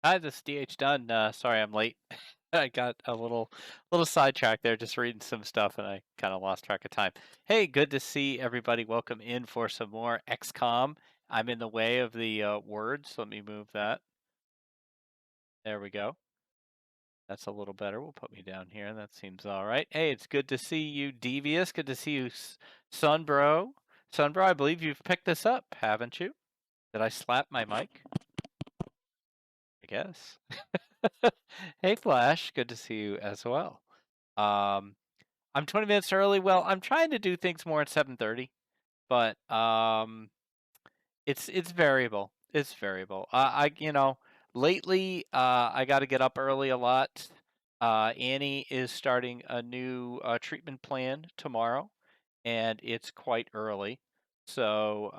Hi, this is DH Dunn. Sorry I'm late. I got a little sidetracked there just reading some stuff and I kind of lost track of time. Hey, good to see everybody. Welcome in for some more XCOM. I'm in the way of the words. Let me move that. There we go. That's a little better. We'll put me down here. That seems all right. Hey, it's good to see you, Devious. Good to see you, Sunbro. Sunbro, I believe you've picked this up, haven't you? Did I slap my mic? I guess. Hey, Flash. Good to see you as well. Um, I'm 20 minutes early. Well, I'm trying to do things more at 7:30, but it's variable. It's variable. Lately I got to get up early a lot. Annie is starting a new treatment plan tomorrow, and it's quite early, so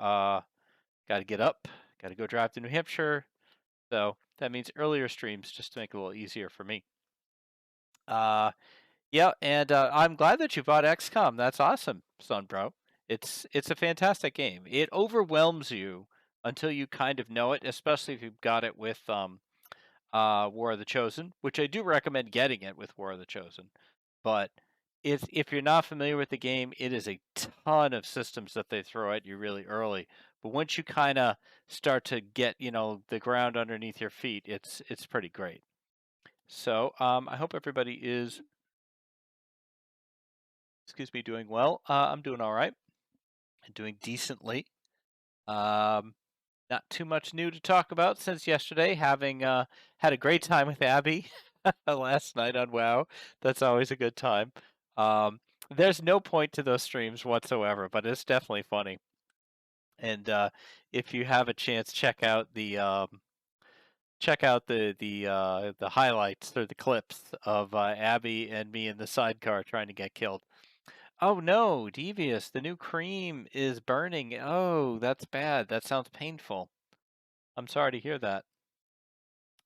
got to get up. Got to go drive to New Hampshire. So that means earlier streams just to make it a little easier for me. Uh, Yeah, and I'm glad that you bought XCOM. That's awesome, son, bro. It's a fantastic game. It overwhelms you until you kind of know it, especially if you've got it with War of the Chosen, which I do recommend getting it with War of the Chosen. But if you're not familiar with the game, it is a ton of systems that they throw at you really early. But once you kind of start to get the ground underneath your feet, it's pretty great. So I hope everybody is doing well. I'm doing all right. Doing decently. Um, Not too much new to talk about since yesterday. Having had a great time with Abby last night on WoW. That's always a good time. Um, there's no point to those streams whatsoever, but it's definitely funny. And if you have a chance, check out the highlights or the clips of Abby and me in the sidecar trying to get killed. Oh no, Devious, the new cream is burning. Oh, that's bad. That sounds painful. I'm sorry to hear that.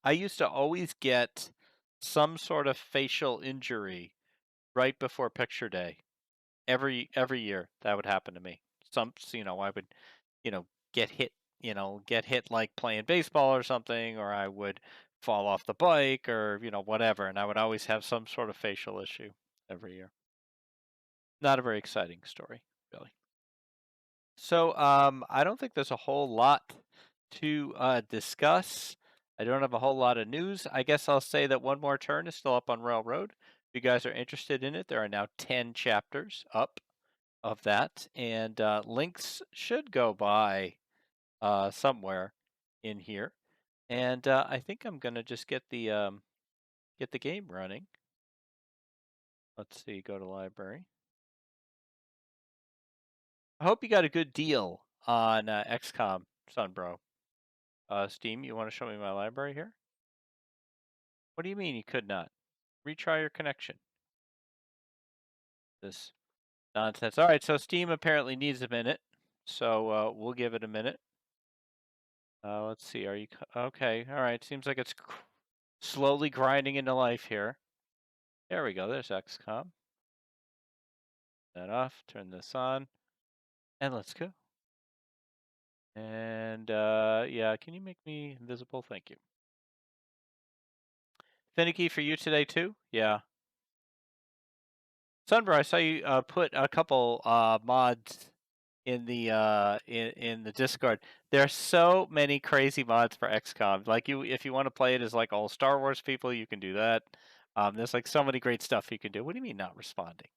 I used to always get some sort of facial injury right before picture day. Every year that would happen to me. I would, you know, get hit like playing baseball or something, or I would fall off the bike or, whatever, and I would always have some sort of facial issue every year. Not a very exciting story, really. So I don't think there's a whole lot to discuss. I don't have a whole lot of news. I guess I'll say that One More Turn is still up on Railroad. If you guys are interested in it, there are now 10 chapters up of that, and links should go by somewhere in here. And I think I'm gonna just get the game running. Let's see, go to library. I hope you got a good deal on XCOM, Sunbro. Steam, you want to show me my library here? What do you mean you could not? Retry your connection. This nonsense. All right, so Steam apparently needs a minute, so we'll give it a minute. Let's see. Are you okay? All right. Seems like it's slowly grinding into life here. There we go. There's XCOM. That off. Turn this on, and let's go. And yeah, can you make me invisible? Thank you. Finicky for you today too? Yeah. Sunbro, I saw you put a couple mods in the in the Discord. There are so many crazy mods for XCOM. Like if you want to play it as like all Star Wars people, you can do that. There's like so many great stuff you can do. What do you mean not responding?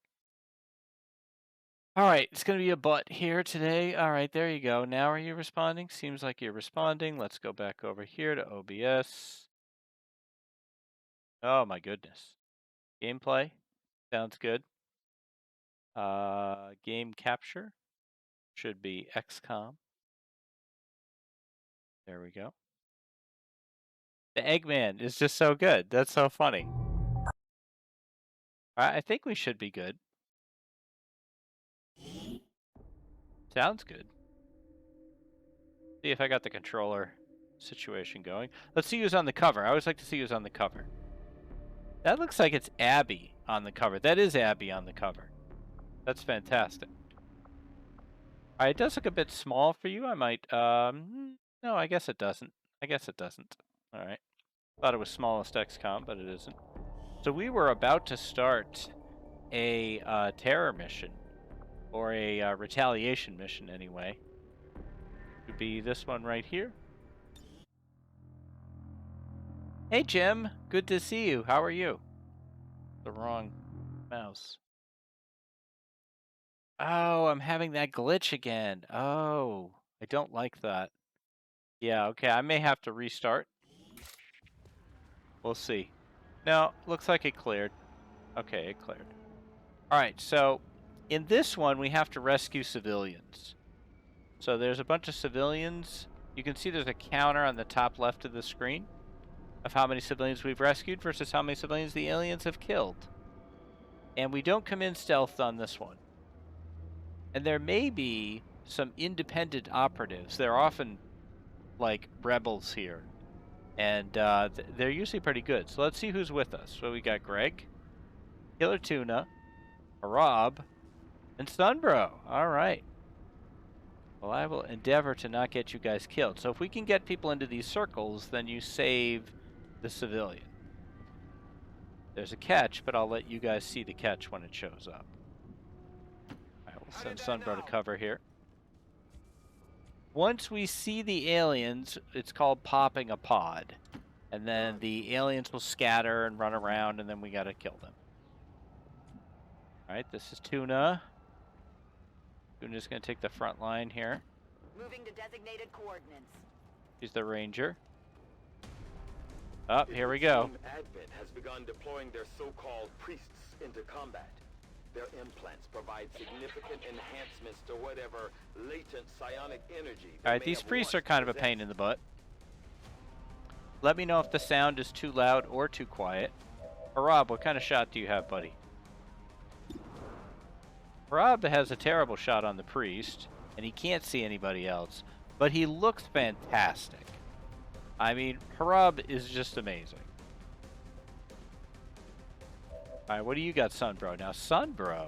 All right, it's gonna be a butt here today. All right, there you go. Now are you responding? Seems like you're responding. Let's go back over here to OBS. Oh my goodness. Gameplay sounds good. Game capture should be XCOM. There we go. The Eggman is just so good. That's so funny. I think we should be good. Sounds good. See if I got the controller situation going. Let's see who's on the cover. I always like to see who's on the cover. That looks like it's Abby on the cover. That is Abby on the cover. That's fantastic. All right, it does look a bit small for you. I might, no, I guess it doesn't. I guess it doesn't. All right. Thought it was smallest XCOM, but it isn't. So we were about to start a terror mission, or a retaliation mission anyway. Would be this one right here. Hey Jim, good to see you. How are you? The wrong mouse. Oh, I'm having that glitch again. Oh, I don't like that. Yeah, okay, I may have to restart. We'll see. No, looks like it cleared. Okay, it cleared. Alright, so in this one, we have to rescue civilians. So there's a bunch of civilians. You can see there's a counter on the top left of the screen of how many civilians we've rescued versus how many civilians the aliens have killed. And we don't come in stealth on this one. And there may be some independent operatives. They're often like rebels here. And they're usually pretty good. So let's see who's with us. So we got Greg, Killer Tuna, Rob, and Sunbro. All right. Well, I will endeavor to not get you guys killed. So if we can get people into these circles, then you save the civilian. There's a catch, but I'll let you guys see the catch when it shows up. I will send Sunbro to cover here. Once we see the aliens, it's called popping a pod. And then the aliens will scatter and run around, and then we gotta kill them. Alright, this is Tuna. Tuna's gonna take the front line here. Moving to designated coordinates. She's the ranger. Oh, here we go. Advent has begun deploying their so-called priests into combat. Their implants provide significant enhancements to whatever latent psionic energy. Alright, these priests are kind of a pain in the butt. Let me know if the sound is too loud or too quiet. Rob, what kind of shot do you have, buddy? Rob has a terrible shot on the priest, and he can't see anybody else, but he looks fantastic. I mean, Harab is just amazing. Alright, what do you got, Sunbro? Now, Sunbro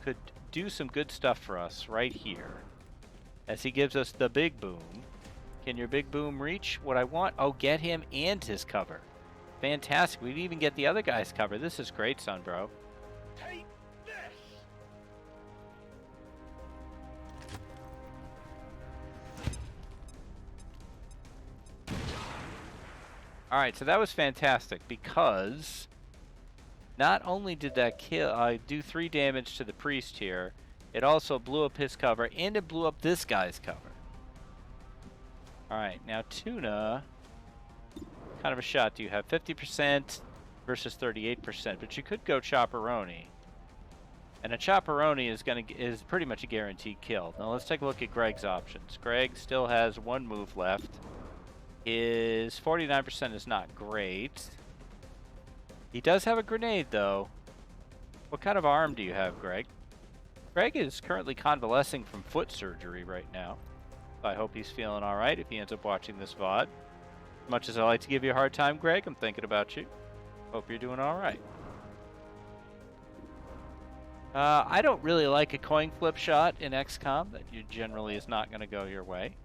could do some good stuff for us right here, as he gives us the big boom. Can your big boom reach what I want? Oh, get him and his cover. Fantastic. We'd even get the other guy's cover. This is great, Sunbro. Take this! Alright, so that was fantastic because not only did that do 3 damage to the priest here, it also blew up his cover and it blew up this guy's cover. Alright, now Tuna, what kind of a shot do you have? 50% versus 38%, but you could go Chopperoni. And a Chopperoni is pretty much a guaranteed kill. Now let's take a look at Greg's options. Greg still has 1 move left. His 49% is not great. He does have a grenade, though. What kind of arm do you have, Greg? Greg is currently convalescing from foot surgery right now. I hope he's feeling all right if he ends up watching this VOD. As much as I like to give you a hard time, Greg, I'm thinking about you. Hope you're doing all right. I don't really like a coin flip shot in XCOM. That generally is not going to go your way.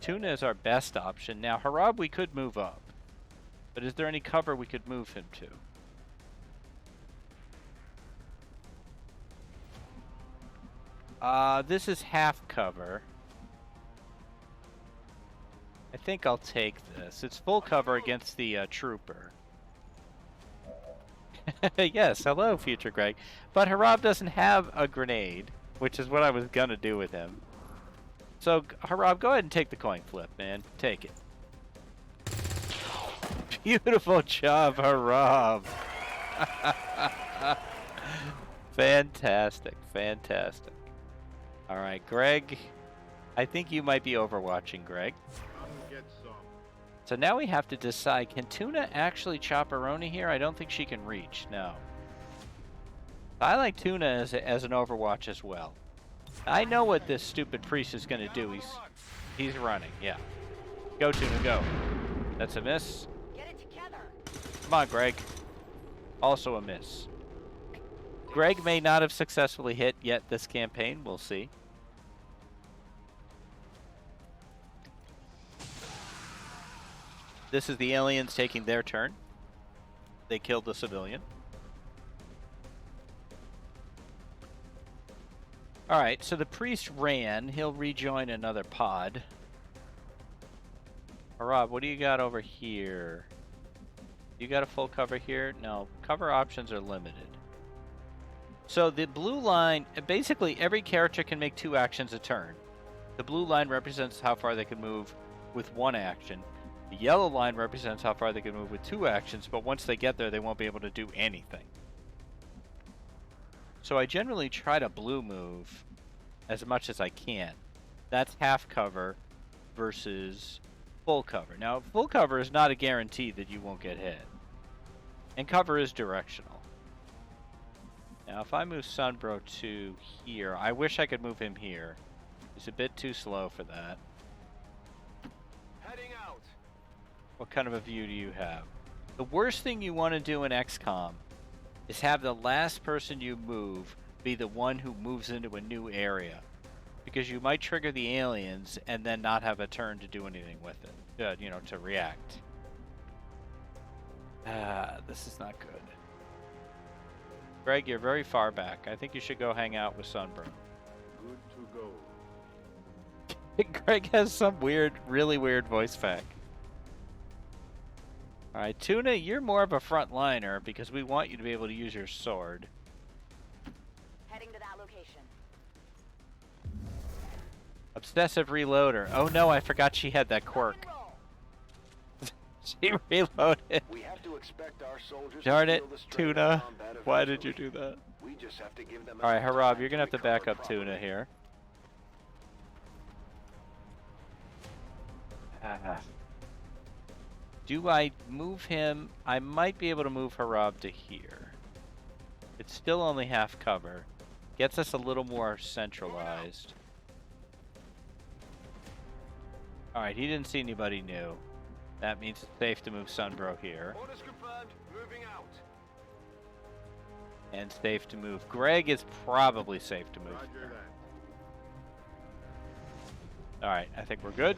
Tuna is our best option. Now, Harab we could move up. But is there any cover we could move him to? This is half cover. I think I'll take this. It's full cover against the trooper. Yes, hello, future Greg. But Harab doesn't have a grenade, which is what I was gonna do with him. So, Harab, go ahead and take the coin flip, man. Take it. Beautiful job, Harab. Fantastic, fantastic. All right, Greg. I think you might be overwatching, Greg. So now we have to decide, can Tuna actually Chopperoni here? I don't think she can reach, no. I like Tuna as an Overwatch as well. I know what this stupid priest is going to do. He's running, yeah. Go, Tuna, go. That's a miss. Get it together. Come on, Greg. Also a miss. Greg may not have successfully hit yet this campaign. We'll see. This is the aliens taking their turn. They killed the civilian. Alright, so the priest ran. He'll rejoin another pod. Rob, what do you got over here? You got a full cover here? No, cover options are limited. So the blue line, basically every character can make 2 actions a turn. The blue line represents how far they can move with 1 action. The yellow line represents how far they can move with 2 actions, but once they get there, they won't be able to do anything. So I generally try to blue move as much as I can. That's half cover versus full cover. Now, full cover is not a guarantee that you won't get hit. And cover is directional. Now, if I move Sunbro to here, I wish I could move him here. He's a bit too slow for that. Heading out. What kind of a view do you have? The worst thing you want to do in XCOM is have the last person you move be the one who moves into a new area. Because you might trigger the aliens and then not have a turn to do anything with it. You know, to react. This is not good. Greg, you're very far back. I think you should go hang out with Sunburn. Good to go. Greg has some weird, really weird voice fact. Alright, Tuna, you're more of a frontliner because we want you to be able to use your sword. Heading to that location. Obsessive reloader. Oh no, I forgot she had that quirk. She reloaded. We have to expect our soldiers Darn to it, feel the strain of Tuna. combat Why did you eventually. do that? We just have to give them Alright, enough Harab, time you're gonna have to recover back up properly. Tuna here. Do I move him? I might be able to move Harab to here. It's still only half cover. Gets us a little more centralized. Alright, he didn't see anybody new. That means it's safe to move Sunbro here. Orders confirmed. Moving out. And safe to move. Greg is probably safe to move. Roger that. Alright, I think we're good.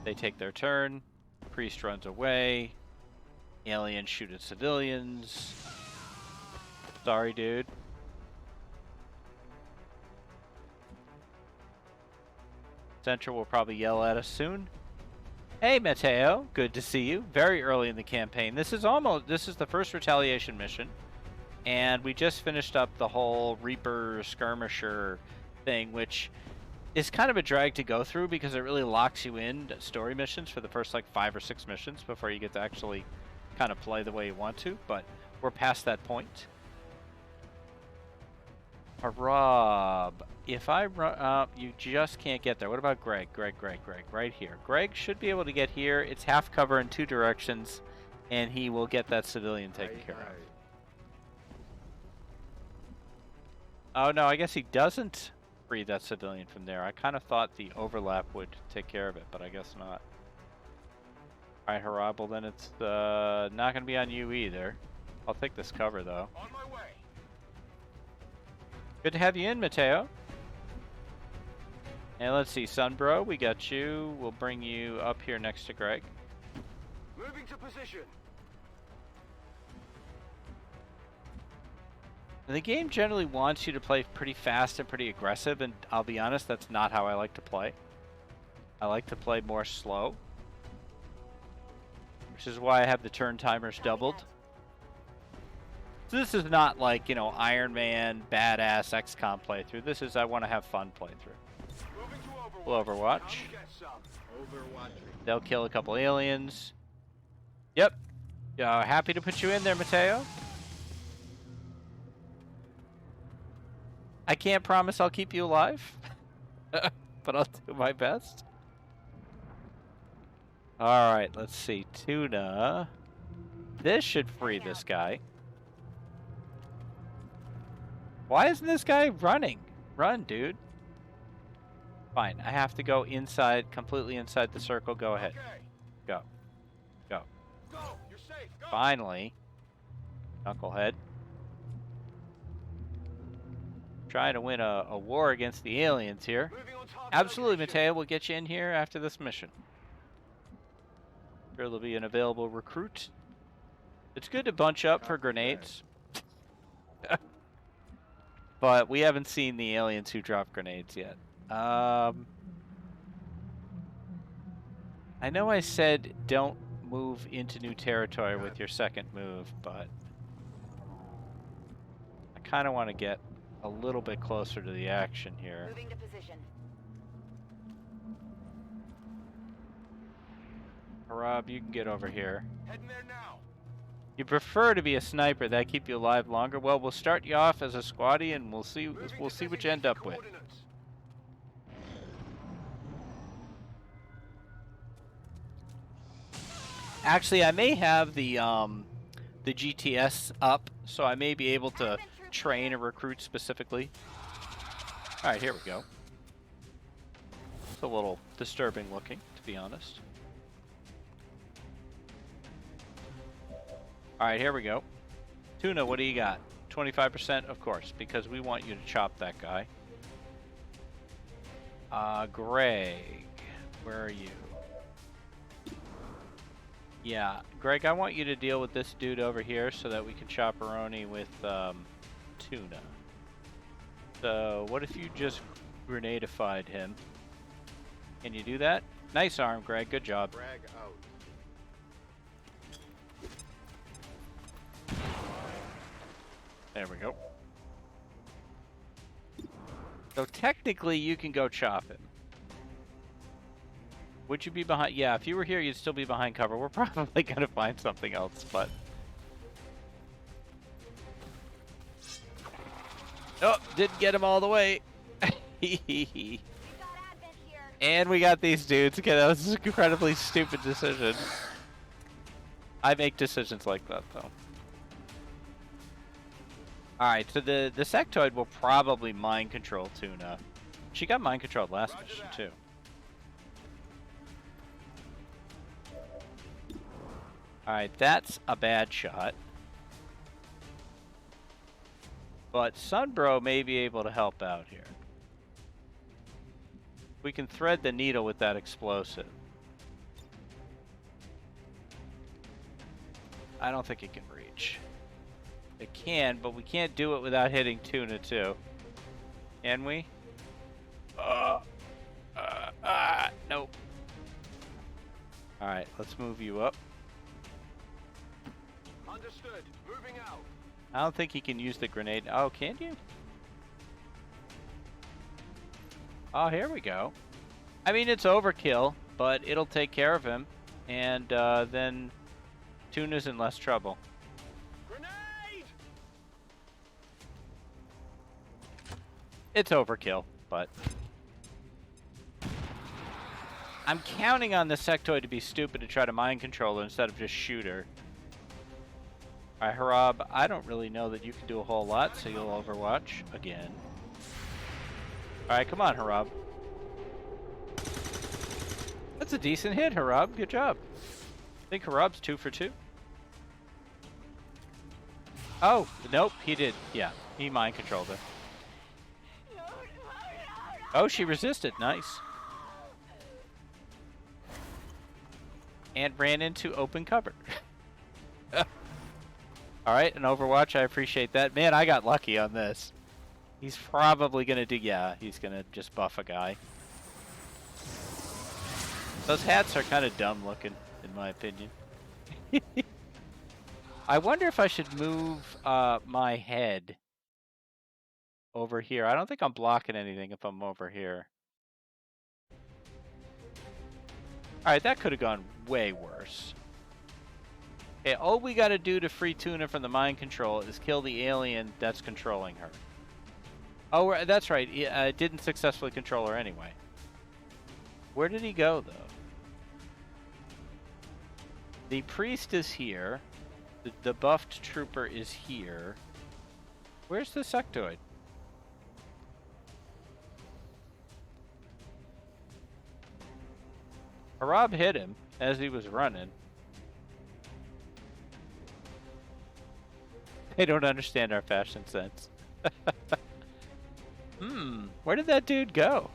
They take their turn. Priest runs away. Aliens shoot at civilians. Sorry, dude. Central will probably yell at us soon. Hey, Mateo. Good to see you. Very early in the campaign. This is the first retaliation mission. And we just finished up the whole Reaper Skirmisher thing, which is kind of a drag to go through because it really locks you in to story missions for the first like 5 or 6 missions before you get to actually kind of play the way you want to, but we're past that point. Rob, if I run up, you just can't get there. What about Greg? Greg, right here. Greg should be able to get here. It's half cover in 2 directions, and he will get that civilian taken care of. Oh no, I guess he doesn't free that civilian from there. I kind of thought the overlap would take care of it, but I guess not. Alright, Harab, well then it's not going to be on you either. I'll take this cover though. On my way. Good to have you in, Mateo. And let's see, Sunbro, we got you. We'll bring you up here next to Greg. Moving to position. The game generally wants you to play pretty fast and pretty aggressive, and I'll be honest, that's not how I like to play. I like to play more slow, which is why I have the turn timers doubled. So this is not like, you know, Iron Man, badass XCOM playthrough. This is I want to have fun playthrough. Moving to We'll Overwatch. Come get some. Overwatching. They'll kill a couple aliens. Yep. Happy to put you in there, Mateo. I can't promise I'll keep you alive, but I'll do my best. All right, let's see. Tuna. This should free this guy. Why isn't this guy running? Run, dude. Fine, I have to go inside, completely inside the circle. Go ahead. Okay. Go. Go. Go. You're safe. Go. Finally. Knucklehead. Trying to win a war against the aliens here. Moving on target Absolutely, location. Mateo. We'll get you in here after this mission. Sure, there'll be an available recruit. It's good to bunch up for grenades. But we haven't seen the aliens who drop grenades yet. I know I said don't move into new territory with your second move, but I kind of want to get a little bit closer to the action here. Moving to position. Rob, you can get over here. Heading there now. You prefer to be a sniper, that keep you alive longer. Well, we'll start you off as a squatty, and we'll see what you end up with. Actually, I may have the GTS up, so I may be able to train a recruit specifically. All right, here we go. It's a little disturbing looking, to be honest. All right, here we go. Tuna, what do you got? 25%, of course, because we want you to chop that guy. Greg, where are you? Yeah, Greg, I want you to deal with this dude over here so that we can chopperoni with Tuna. So, what if you just grenadified him? Can you do that? Nice arm, Greg. Good job. Frag out. There we go. So technically, you can go chop him. Would you be behind? Yeah, if you were here, you'd still be behind cover. We're probably going to find something else, but... Oh, didn't get him all the way. And we got these dudes. Okay, that was an incredibly stupid decision. I make decisions like that, though. Alright, so the sectoid will probably mind control Tuna. She got mind controlled last mission, too. Alright, that's a bad shot. But Sunbro may be able to help out here. We can thread the needle with that explosive. I don't think it can reach. It can, but we can't do it without hitting Tuna too. Can we? Nope. Alright, let's move you up. Understood. Moving out. I don't think he can use the grenade. Oh, can you? Oh, here we go. I mean, it's overkill, but it'll take care of him. And then Tuna's in less trouble. Grenade! It's overkill, but... I'm counting on the sectoid to be stupid and try to mind control her instead of just shoot her. Alright, Harab, I don't really know that you can do a whole lot, so you'll overwatch again. Alright, come on, Harab. That's a decent hit, Harab. Good job. I think Harab's 2 for 2. Oh, nope, he did. Yeah, he mind controlled her. Oh, she resisted. Nice. And ran into open cover. Alright, an Overwatch, I appreciate that. Man, I got lucky on this. He's probably gonna do, yeah, he's gonna just buff a guy. Those hats are kind of dumb looking, in my opinion. I wonder if I should move my head over here. I don't think I'm blocking anything if I'm over here. Alright, that could have gone way worse. Okay, all we gotta do to free Tuna from the mind control is kill the alien that's controlling her. Oh, that's right. It didn't successfully control her anyway. Where did he go, though? The priest is here. The buffed trooper is here. Where's the sectoid? Harab hit him as he was running. They don't understand our fashion sense. Where did that dude go?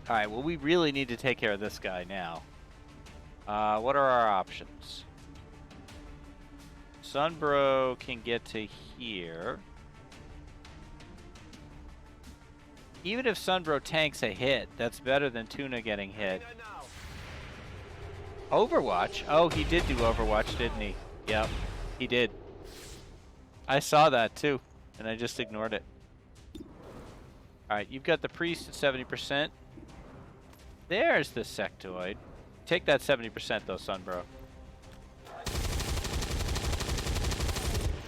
Alright, well, we really need to take care of this guy now. What are our options? Sunbro can get to here. Even if Sunbro tanks a hit, that's better than Tuna getting hit. Overwatch? Oh, he did do Overwatch, didn't he? Yep, he did. I saw that too, and I just ignored it. Alright, you've got the priest at 70%. There's the sectoid. Take that 70% though, Sunbro.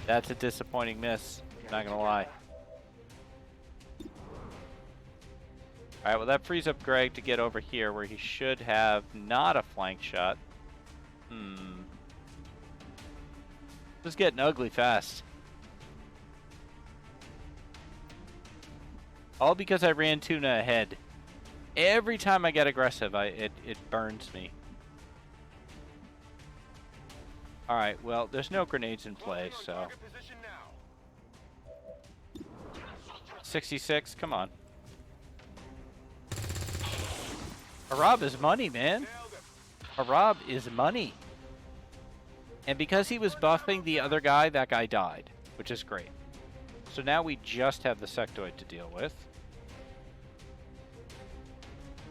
That's a disappointing miss, not gonna lie. Alright, well that frees up Greg to get over here where he should have not a flank shot. This is getting ugly fast. All because I ran Tuna ahead. Every time I get aggressive, it burns me. Alright, well, there's no grenades in play, so... 66, come on. Harab is money, man. Harab is money. And because he was buffing the other guy, that guy died, which is great. So now we just have the sectoid to deal with.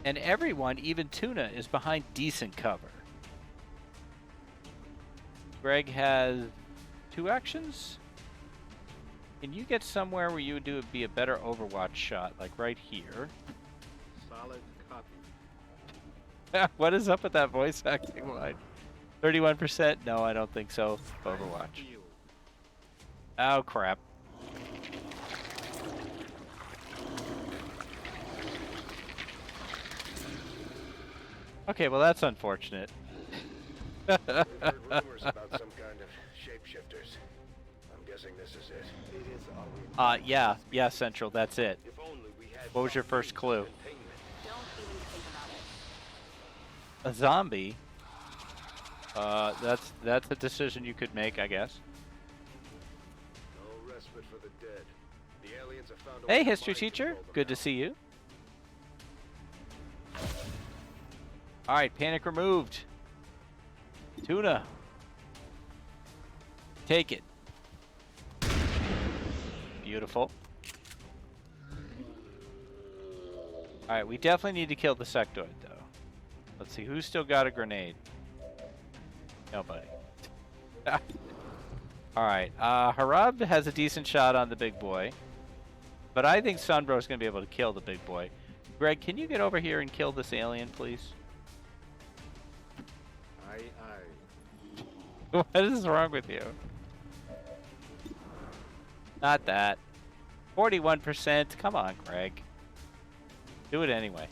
And everyone, even Tuna, is behind decent cover. Greg has 2 actions. Can you get somewhere where you would be a better Overwatch shot, like right here? Solid copy. What is up with that voice acting line? 31%? No, I don't think so. Overwatch. Oh, crap. Okay, well that's unfortunate. We've heard rumors about some kind of shapeshifters. I'm guessing this is it. It is our Yeah, Central, that's it. If only we had What was your first clue? containment. Don't even think about it. A zombie? That's a decision you could make, I guess. No respite for the dead. The aliens have found a Hey, way to history mind teacher. control them Good to now. see you. Alright, panic removed. Tuna. Take it. Beautiful. Alright, we definitely need to kill the sectoid, though. Let's see, who's still got a grenade? Nobody. Alright, Harab has a decent shot on the big boy. But I think Sunbro's going to be able to kill the big boy. Greg, can you get over here and kill this alien, please? Aye. What is wrong with you? Not that. 41%. Come on, Greg. Do it anyway.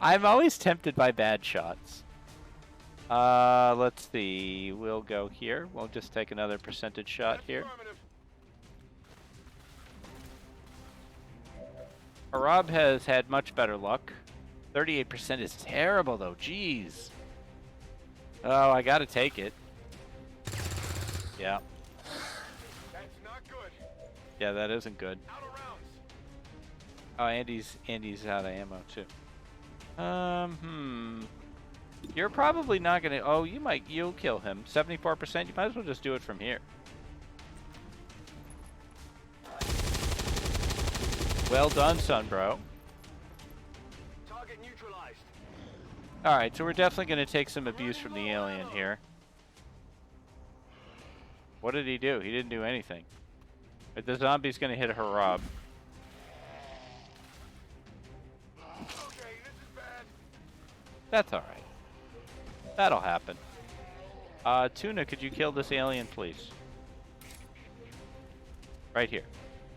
I'm always tempted by bad shots. Let's see. We'll go here. We'll just take another percentage shot here. Harab has had much better luck. 38% is terrible, though. Jeez. Oh, I gotta take it. Yeah. That's not good. Yeah, that isn't good. Out of rounds. Oh, Andy's out of ammo too. You're probably not gonna. Oh, you'll kill him. 74%. You might as well just do it from here. Well done, Sunbro. Target neutralized. All right, so we're definitely gonna take some abuse from the alien here. What did he do? He didn't do anything. But the zombie's gonna hit Harab. Okay, this is bad. That's all right. That'll happen. Tuna, could you kill this alien, please? Right here.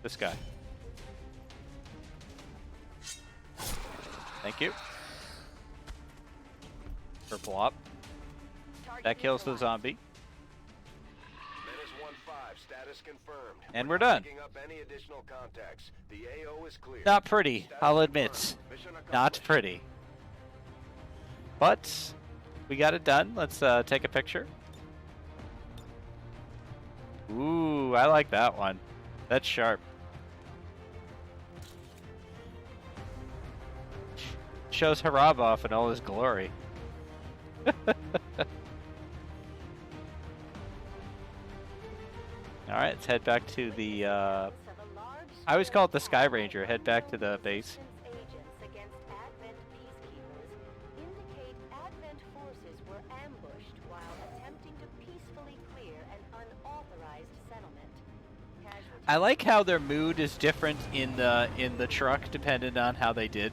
This guy. Thank you. For blop. Target That kills the neutralized. zombie. Menace 1-5, status confirmed. And we're done. Picking up any additional contacts. The AO is clear. Not pretty, Status I'll confirmed. admit. Mission Not accomplished. pretty. But we got it done. Let's take a picture. Ooh, I like that one. That's sharp. shows Harab off in all his glory. Alright, let's head back to the, I always call it the Sky Ranger. Head back to the base. Agents against Advent peacekeepers indicate Advent forces were ambushed while attempting to peacefully clear an unauthorized settlement. I like how their mood is different in the truck depending on how they did.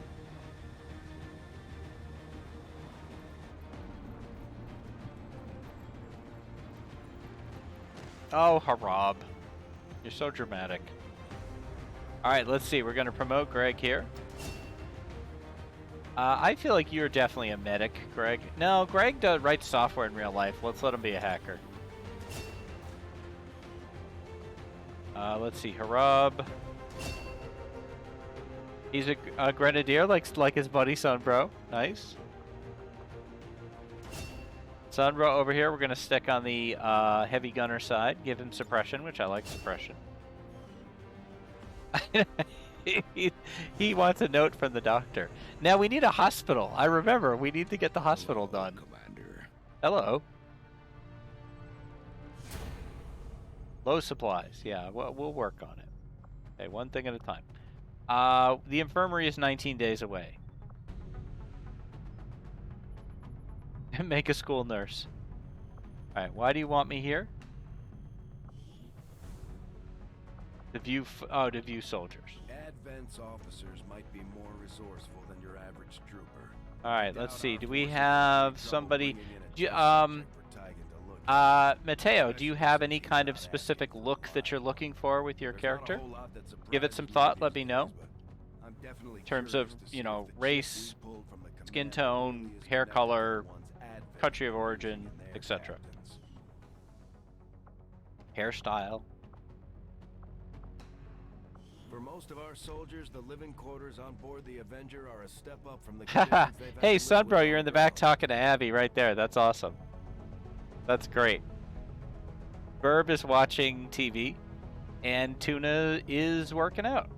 Oh, Harab. You're so dramatic. Alright, let's see. We're going to promote Greg here. I feel like you're definitely a medic, Greg. No, Greg writes software in real life. Let's let him be a hacker. Let's see. Harab. He's a grenadier, like his buddy Sunbro. Nice. Sunbro over here, we're going to stick on the heavy gunner side. Give him suppression, which I like suppression. he wants a note from the doctor. Now we need a hospital. I remember, we need to get the hospital done. Commander. Hello. Low supplies. Yeah, we'll work on it. Okay, one thing at a time. The infirmary is 19 days away. Make a school nurse. Alright, why do you want me here? To view soldiers. Advent's officers might be more resourceful than your average trooper. Alright, let's see. Do we have somebody... Mateo, do you have any kind of specific look that you're looking for with your character? Give it some thought, let me know. In terms of, you know, race, skin tone, hair color, country of origin, etc. Hairstyle. For most of our soldiers, the living quarters on board the Avenger are a step up from the conditions they've had Hey, to live with Sunbro, you're in the back underground. talking to Abby right there. That's awesome. That's great. Verb is watching TV, and Tuna is working out.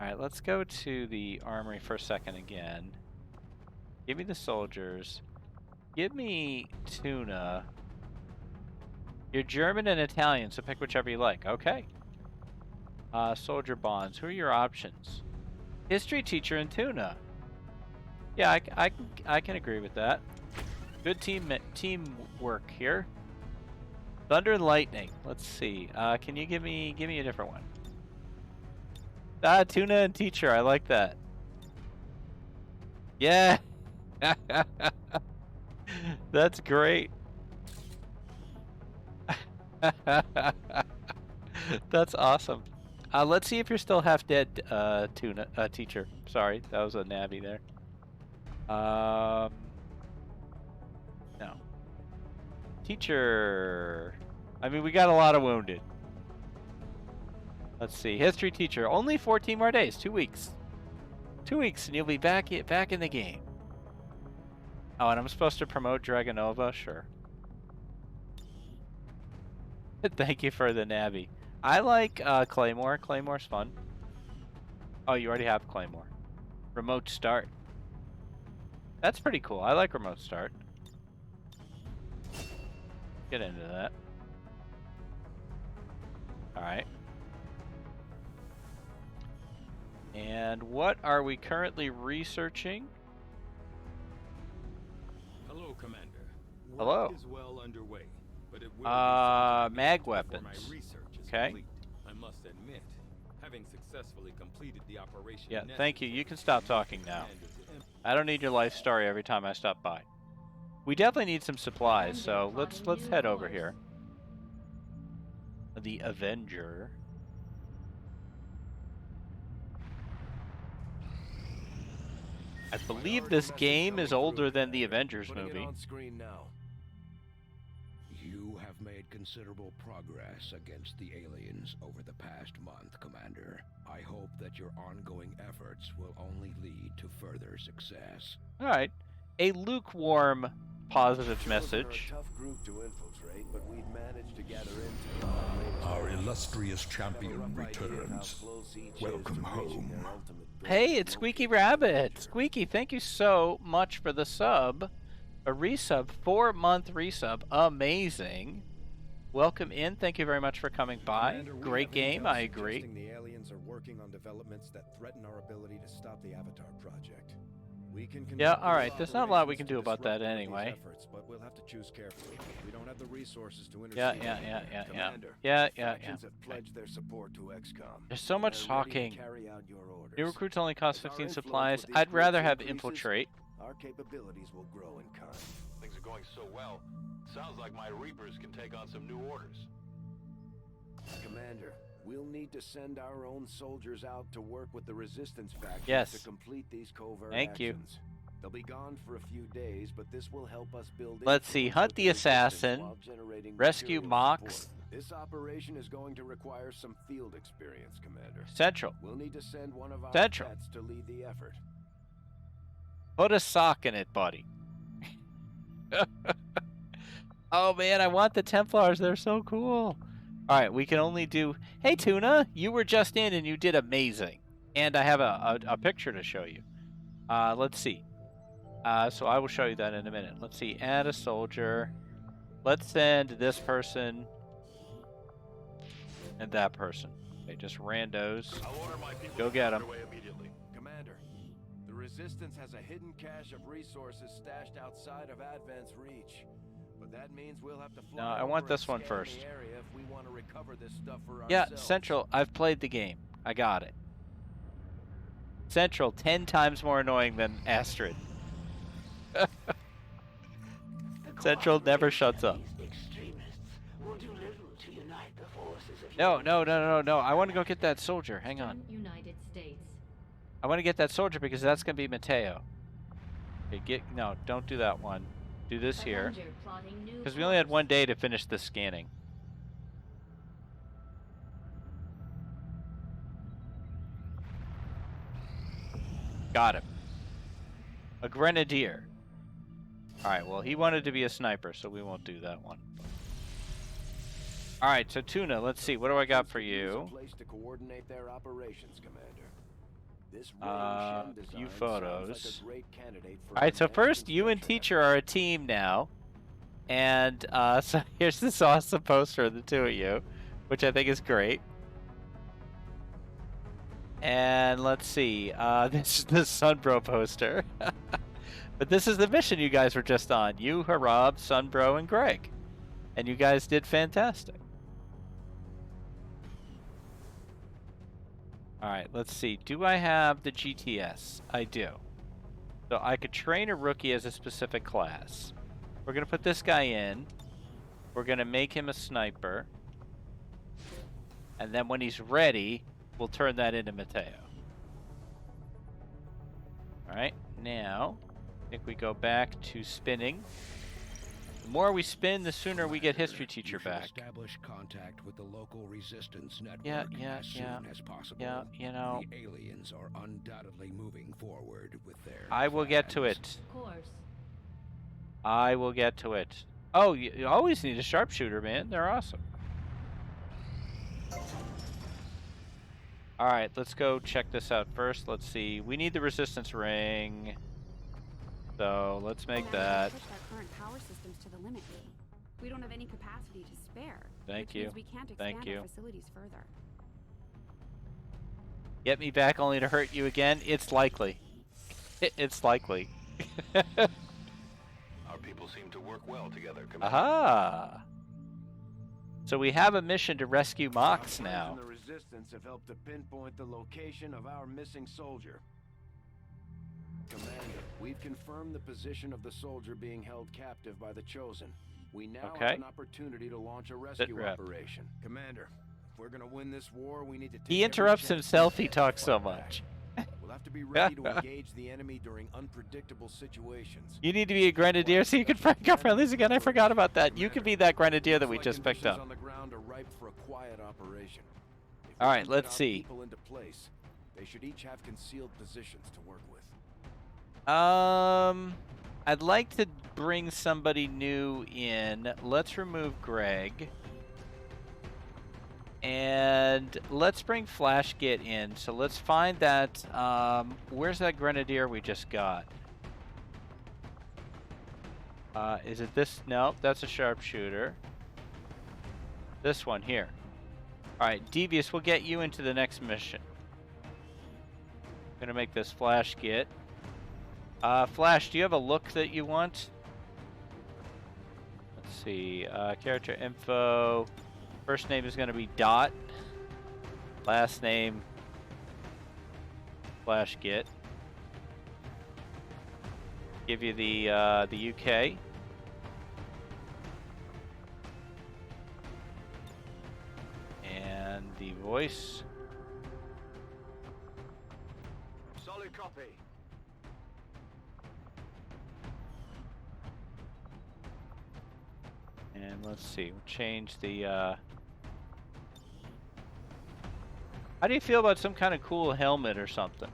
Alright, let's go to the armory for a second again. Give me the soldiers. Give me Tuna. You're German and Italian, so pick whichever you like. Okay. Soldier bonds. Who are your options? History teacher and Tuna. Yeah, I can agree with that. Good teamwork here. Thunder and lightning. Let's see. Can you give me a different one? Tuna and teacher. I like that. Yeah. That's great. That's awesome. Let's see if you're still half dead, teacher. Sorry, that was a nabby there. No. Teacher. I mean, we got a lot of wounded. Let's see. History teacher. Only 14 more days. 2 weeks. 2 weeks, and you'll be back in the game. Oh, and I'm supposed to promote Dragonova? Sure. Thank you for the nabby. I like Claymore. Claymore's fun. Oh, you already have Claymore. Remote start. That's pretty cool. I like remote start. Get into that. Alright. And what are we currently researching? Hello, Commander. Hello. Work is well underway, but it will be mag some time before weapons. my research is Okay. complete. I must admit, having successfully completed the operation. Yeah, thank you. You can stop talking now. I don't need your life story every time I stop by. We definitely need some supplies, so let's head over here. The Avenger. I believe this game is older than the Avengers Putting it movie. on screen now. You have made considerable progress against the aliens over the past month, Commander. I hope that your ongoing efforts will only lead to further success. Alright. A lukewarm positive Chosen are a message. tough group to infiltrate, but we've managed to gather intel on Our illustrious champion returns. Welcome home. Hey, it's Squeaky Rabbit. Squeaky, thank you so much for the sub. A resub, 4-month resub. Amazing. Welcome in. Thank you very much for coming by. Commander, we Great have game, intel I agree. suggesting the aliens are working on developments that threaten our ability to stop the Avatar project. We can Yeah, conduct alright. these There's not a lot we operations can to do about disrupt that one of these anyway. efforts, but we'll have to choose carefully. We don't have the resources to intercede. Yeah. Commander, Yeah. factions have pledged their support to Xcom. There's so much They're ready to talking. carry out your orders. New recruits only cost As our 15 influence supplies. with these I'd rather groups have increases, infiltrate. Our capabilities will grow in kind. Things are going so well. Sounds like my Reapers can take on some new orders. Commander, we'll need to send our own soldiers out to work with the resistance factions Yes. to complete these covert Thank you. actions. They'll be gone for a few days, but this will help us build. Let's see, influence hunt with the resistance assassin, while generating rescue material Mox. support. This operation is going to require some field experience, Commander. Central. We'll need to send one of our Central. vets to lead the effort. Put a sock in it, buddy. Oh man, I want the Templars. They're so cool. Alright, we can only do... Hey, Tuna, you were just in and you did amazing. And I have a picture to show you. Let's see. So I will show you that in a minute. Let's see. Add a soldier. Let's send this person and that person. Okay, just randos. I'll order my people Go to get get 'em. away immediately. Commander, the Resistance has a hidden cache of resources stashed outside of Advent's reach. But that means we'll have to fly No, I over want and this one scan first. the area if we want to recover this stuff for Yeah, ourselves. Central. I've played the game. I got it. Central, 10 times more annoying than Astrid. Central never shuts up. No. I want to go get that soldier. Hang on. United States. I want to get that soldier because that's going to be Mateo. Okay, no, don't do that one. Do this here. Because we only had one day to finish the scanning. Got him. A grenadier. Alright, well, he wanted to be a sniper, so we won't do that one. Alright, so Tuna, let's see. What do I got for you? Place to coordinate their operations, Commander. This Few photos. Like a great candidate for Alright, so an first, you and construction Teacher are a team now. And so here's this awesome poster of the two of you, which I think is great. And let's see, this is the Sunbro poster. But this is the mission you guys were just on. You, Harab, Sunbro, and Greg. And you guys did fantastic. Alright, let's see. Do I have the GTS? I do. So I could train a rookie as a specific class. We're going to put this guy in. We're going to make him a sniper. And then when he's ready, we'll turn that into Mateo. Alright, now, I think we go back to spinning. The more we spin, the sooner we get History Teacher You should back. establish contact with the local resistance network Yeah, as soon as possible. Yeah, you know. The aliens are undoubtedly moving forward with their I will get to plans. it. Of course. I will get to it. Oh, you always need a sharpshooter, man. They're awesome. Alright, let's go check this out first. Let's see. We need the resistance ring. So, let's make that. Push our current power systems to the limit. We don't have any capacity to spare. Thank which you. means we can't Thank expand you. our facilities further. Get me back only to hurt you again? It's likely. It's likely. Our people seem to work well together, Commander. Aha! So we have a mission to rescue Mox Our friends now. in the Resistance have helped to pinpoint the location of our missing soldier. Commander, we've confirmed the position of the soldier being held captive by the Chosen. We now Okay. have an opportunity to launch a rescue rep. operation. Commander, if we're gonna win this war, we need to take He every interrupts chance himself, we he can to talks so fight much. back. We'll have to be ready to engage the enemy during unpredictable situations. You need to be a grenadier so you can break up rallies again. I forgot about that. You can be that grenadier that we Looks like just picked conditions up. on the ground are ripe for a quiet operation. If we All right, can let's get our see. people into place, they should each have concealed positions to work with. I'd like to bring somebody new in. Let's remove Greg. And let's bring Flash Git in. So let's find that. Where's that Grenadier we just got? Is it this? No, that's a sharpshooter. This one here. Alright, Devious, we'll get you into the next mission. Gonna make this Flash Git. Flash, do you have a look that you want? Let's see. Character info. First name is gonna be Dot. Last name Flash Git. Give you the UK. And the voice. Solid copy. And let's see, we'll change the how do you feel about some kind of cool helmet or something?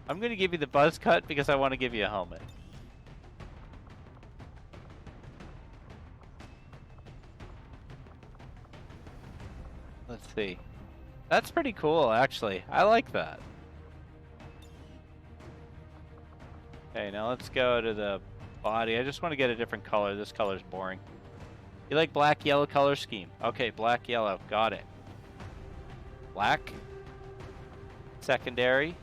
I'm gonna give you the buzz cut because I want to give you a helmet. Let's see. That's pretty cool, actually. I like that. Okay, now let's go to the body. I just want to get a different color. This color's boring. You like black, yellow color scheme? Okay, black, yellow. Got it. Black. Secondary.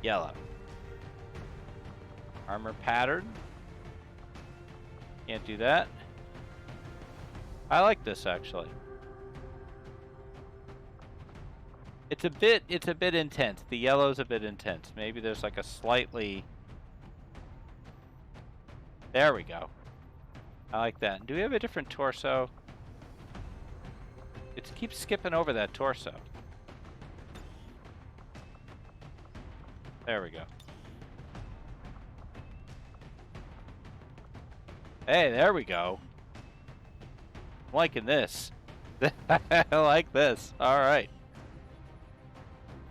Yellow. Armor pattern. Can't do that. I like this actually. It's a bit intense. The yellow's a bit intense. Maybe there's like a slightly. There we go. I like that. Do we have a different torso? It keeps skipping over that torso. There we go. Hey, there we go. I'm liking this. I like this. All right.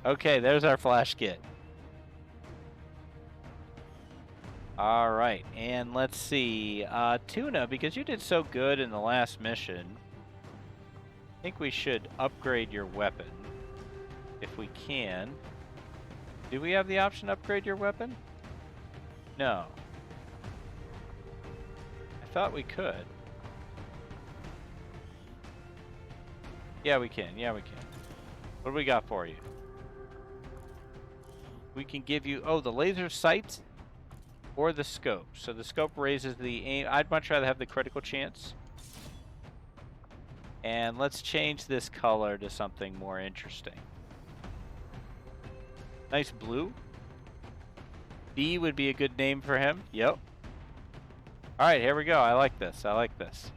Okay, there's our Flash Kit. All right, and let's see. Tuna, because you did so good in the last mission, I think we should upgrade your weapon. If we can. Do we have the option to upgrade your weapon? No. I thought we could. Yeah, we can. Yeah, we can. What do we got for you? We can give you, oh, the laser sight or the scope. So the scope raises the aim. I'd much rather have the critical chance. And let's change this color to something more interesting. Nice blue. B would be a good name for him. Yep. All right, here we go. I like this. I like this.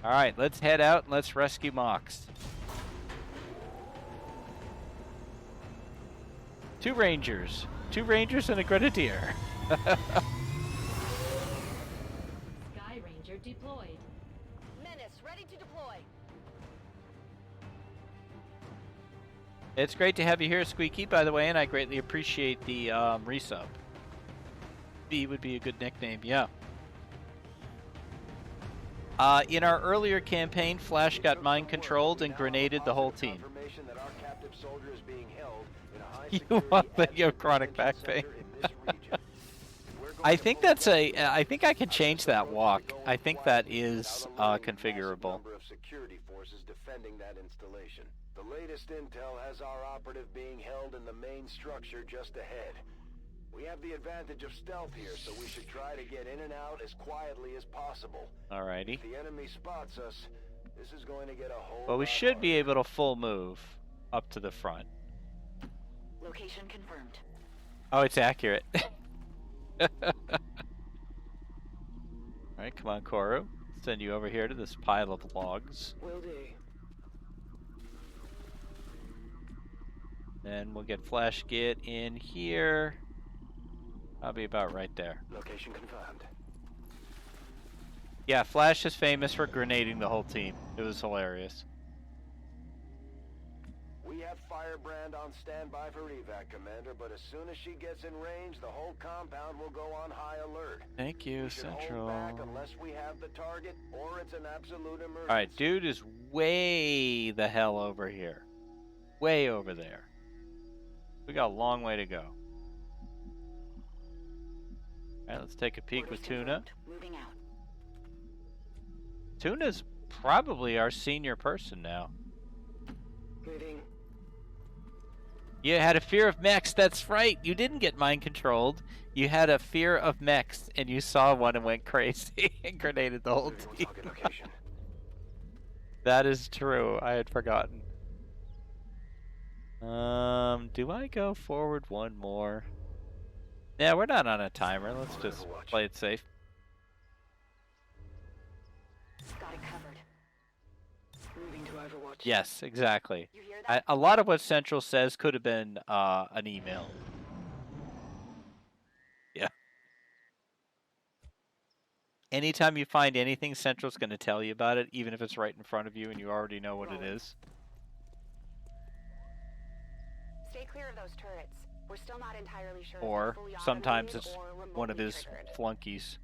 All right, let's head out and let's rescue Mox. 2 Rangers. 2 Rangers and a Grenadier. Sky Ranger deployed. Menace ready to deploy. It's great to have you here, Squeaky, by the way, and I greatly appreciate the resub. B would be a good nickname, yeah. In our earlier campaign, Flash got mind-controlled and grenaded the whole team. You want the chronic back pain. I think that's I think I can change that walk. I think that is configurable. The latest intel has our operative being held in the main structure just ahead. We have the advantage of stealth here, so we should try to get in and out as quietly as possible. Alrighty. If the enemy spots us, this is going to get a whole Well, we lot should be harder. able to full move up to the front. Location confirmed. Oh, it's accurate. Alright, come on, Koru. Send you over here to this pile of logs. Will do. Then we'll get Flash Git in here. I'll be about right there. Location confirmed. Yeah, Flash is famous for grenading the whole team. It was hilarious. We have Firebrand on standby for evac, Commander, but as soon as she gets in range, the whole compound will go on high alert. Thank you, We should Central. hold back unless we have the target, or it's an absolute emergency. Alright, dude is way the hell over here. Way over there. We got a long way to go. Alright, let's take a peek with Tuna. Moving out. Tuna's probably our senior person now. Moving. You had a fear of mechs, that's right. You didn't get mind controlled. You had a fear of mechs, and you saw one and went crazy and grenaded the whole team. That is true. I had forgotten. Do I go forward one more? Yeah, we're not on a timer. Let's just play it safe. Got it covered. Moving to Overwatch. Yes, exactly. You hear that? A lot of what Central says could have been an email. Yeah. Anytime you find anything, Central's going to tell you about it, even if it's right in front of you and you already know what it is. Stay clear of those turrets. We're still not entirely sure. Or if they're fully sometimes automated it's or one of remotely his triggered. flunkies.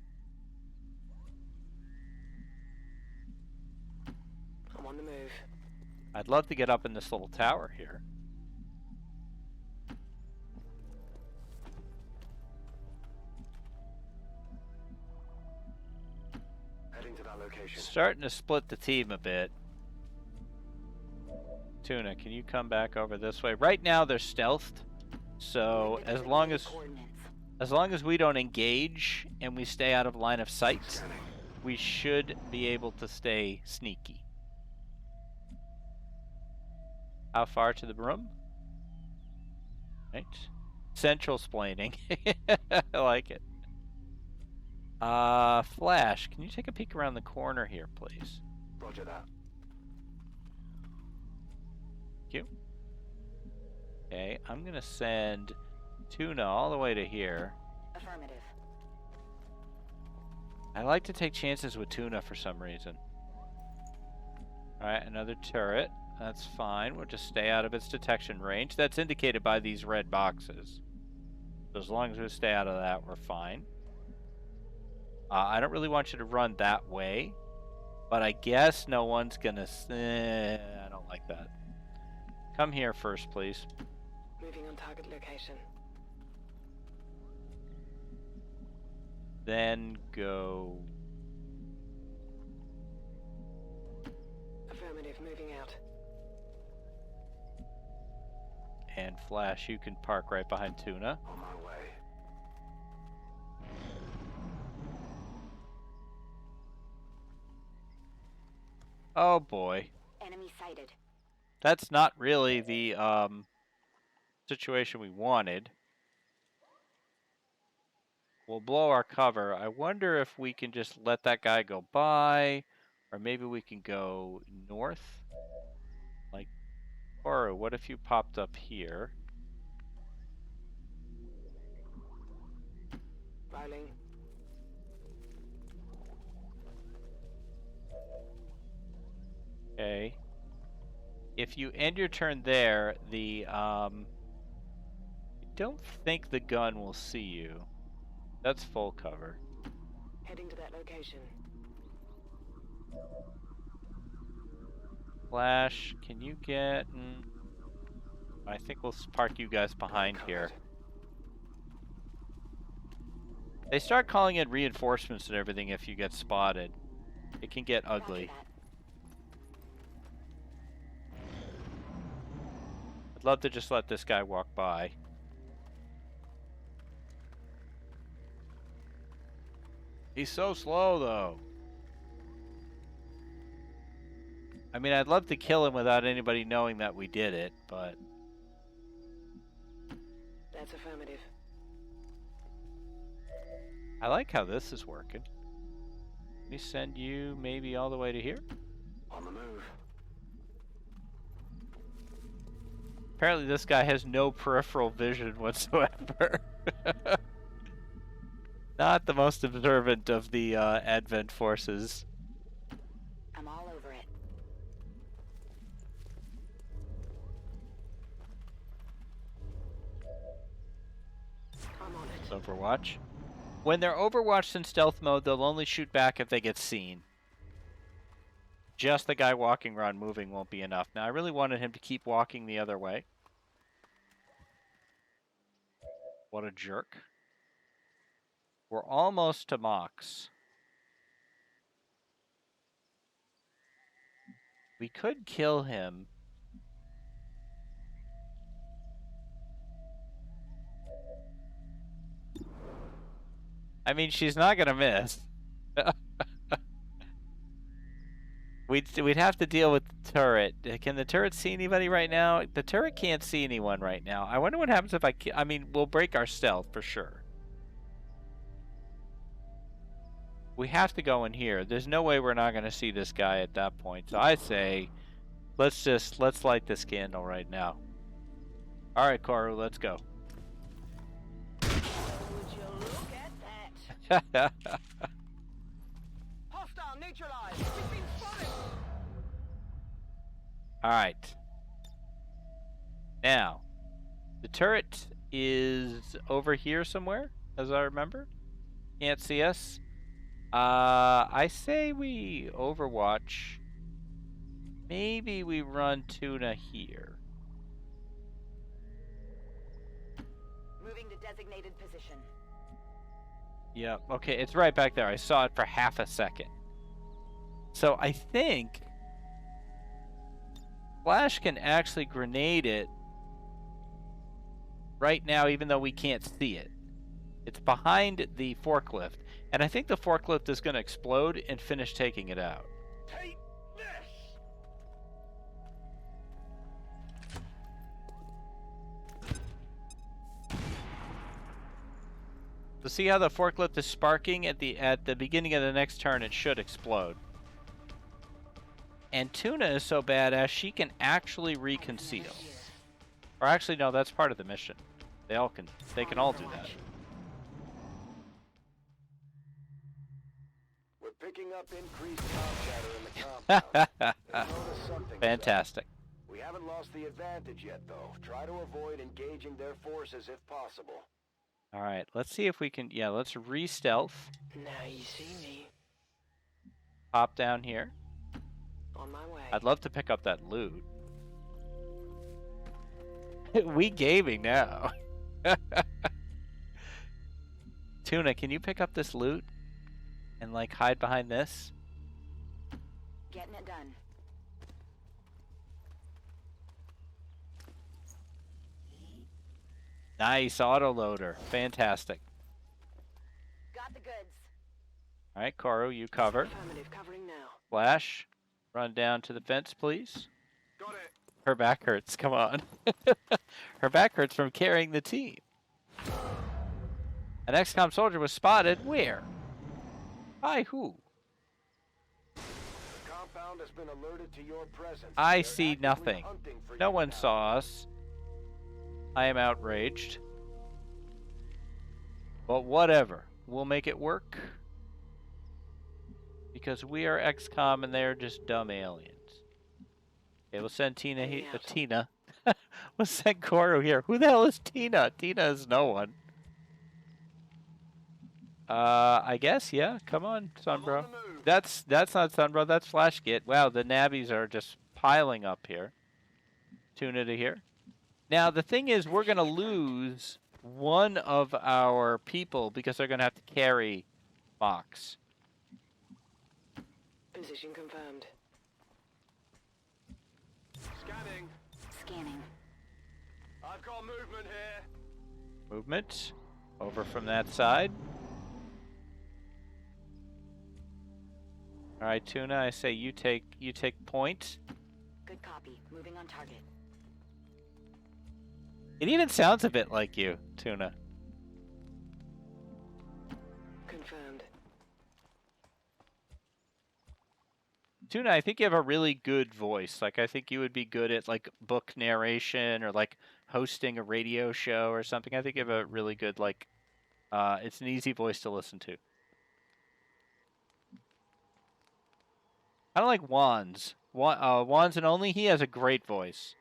I'm on the move. I'd love to get up in this little tower here. Heading to that location. Starting to split the team a bit. Tuna, can you come back over this way? Right now they're stealthed, so as long as we don't engage and we stay out of line of sight, we should be able to stay sneaky. How far to the room? Right. Central splaining. I like it. Flash, can you take a peek around the corner here, please? Roger that. Thank you. Okay, I'm gonna send Tuna all the way to here. Affirmative. I like to take chances with Tuna for some reason. Alright, another turret. That's fine. We'll just stay out of its detection range. That's indicated by these red boxes. So as long as we stay out of that, we're fine. I don't really want you to run that way, but I guess no one's gonna... I don't like that. Come here first, please. Moving on target location. Then go... Affirmative. Moving out. And Flash, you can park right behind Tuna. On my way. Oh boy. Enemy sighted. That's not really the situation we wanted. We'll blow our cover. I wonder if we can just let that guy go by, or maybe we can go north. Like, or what if you popped up here? Rolling. Okay. If you end your turn there, I don't think the gun will see you. That's full cover. Heading to that location. Flash, can you get... I think we'll park you guys behind here. They start calling in reinforcements and everything if you get spotted. It can get ugly. I'd love to just let this guy walk by. He's so slow, though. I mean, I'd love to kill him without anybody knowing that we did it, but... That's affirmative. I like how this is working. Let me send you maybe all the way to here. On the move. Apparently this guy has no peripheral vision whatsoever. Not the most observant of the Advent forces. I'm all over it. Overwatch. When they're overwatched in stealth mode, they'll only shoot back if they get seen. Just the guy walking around moving won't be enough. Now, I really wanted him to keep walking the other way. What a jerk. We're almost to Mox. We could kill him. I mean, she's not going to miss. We'd have to deal with the turret. Can the turret see anybody right now? The turret can't see anyone right now. I wonder what happens if I mean, we'll break our stealth for sure. We have to go in here. There's no way we're not going to see this guy at that point. So I say, let's light this candle right now. All right, Koru, let's go. Would you look at that? Hostile neutralized. We've been spotted. All right. Now, the turret is over here somewhere, as I remember. Can't see us. I say we overwatch. Maybe we run Tuna here. Moving to designated position. Yeah, okay, it's right back there. I saw it for half a second. So I think Flash can actually grenade it right now, even though we can't see it. It's behind the forklift, and I think the forklift is going to explode and finish taking it out. Take this! So see how the forklift is sparking at the beginning of the next turn? It should explode. And Tuna is so badass she can actually reconceal. Or actually, no, that's part of the mission. They can all do that. We're picking up increased comm chatter in the compound. Notice something, Fantastic. sir. We haven't lost the advantage yet, though. Try to avoid engaging their forces if possible. All right, let's see if we can. Yeah, let's re-stealth. Now you see me. Pop down here. On my way. I'd love to pick up that loot. We gaming now. Tuna, can you pick up this loot and like hide behind this? Getting it done. Nice autoloader. Fantastic. Got the goods. All right, Koru, you cover. Affirmative, covering now. Flash, run down to the fence, please. Got it. Her back hurts. Come on. Her back hurts from carrying the team. An Xcom soldier was spotted. Where? By who? The compound has been alerted to your presence. I They're see actively nothing. hunting for No you one now. saw us. I am outraged. But whatever. We'll make it work. Because we are XCOM and they're just dumb aliens. Okay, we'll send Tina here. Tina. We'll send Koru here. Who the hell is Tina? Tina is no one. I guess, yeah. Come on, Sunbro. That's not Sunbro, that's Flashgit. Wow, the nabbies are just piling up here. Tuna to here. Now, the thing is, we're going to lose one of our people because they're going to have to carry Mox. Position confirmed. Scanning. Scanning. I've got movement here. Movement. Over from that side. All right, Tuna, I say you take point. Good copy. Moving on target. It even sounds a bit like you, Tuna. Confirmed. Tuna, I think you have a really good voice. Like, I think you would be good at, like, book narration or, like, hosting a radio show or something. I think you have a really good, like, it's an easy voice to listen to. I don't like Wands. Wands and Only, he has a great voice.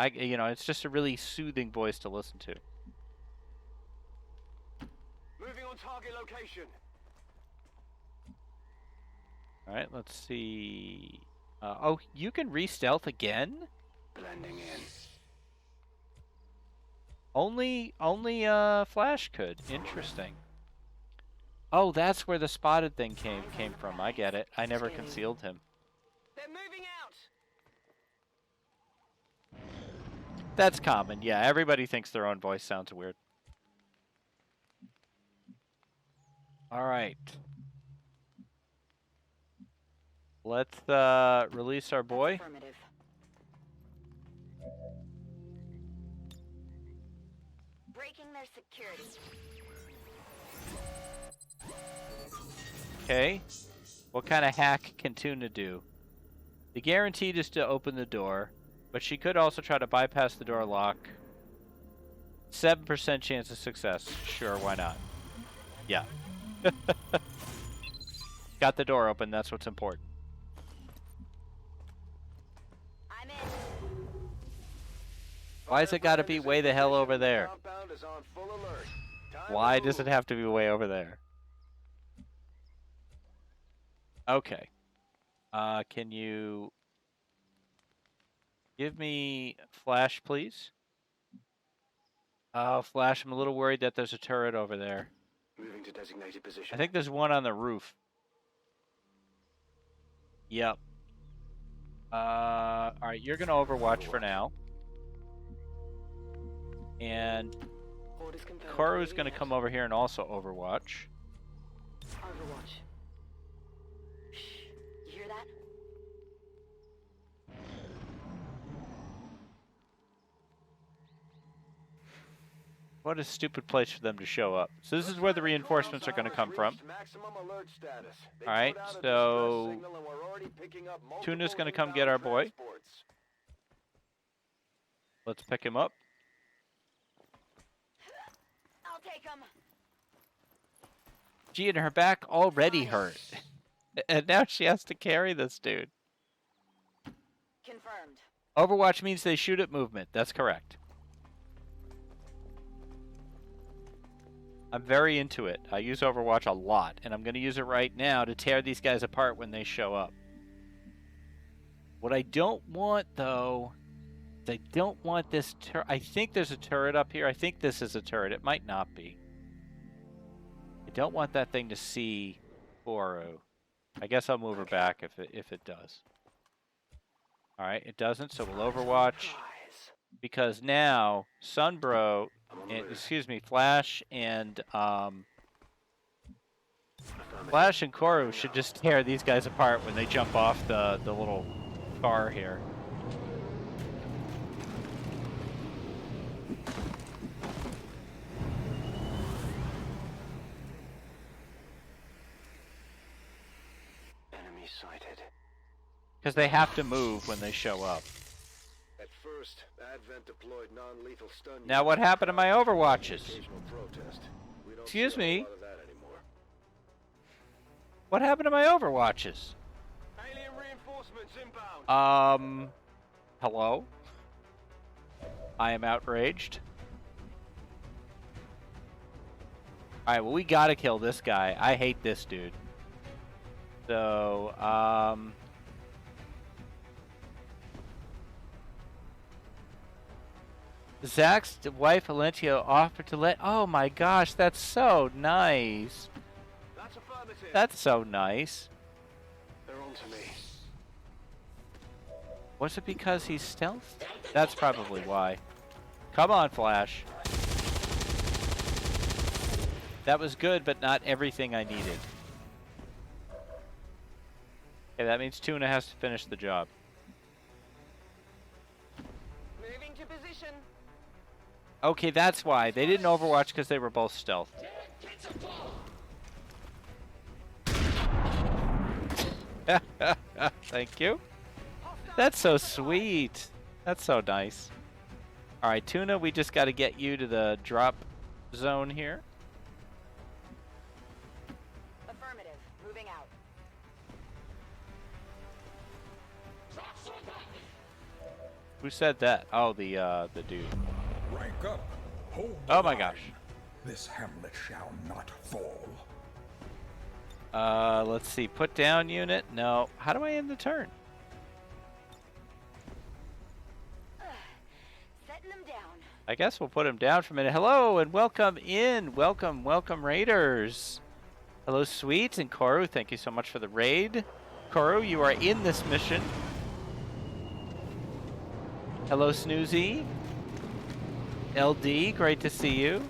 It's just a really soothing voice to listen to. location. All right, let's see. Oh, you can re-stealth again? Blending in. Only Flash could. Interesting. Oh, that's where the spotted thing came from. I get it. I never concealed him. They're moving out. That's common. Yeah, everybody thinks their own voice sounds weird. All right. Let's release our boy. Affirmative. Breaking their security. Okay. What kind of hack can Tuna do? The guaranteed is to open the door, but she could also try to bypass the door lock. 7% chance of success. Sure, why not? Yeah. Got the door open, that's what's important. I'm in. Why has it got to be way the hell over there? Compound is on full alert. Time Why to does it move. have to be way over there? Okay. Can you give me Flash, please? Oh, Flash, I'm a little worried that there's a turret over there. Moving to designated position. I think there's one on the roof. Yep. Alright, you're gonna Overwatch for now. And Orders confirmed. Koru's gonna come over here and also Overwatch. Overwatch. Shh. You hear that? What a stupid place for them to show up. So this is where the reinforcements are gonna come from. Maximum alert status. They All right, put out a so distress signal and we're already picking up Tuna's multiple gonna come inbound get our boy. transports. Let's pick him up. I'll take them. Gee, and her back already hurt. And now she has to carry this dude. Confirmed. Overwatch means they shoot at movement. That's correct. I'm very into it. I use Overwatch a lot, and I'm going to use it right now to tear these guys apart when they show up. What I don't want, though, is I don't want this turret. I think there's a turret up here. I think this is a turret. It might not be. I don't want that thing to see Koru. I guess I'll move her back if it does. All right, it doesn't, so we'll Overwatch. Because now, Sunbro, Flash and Koru should just tear these guys apart when they jump off the little car here. Enemy sighted. Because they have to move when they show up. At first, Advent deployed non-lethal stun. Now what happened to my Overwatches? Occasional protest. We don't Excuse see a me? lot of that anymore. What happened to my Overwatches? Alien reinforcements inbound. Hello? I am outraged. Alright, well we gotta kill this guy. I hate this dude. So, Zach's wife, Valentio, offered to let... Oh my gosh, that's so nice. That's affirmative. That's so nice. They're on to me. Was it because he's stealth? That's probably why. Come on, Flash. That was good, but not everything I needed. Okay, that means Tuna has to finish the job. Moving to position. Okay, that's why. They didn't Overwatch because they were both stealth. Thank you. That's so sweet. That's so nice. Alright, Tuna, we just got to get you to the drop zone here. Affirmative. Moving out. Who said that? Oh, the dude. Rank up. Hold Oh the my line. gosh. This hamlet shall not fall. Let's see. Put down unit. No. How do I end the turn? Setting them down. I guess we'll put him down for a minute. Hello and welcome in. Welcome, welcome, Raiders. Hello, Sweet and Koru. Thank you so much for the raid. Koru, you are in this mission. Hello, Snoozy. LD, great to see you.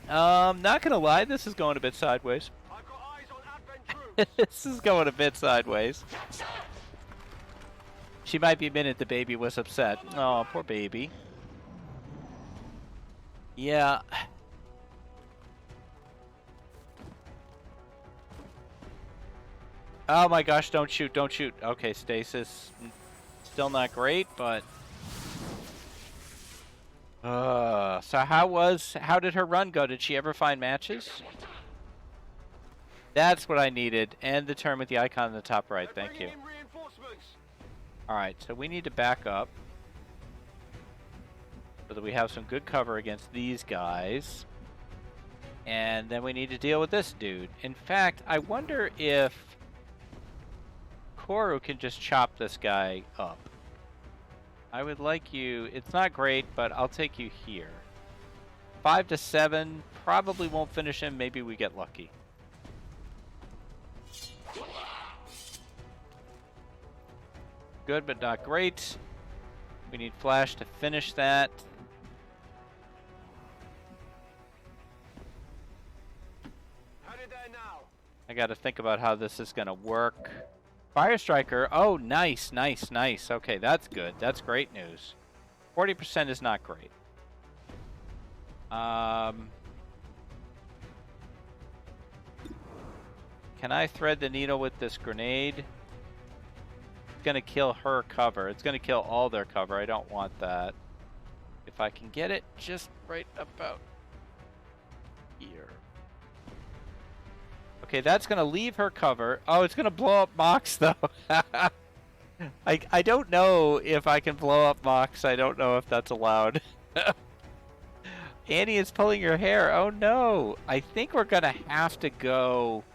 Not gonna lie, this is going a bit sideways. I've got eyes on Advent troops. This is going a bit sideways. She might be a minute the baby was upset. Oh, poor baby. Yeah. Oh my gosh, don't shoot, don't shoot. Okay, stasis. Still not great, but... so how did her run go? Did she ever find matches? That's what I needed. And the turn with the icon in the top right, thank you. Alright, so we need to back up. So that we have some good cover against these guys. And then we need to deal with this dude. In fact, I wonder if Koru can just chop this guy up. I would like you... It's not great, but I'll take you here. 5 to 7. Probably won't finish him. Maybe we get lucky. Good, but not great. We need Flash to finish that. Headed there now. I got to think about how this is going to work. Fire Striker. Oh, nice, nice, nice. Okay, that's good. That's great news. 40% is not great. Can I thread the needle with this grenade? It's going to kill her cover. It's going to kill all their cover. I don't want that. If I can get it just right about here. Okay, that's going to leave her cover. Oh, it's going to blow up Mox, though. I don't know if I can blow up Mox. I don't know if that's allowed. Annie is pulling your hair. Oh, no. I think we're going to have to go...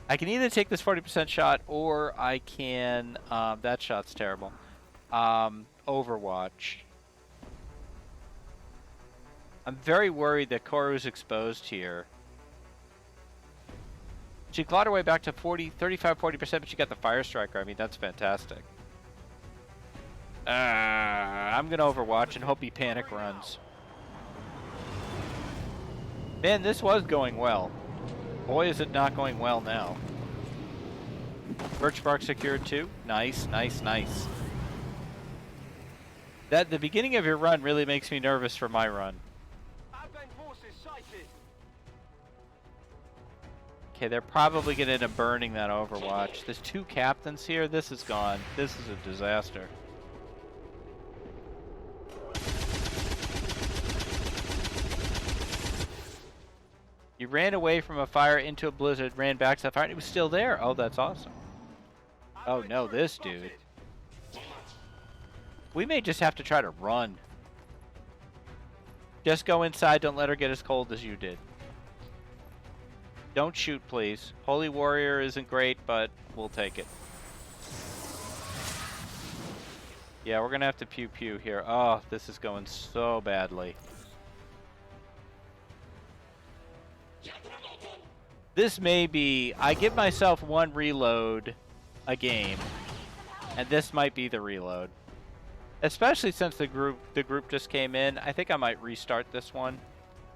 I can either take this 40% shot, or I can... that shot's terrible. Overwatch. I'm very worried that Koru's exposed here. She clawed her way back to 35-40%, but she got the Fire Striker. I mean, that's fantastic. I'm going to Overwatch and hope he panic runs. Man, this was going well. Boy, is it not going well now. Birch bark secured too. Nice, nice, nice. The beginning of your run really makes me nervous for my run. Okay, they're probably going to end up burning that Overwatch. There's 2 captains here. This is gone. This is a disaster. You ran away from a fire into a blizzard, ran back to the fire, and it was still there. Oh, that's awesome. Oh, no, this dude. We may just have to try to run. Just go inside. Don't let her get as cold as you did. Don't shoot, please. Holy Warrior isn't great, but we'll take it. Yeah, we're going to have to pew-pew here. Oh, this is going so badly. This may be... I give myself 1 reload a game, and this might be the reload. Especially since the group just came in. I think I might restart this one.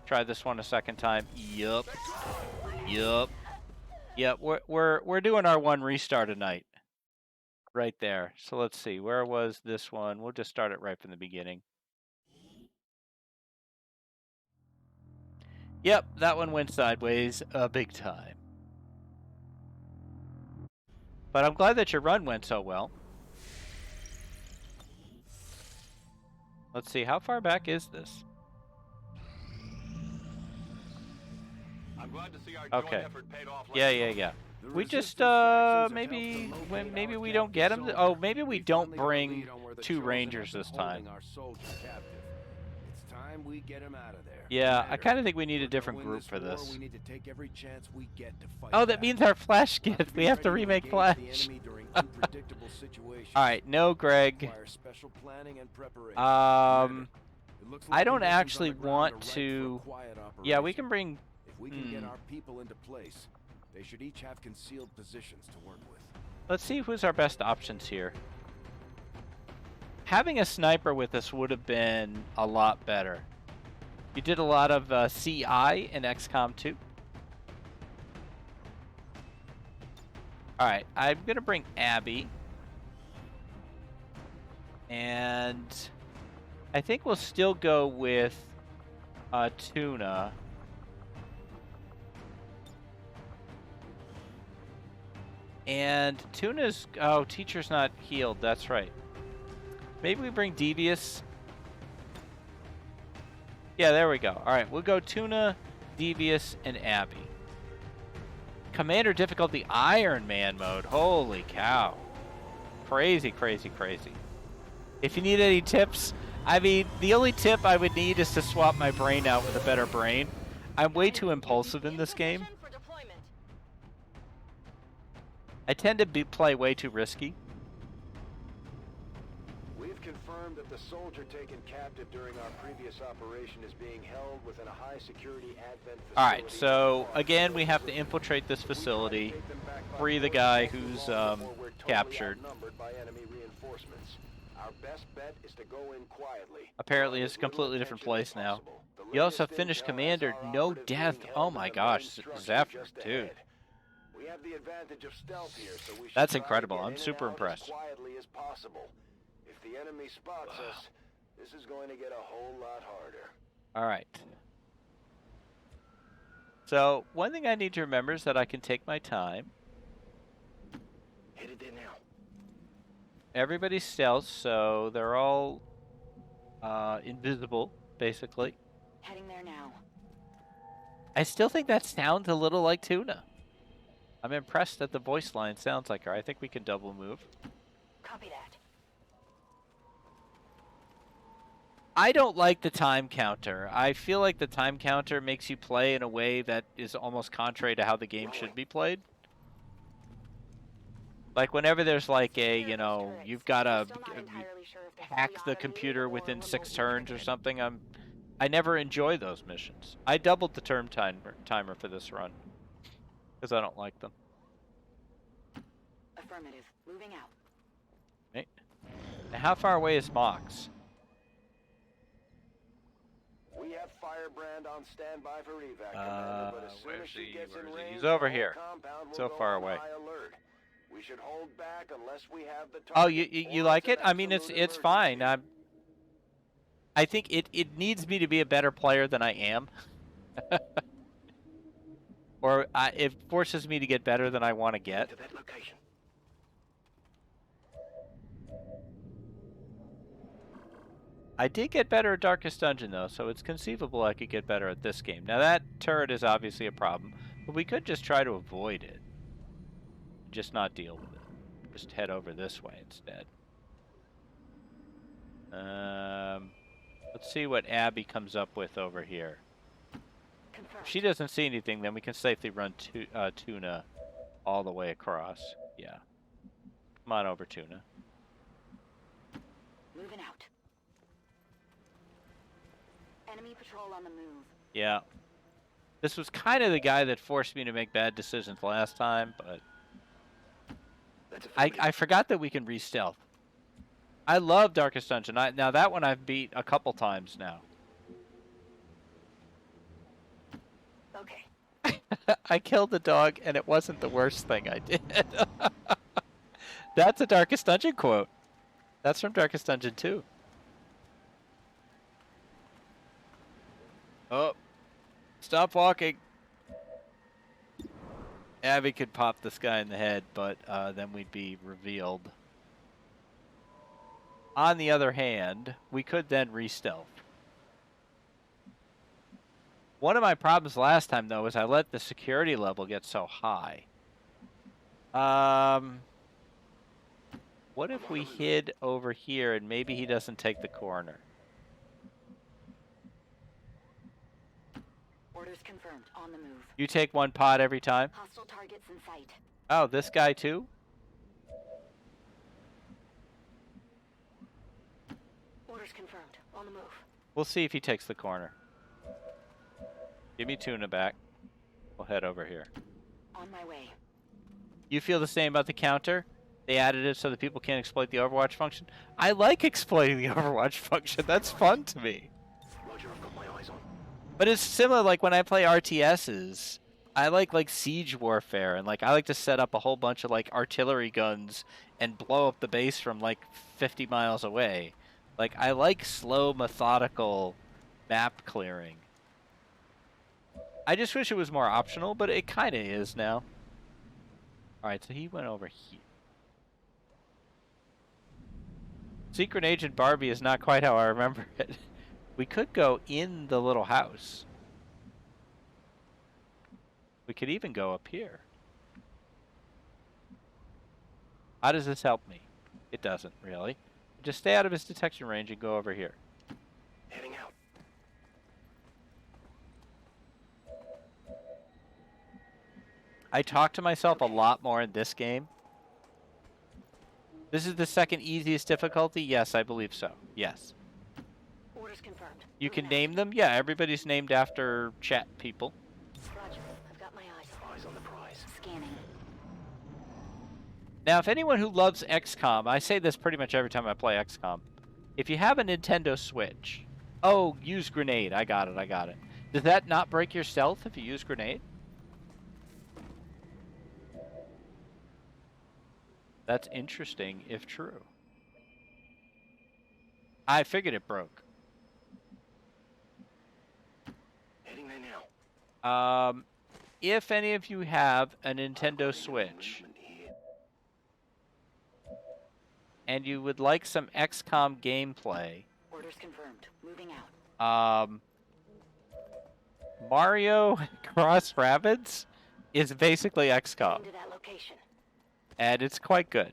Try this one a second time. Yup. Yup. Yep, we're doing our 1 restart a night. Right there. So let's see. Where was this one? We'll just start it right from the beginning. Yep, that one went sideways big time. But I'm glad that your run went so well. Let's see, how far back is this? I'm glad to see our Okay. joint effort paid off. Yeah. We just, maybe we don't get them. Oh, maybe we don't bring 2 Rangers this time. time we get him out of there. Yeah, I Commander, kind of think we need a if we're gonna different win group for war, this. We need to take every chance we get to fight Oh, that back. means our Flash We'll skit. be We have to ready remake engage Flash. the enemy during unpredictable situations. All right, no, Greg. Requires special planning and preparation. It looks I like don't conditions on actually the ground want are right for a to. quiet Yeah, we operation. can bring. If we can get our people into place, they should each have concealed positions to work with. Let's see who's our best options here. Having a sniper with us would have been a lot better. You did a lot of CI in XCOM 2. All right, I'm gonna bring Abby, and I think we'll still go with Tuna. And Tuna's... Oh, Teacher's not healed. That's right. Maybe we bring Devious. Yeah, there we go. All right, we'll go Tuna, Devious, and Abby. Commander difficulty Iron Man mode. Holy cow. Crazy, crazy, crazy. If you need any tips, I mean, the only tip I would need is to swap my brain out with a better brain. I'm way too impulsive in this game. For deployment. I tend to play way too risky. We've confirmed that the soldier taken captive during our previous operation is being held within a high-security Advent facility. All right, so again, we have to infiltrate this facility, free the guy who's captured. By enemy reinforcements. Our best bet is to go in quietly. Apparently, it's a completely different place now. You also have finished Commander, no death. Oh my gosh, Zephyr, dude. We have the advantage of stealth here, so we should That's try to incredible. get I'm in and super out impressed. As quietly as possible. If the enemy spots us, this is going to get a whole lot harder. All right. So, one thing I need to remember is that I can take my time. Headed there now. Everybody's stealth, so they're all invisible, basically. Heading there now. I still think that sounds a little like Tuna. I'm impressed that the voice line sounds like her. I think we can double move. Copy that. I don't like the time counter. I feel like the time counter makes you play in a way that is almost contrary to how the game should be played. Like whenever there's like a, you know, you've got to hack the computer within 6 turns or something, I never enjoy those missions. I doubled the turn timer for this run because I don't like them. Affirmative. Moving out. Right. Now, how far away is Mox? We have Firebrand on standby for evac, Commander, but as soon where's as she he? gets in Where's he? range, He's over the whole here. compound will So go far on away. high alert. We should hold back unless we have the target. Oh, you or like it's it? an I mean, it's absolute fine. emergency. I think it needs me to be a better player than I am. Or it forces me to get better than I want to get. To that location. I did get better at Darkest Dungeon, though, so it's conceivable I could get better at this game. Now, that turret is obviously a problem, but we could just try to avoid it. Just not deal with it. Just head over this way instead. Let's see what Abby comes up with over here. If she doesn't see anything, then we can safely run Tuna all the way across. Yeah. Come on over, Tuna. Moving out. Enemy patrol on the move. Yeah. This was kind of the guy that forced me to make bad decisions last time, but I forgot that we can re-stealth. I love Darkest Dungeon. Now that one I've beat a couple times now. Okay. I killed the dog, and it wasn't the worst thing I did. That's a Darkest Dungeon quote. That's from Darkest Dungeon 2. Oh. Stop walking. Abby could pop this guy in the head, but then we'd be revealed. On the other hand, we could then re-stealth. One of my problems last time, though, is I let the security level get so high. What if we hid over here and maybe he doesn't take the corner? Orders confirmed. On the move. You take 1 pod every time? Hostile targets in sight. Oh, this guy too? Orders confirmed. On the move. We'll see if he takes the corner. Give me tuna back. We'll head over here. On my way. You feel the same about the counter? They added it so that people can't exploit the Overwatch function? I like exploiting the Overwatch function. That's fun to me. Roger, I've got my eyes on. But it's similar, like when I play RTSs, I like siege warfare, and like I like to set up a whole bunch of like artillery guns and blow up the base from like 50 miles away. Like I like slow, methodical map clearing. I just wish it was more optional, but it kind of is now. Alright, so he went over here. Secret Agent Barbie is not quite how I remember it. We could go in the little house. We could even go up here. How does this help me? It doesn't, really. Just stay out of his detection range and go over here. Heading out. I talk to myself a lot more in this game. This is the second easiest difficulty? Yes, I believe so. Yes. Orders confirmed. You can Moving name them? Yeah, everybody's named after chat people. out. Roger. I've got my eyes. Eyes on the prize. Scanning. Now, if anyone who loves Xcom, I say this pretty much every time I play Xcom. If you have a Nintendo Switch... Oh, use grenade. I got it, I got it. Does that not break your stealth if you use grenade? That's interesting, if true. I figured it broke. Heading there now. If any of you have a Nintendo Switch Movement here. and you would like some XCOM gameplay, Orders confirmed. Moving out. Mario Cross Rabbids is basically XCOM, Into that location. and it's quite good.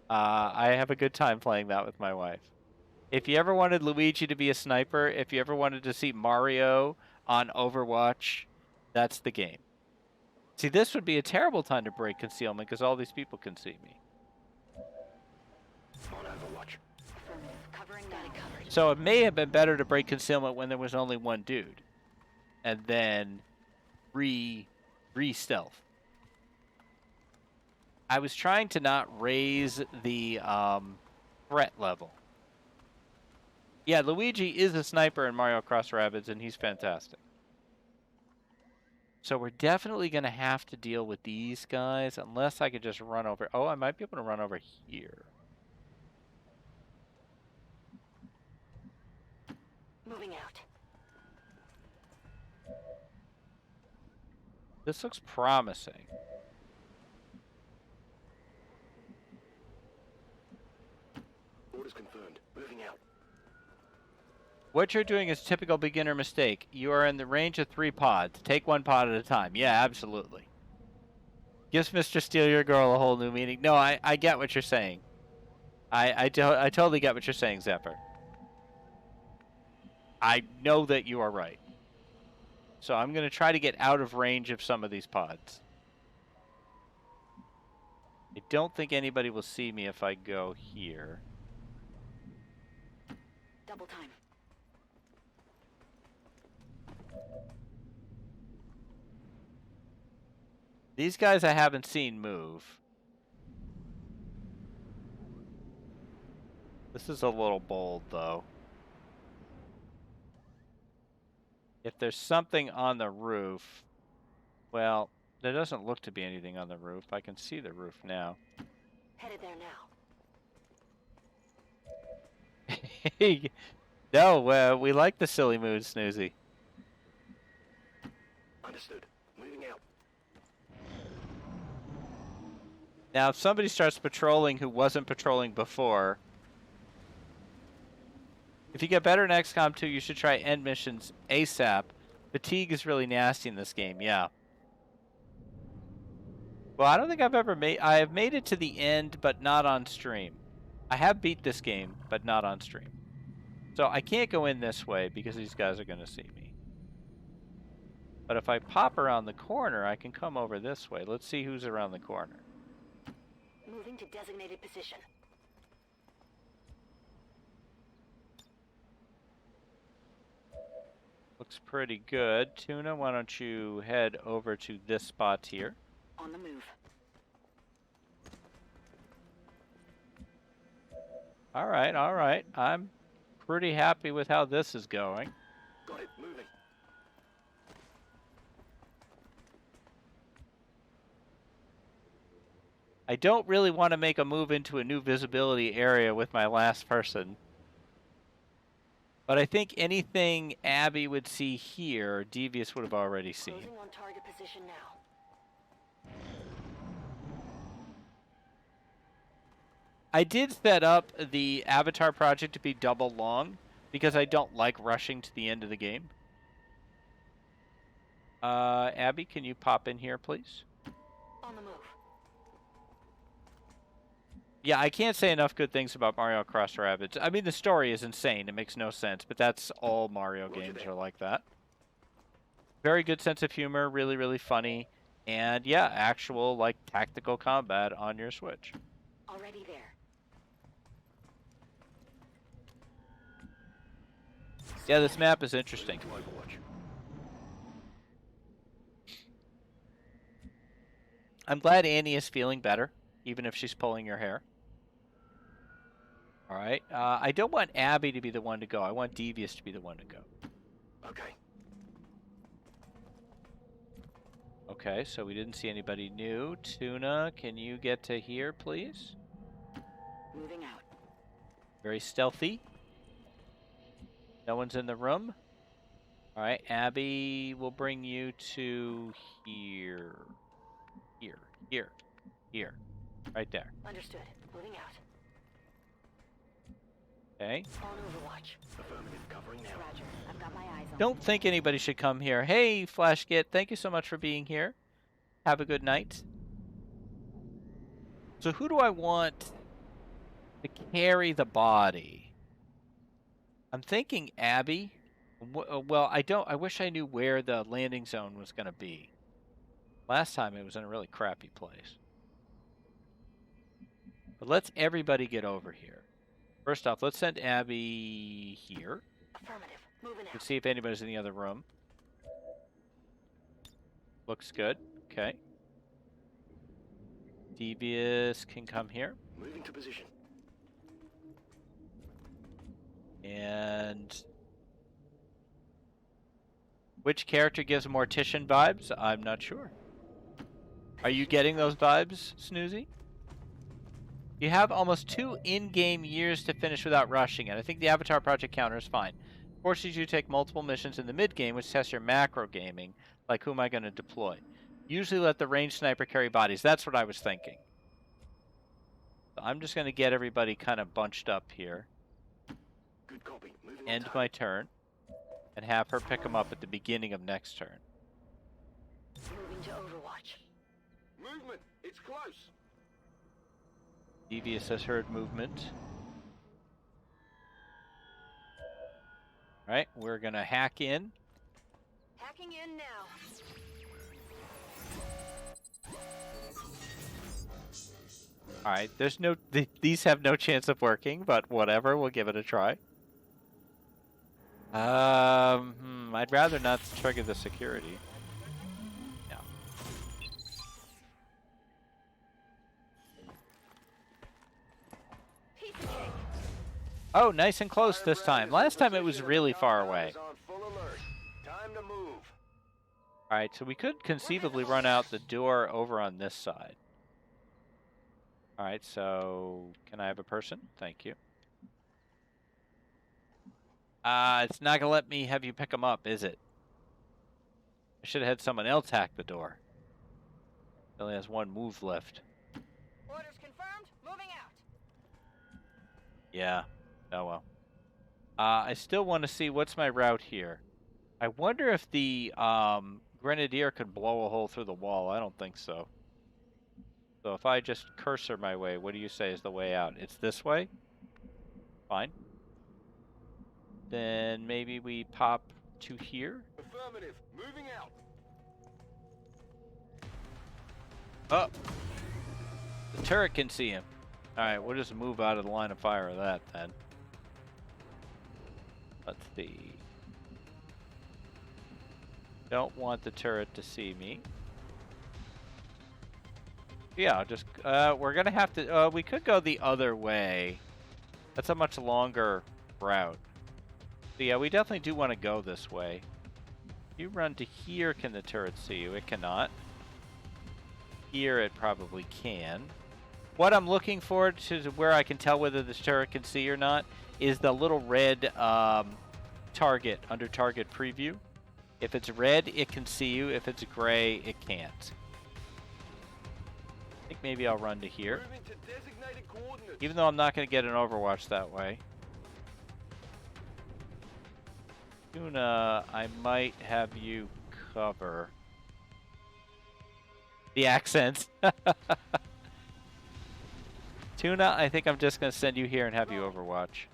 I have a good time playing that with my wife. If you ever wanted Luigi to be a sniper, if you ever wanted to see Mario on Overwatch, that's the game. See, this would be a terrible time to break concealment because all these people can see me. On Overwatch. Affirmative. Covering now. Covered. So it may have been better to break concealment when there was only one dude, and then re-stealth. I was trying to not raise the threat level. Yeah, Luigi is a sniper in Mario Cross Rabbids, and he's fantastic. So we're definitely going to have to deal with these guys, unless I could just run over... Oh, I might be able to run over here. Moving out. This looks promising. Orders confirmed. Moving out. What you're doing is typical beginner mistake. You are in the range of 3 pods. Take 1 pod at a time. Yeah, absolutely. Gives Mr. Steal Your Girl a whole new meaning. No, I get what you're saying. I totally get what you're saying, Zephyr. I know that you are right. So I'm going to try to get out of range of some of these pods. I don't think anybody will see me if I go here. Double time. These guys I haven't seen move. This is a little bold, though. If there's something on the roof... Well, there doesn't look to be anything on the roof. I can see the roof now. Headed there now. No, we like the silly mood, Snoozy. Understood. Moving out. Now, if somebody starts patrolling who wasn't patrolling before... If you get better in XCOM 2, you should try end missions ASAP. Fatigue is really nasty in this game, yeah. Well, I don't think I've ever made... I have made it to the end, but not on stream. I have beat this game, but not on stream. So I can't go in this way because these guys are going to see me. But if I pop around the corner, I can come over this way. Let's see who's around the corner. Moving to designated position. Looks pretty good. Tuna, why don't you head over to this spot here? On the move. All right, all right. I'm pretty happy with how this is going. Got it, moving. I don't really want to make a move into a new visibility area with my last person. But I think anything Abby would see here, Devious would have already seen. Closing on target position now. I did set up the Avatar project to be double long because I don't like rushing to the end of the game. Abby, can you pop in here, please? On the move. Yeah, I can't say enough good things about Mario Cross Rabbids. I mean, the story is insane. It makes no sense, but that's all Mario games are like that. Very good sense of humor, really, really funny. And yeah, actual, like, tactical combat on your Switch. Already there. Yeah, this map is interesting. I'm glad Annie is feeling better, even if she's pulling her hair. All right. I don't want Abby to be the one to go. I want Devious to be the one to go. Okay. Okay, so we didn't see anybody new. Tuna, can you get to here, please? Moving out. Very stealthy. No one's in the room. All right, Abby will bring you to here. Here. Right there. Understood. Moving out. Okay. On Overwatch. Affirmative, covering now. Roger. I've got my eyes on. Don't think anybody should come here. Hey, FlashGit, thank you so much for being here. Have a good night. So who do I want to carry the body? I'm thinking Abby. Well, I wish I knew where the landing zone was going to be. Last time it was in a really crappy place. But let's everybody get over here. First off, let's send Abby here. Affirmative. Moving out. Let's see if anybody's in the other room. Looks good. Okay. Devious can come here. Moving to position. And which character gives Mortician vibes? I'm not sure. Are you getting those vibes, Snoozy? You have almost 2 in-game years to finish without rushing it. I think the Avatar Project counter is fine. Forces you to take multiple missions in the mid-game, which tests your macro gaming, like who am I going to deploy? Usually let the ranged sniper carry bodies. That's what I was thinking. So I'm just going to get everybody kind of bunched up here. Good copy. Moving End on my turn. And have her pick them up at the beginning of next turn. Moving to Overwatch. Movement. It's close. Devious has heard movement. Alright, we're going to hack in. Hacking in now. Alright, there's no... These have no chance of working, but whatever, we'll give it a try. I'd rather not trigger the security. No. Piece of cake. Oh, nice and close this time. Last time it was really far away. On full alert. Time to move. Alright, so we could conceivably run out the door over on this side. Alright, so can I have a person? Thank you. It's not gonna let me have you pick them up, is it? I should have had someone else hack the door. It only has 1 move left. Orders confirmed. Moving out. Yeah. Oh well. I still want to see what's my route here. I wonder if the Grenadier could blow a hole through the wall. I don't think so. So if I just cursor my way, what do you say is the way out? It's this way? Fine. Then maybe we pop to here. Affirmative. Moving out. Oh! The turret can see him. Alright, we'll just move out of the line of fire of that then. Let's see. Don't want the turret to see me. Yeah, just, we're gonna have to, we could go the other way. That's a much longer route. So yeah, we definitely do want to go this way. If you run to here, can the turret see you? It cannot. Here it probably can. What I'm looking for to where I can tell whether this turret can see or not is the little red target under target preview. If it's red, it can see you. If it's gray, it can't. I think maybe I'll run to here. Moving to designated coordinates. Even though I'm not going to get an Overwatch that way. Tuna, I might have you cover the accents. Tuna, I think I'm just going to send you here and have you Overwatch.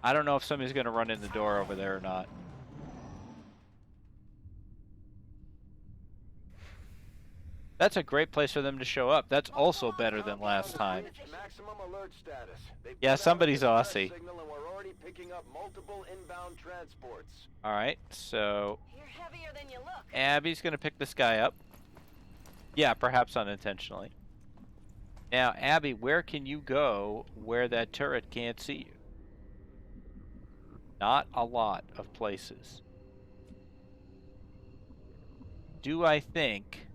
I don't know if somebody's going to run in the door over there or not. That's a great place for them to show up. That's also better than last time. Maximum alert status. They've Yeah, put out somebody's a distress Aussie. signal and we're already picking up multiple inbound transports. Alright, so You're heavier than you look. Abby's going to pick this guy up. Yeah, perhaps unintentionally. Now, Abby, where can you go where that turret can't see you? Not a lot of places. Do I think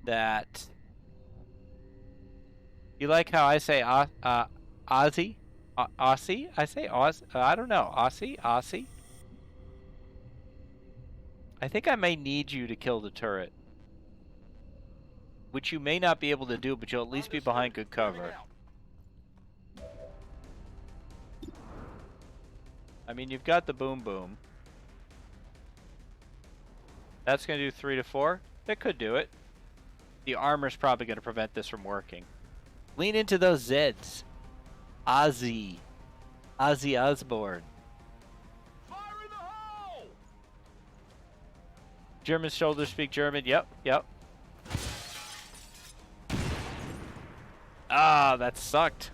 that... You like how I say Aussie? Aussie? I say Oz. I don't know. Aussie? I think I may need you to kill the turret. Which you may not be able to do, but you'll at least be behind good cover. I mean, you've got the boom boom. That's going to do 3 to 4. That could do it. The armor's probably going to prevent this from working. Lean into those Zeds. Ozzy Osbourne. Fire in the hole! German shoulders speak German. Yep. Ah, that sucked.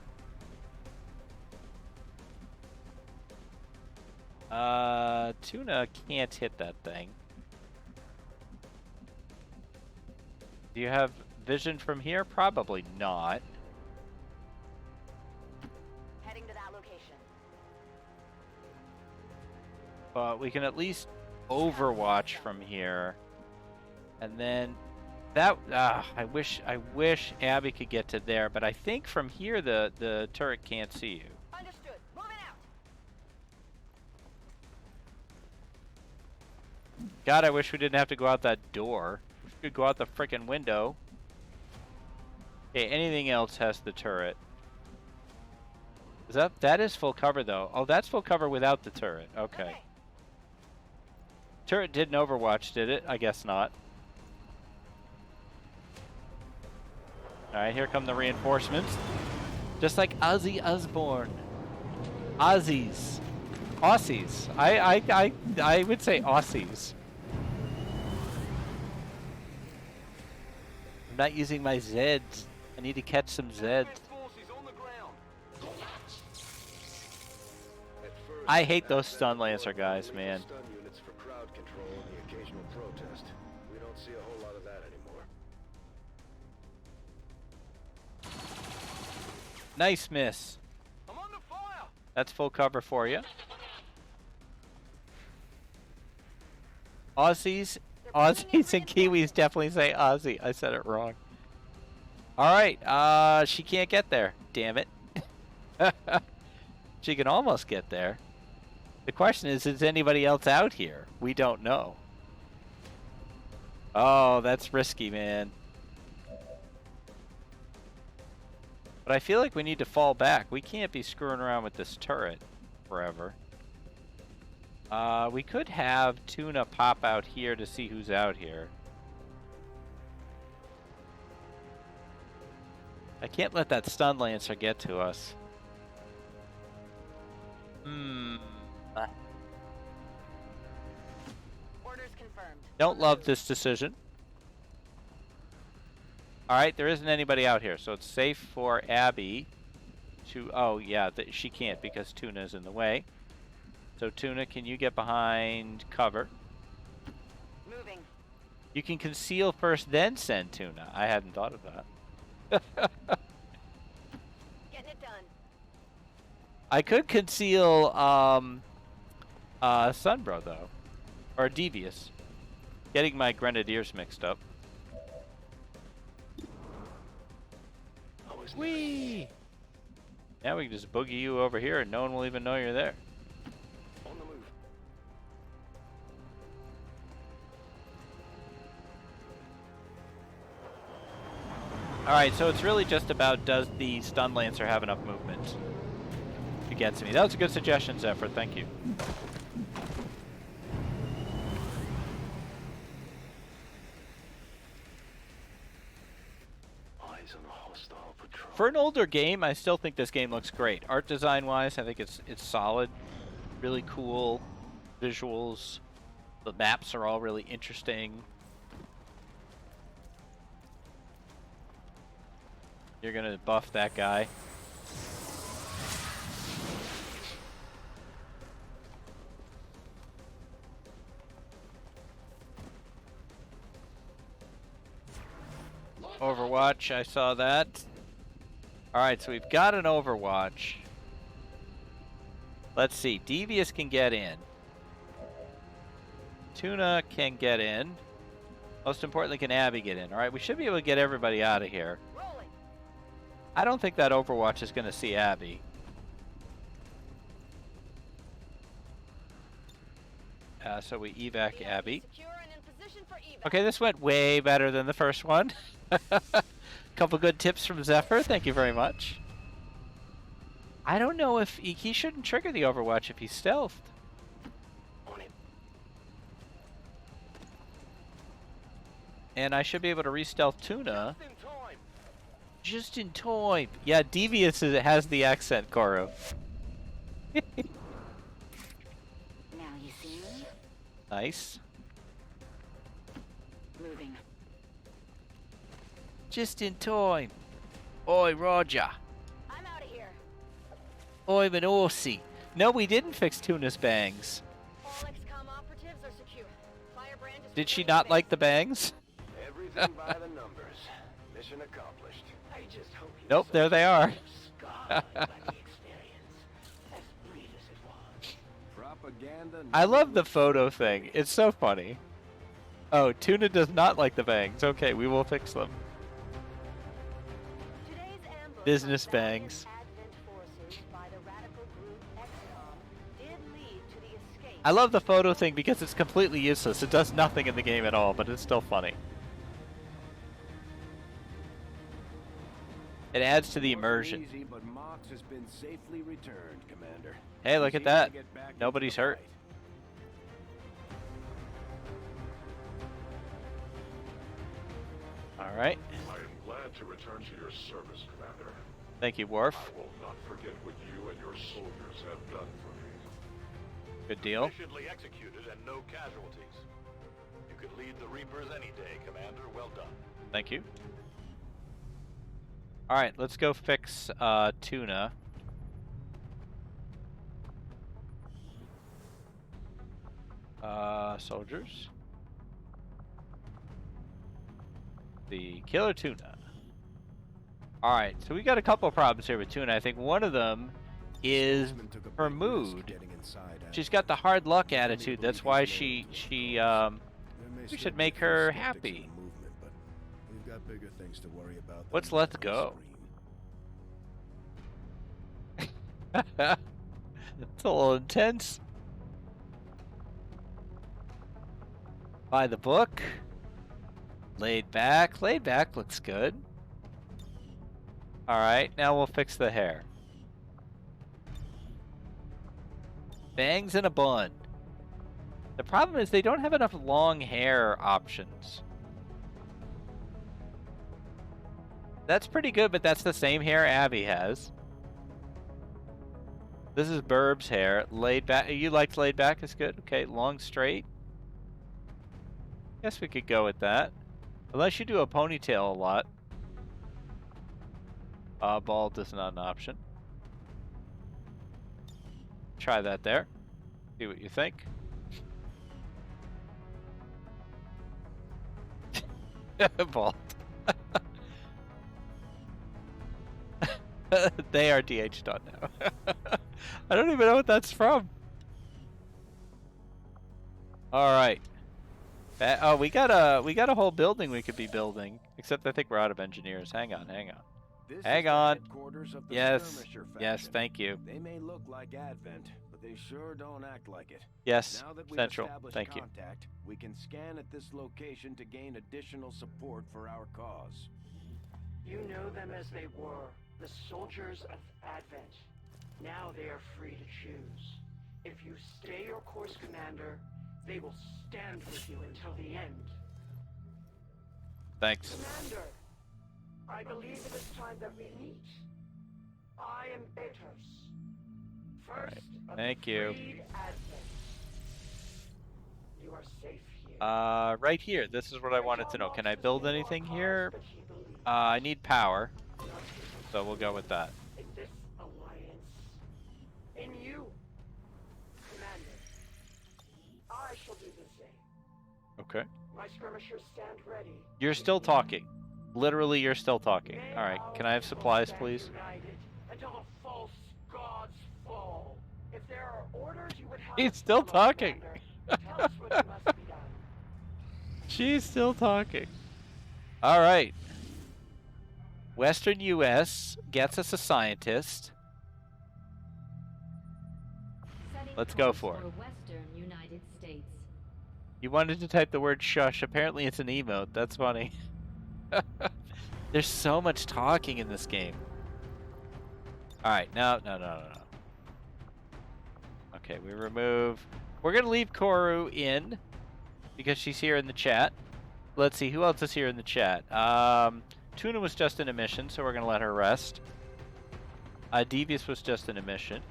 Tuna can't hit that thing. Do you have vision from here? Probably not. Heading to that location. But we can at least overwatch from here. And then that I wish Abby could get to there, but I think from here the turret can't see you. Understood. Moving out. God, I wish we didn't have to go out that door. We could go out the frickin' window. Okay, anything else has the turret. Is that is full cover though? Oh, that's full cover without the turret. Okay. Turret didn't overwatch, did it? I guess not. Alright, here come the reinforcements. Just like Ozzy Osbourne. Aussies. Aussies. I would say Aussies. I'm not using my Zeds. I need to catch some Zeds. Forces on the ground. At first, I hate those Advent stun were lancer guys, only man. Stun units for crowd control and the occasional protest. We don't see a whole lot of that anymore. Nice miss. I'm under fire! That's full cover for you. Aussies and Kiwis definitely say Aussie. I said it wrong. Alright, she can't get there. Damn it. She can almost get there. The question is anybody else out here? We don't know. Oh, that's risky, man. But I feel like we need to fall back. We can't be screwing around with this turret forever. We could have Tuna pop out here to see who's out here. I can't let that stun lancer get to us. Orders confirmed. Don't love this decision. All right, there isn't anybody out here, so it's safe for Abby to... Oh, yeah, she can't because Tuna's in the way. So, Tuna, can you get behind cover? Moving. You can conceal first, then send Tuna. I hadn't thought of that. Getting it done. I could conceal Sunbro, though. Or Devious. Getting my Grenadiers mixed up. Whee! Now we can just boogie you over here and no one will even know you're there. On the move. Alright, so it's really just about, does the Stun Lancer have enough movement to get to me? That was a good suggestion, Zephyr. Thank you. Eyes on a hostile patrol. For an older game, I still think this game looks great. Art design-wise, I think it's solid. Really cool visuals. The maps are all really interesting. You're gonna buff that guy. Overwatch, I saw that. Alright, so we've got an Overwatch. Let's see, Devious can get in. Tuna can get in. Most importantly, can Abby get in? Alright, we should be able to get everybody out of here. Rolling. I don't think that Overwatch is going to see Abby. So we evac Abby. Secure and in position for evac. Okay, this went way better than the first one. Couple good tips from Zephyr. Thank you very much. I don't know if he shouldn't trigger the Overwatch if he's stealthed. On it. And I should be able to re-stealth Tuna. Just in time. Just in time. Yeah, Devious has the accent, Koro. Now you see me? Nice. Moving. Just in time. Oi, Roger. I'm out of here. I'm an horsey. No, we didn't fix Tuna's bangs. All Xcom operatives are secure. Firebrand is Did she returning not to like base. the bangs? Everything by the numbers. Mission accomplished. I just hope you Nope, there they are. scarred by the experience. As brief as it was. Propaganda. I love the photo thing. It's so funny. Oh, Tuna does not like the bangs. Okay, we will fix them. Today's ambush Business of bangs. Advent forces by the radical group Xcom did lead to the escape. I love the photo thing because it's completely useless. It does nothing in the game at all, but it's still funny. It adds to the immersion. Easy, but Mox has been safely returned, Commander. Hey, look He's at that. eager to get back into Nobody's the hurt. fight. All right. I am glad to return to your service, Commander. Thank you, Worf. I will not forget what you and your soldiers have done for me. Good deal. Efficiently executed and no casualties. You can lead the Reapers any day, Commander. Well done. Thank you. All right, let's go fix Tuna. Soldiers. The killer Tuna. All right, so we got a couple of problems here with Tuna. I think one of them is Spokesman took a her big risk mood. getting inside She's got the hard luck attitude. That's why we should make her happy. We've got bigger things to worry about. What's Let's Go? It's a little intense. By the book. Laid back. Laid back looks good. Alright, now we'll fix the hair. Bangs in a bun. The problem is they don't have enough long hair options. That's pretty good, but that's the same hair Abby has. This is Burb's hair. Laid back. You liked laid back is good. Okay, long straight. Guess we could go with that. Unless you do a ponytail a lot. Bald is not an option. Try that there. See what you think. Bald. They are DH'd on now. I don't even know what that's from. All right. Oh, we got a whole building we could be building. Except I think we're out of engineers. Hang on. This Hang is the on. headquarters of the Yes. skirmisher Yes, faction. thank you. They may look like Advent, but they sure don't act like it. Yes, Now that we've Central. established Thank you. contact, we can scan at this location to gain additional support for our cause. You know them as they were, the soldiers of Advent. Now they are free to choose. If you stay your course, Commander, they will stand with you until the end. Thanks. Commander, I believe it is time that we meet. I am Betos, first of Thank the you. freed Advent. You are safe here. Right here. This is what I wanted to know. Can I build anything here? I need power, so we'll go with that. In this alliance, in you, Commander, I shall do the same. Okay. My skirmishers stand ready. You're still talking. Literally, you're still talking. All right. Can I have supplies, please? United until the false gods fall. If there are orders you would have He's us still follow, talking. Commander, tell us what must be done. She's still talking. All right. Western U.S. gets us a scientist. Let's go for it. Western United States. You wanted to type the word shush. Apparently it's an emote. That's funny. There's so much talking in this game. Alright, no. Okay, we remove... We're going to leave Koru in because she's here in the chat. Let's see, who else is here in the chat? Tuna was just in a mission, so we're going to let her rest. Devious was just in a mission.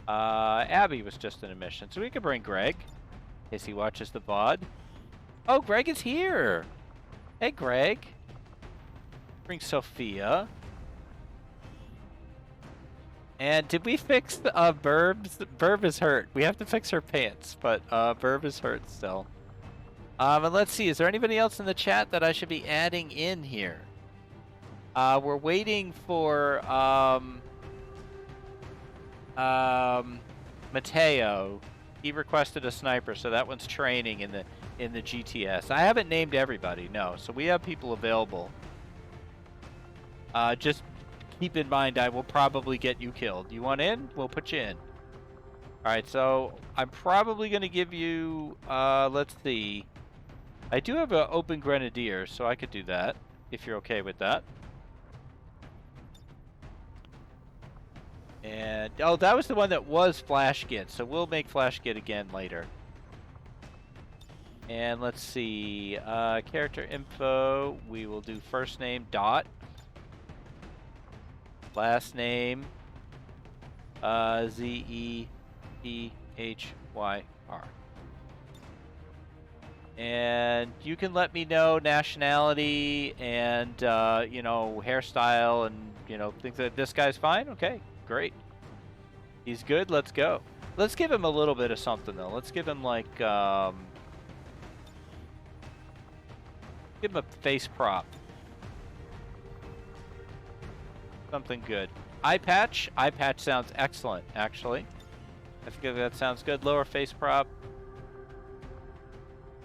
Abby was just in a mission, so we could bring Greg. In case he watches the VOD. Oh, Greg is here! Hey, Greg. Bring Sophia. And did we fix Burb's? Burb is hurt. We have to fix her pants, but Burb is hurt still. And let's see, is there anybody else in the chat that I should be adding in here? We're waiting for Mateo. He requested a sniper, so that one's training in the GTS. I haven't named everybody, no. So we have people available. Just keep in mind, I will probably get you killed. You want in? We'll put you in. All right, so I'm probably going to give you, let's see. I do have an open grenadier, so I could do that, if you're okay with that. And, oh, that was the one that was Flash Git, so we'll make Flash Git again later. And let's see, character info, we will do first name, Dot. Last name, Zephyr. And you can let me know nationality and, you know, hairstyle and, you know, things that this guy's fine. Okay, great. He's good. Let's go. Let's give him a little bit of something, though. Let's give him, like, give him a face prop. Something good. Eye patch. Eye patch sounds excellent, actually. I think that sounds good. Lower face prop.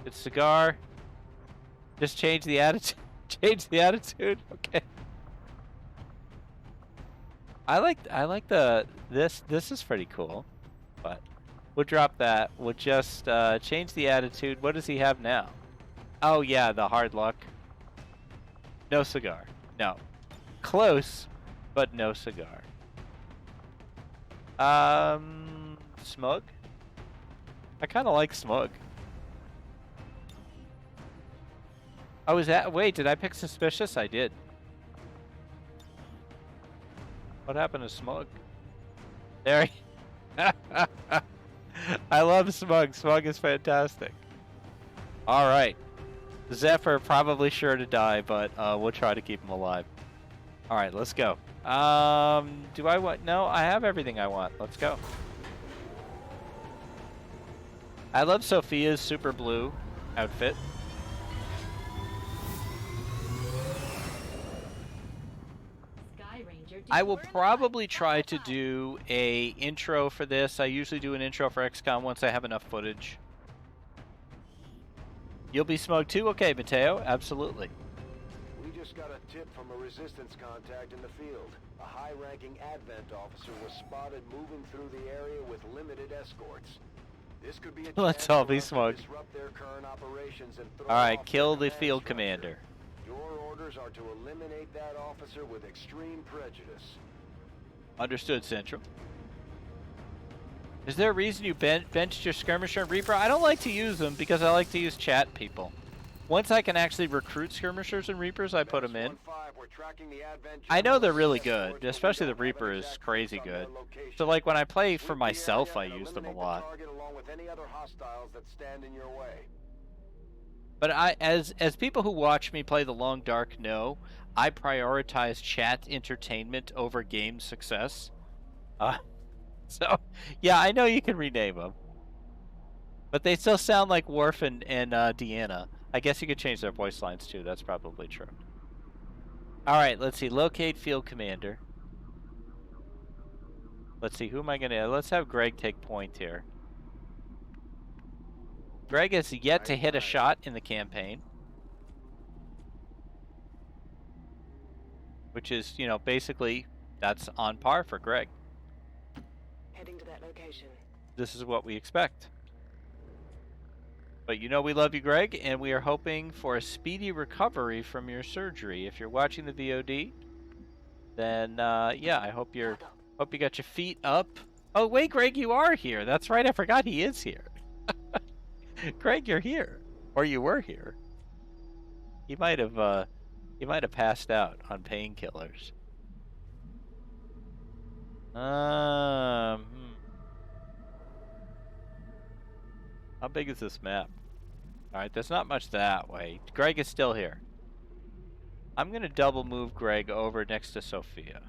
Good cigar. Just change the attitude. Change the attitude. Okay. I like the this is pretty cool, but we'll drop that. We'll just change the attitude. What does he have now? Oh yeah, the hard luck. No cigar. No. Close, but no cigar. Smug. I kind of like smug. Oh, is that? Wait, did I pick suspicious? I did. What happened to smug? There he... I love smug. Smug is fantastic. All right. Zephyr probably sure to die, but we'll try to keep him alive. All right, let's go. Do I want? No, I have everything I want. Let's go. I love Sophia's super blue outfit. I will probably try to do a intro for this. I usually do an intro for XCOM once I have enough footage. You'll be smoked too? Okay, Mateo, absolutely. We just got a tip from a resistance contact in the field. A high-ranking Advent officer was spotted moving through the area with limited escorts. This could be a Let's chance all for be us to smoked. disrupt their current operations and throw All right, off kill their the command field structure. commander. Your orders are to eliminate that officer with extreme prejudice. Understood, Central. Is there a reason you benched your skirmisher and reaper? I don't like to use them because I like to use chat people. Once I can actually recruit skirmishers and reapers, I put them in. I know they're really good, especially the reaper is crazy good. So like when I play for myself, I use them a lot. But as people who watch me play The Long Dark know, I prioritize chat entertainment over game success. So, yeah, I know you can rename them. But they still sound like Worf and Deanna. I guess you could change their voice lines too, that's probably true. Alright, let's see, locate field commander. Let's see, who am I gonna... Let's have Greg take point here. Greg has yet to hit a shot in the campaign. Which is, you know, basically, that's on par for Greg. Heading to that location. This is what we expect. But you know we love you, Greg, and we are hoping for a speedy recovery from your surgery. If you're watching the VOD, then, yeah, I hope you got your feet up. Oh, wait, Greg, you are here. That's right, I forgot he is here. Greg, you're here. Or you were here. He might have passed out on painkillers. How big is this map? Alright, there's not much that way. Greg is still here. I'm gonna double move Greg over next to Sophia.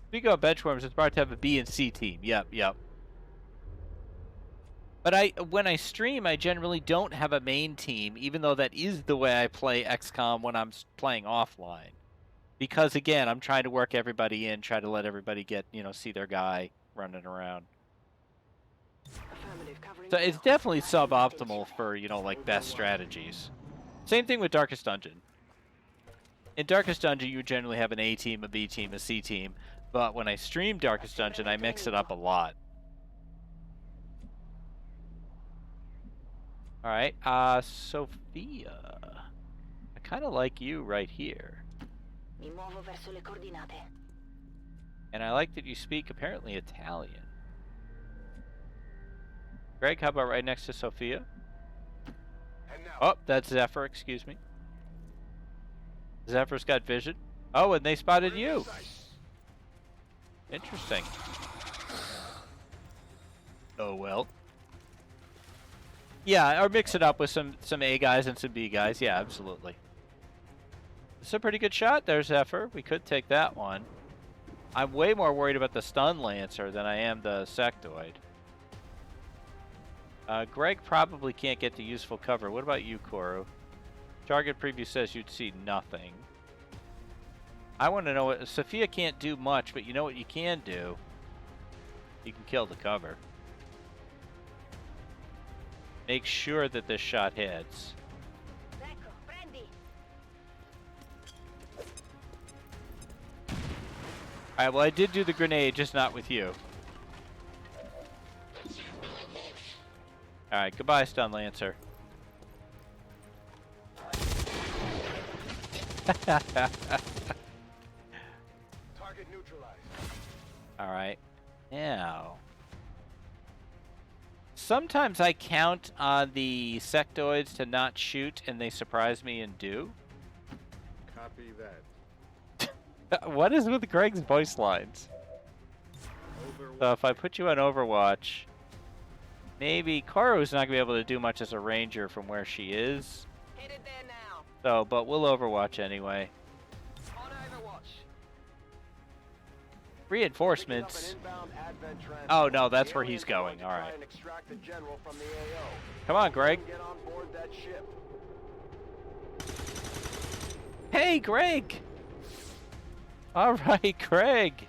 Speaking of benchwarmers, it's smart to have a B and C team. Yep. But when I stream, I generally don't have a main team, even though that is the way I play XCOM when I'm playing offline. Because again, I'm trying to work everybody in, try to let everybody get, you know, see their guy running around. So it's definitely suboptimal for, you know, like best strategies. Same thing with Darkest Dungeon. In Darkest Dungeon, you generally have an A team, a B team, a C team. But when I stream Darkest Dungeon, I mix it up a lot. Alright, Sophia. I kind of like you right here. And I like that you speak apparently Italian. Greg, how about right next to Sophia? Oh, that's Zephyr, excuse me. Zephyr's got vision. Oh, and they spotted you. Interesting. Oh, well. Yeah, or mix it up with some A guys and some B guys. Yeah, absolutely. It's a pretty good shot there, Zephyr. We could take that one. I'm way more worried about the stun lancer than I am the sectoid. Greg probably can't get to useful cover. What about you, Koru? Target preview says you'd see nothing. I want to know what... Sophia can't do much, but you know what you can do? You can kill the cover. Make sure that this shot hits. Alright, well I did do the grenade, just not with you. Alright, goodbye, Stun Lancer. Target neutralized. Alright, now... Sometimes I count on the sectoids to not shoot and they surprise me and do. Copy that. What is with Greg's voice lines? So if I put you on Overwatch, maybe Koru's not going to be able to do much as a ranger from where she is. Headed there now. So, but we'll Overwatch anyway. Reinforcements. Inbound Advent transport. Oh, no, that's The where he's aliens are going. to All try right. and extract the general from the AO. Come on, Greg. Get on board that ship. Hey, Greg! All right, Greg.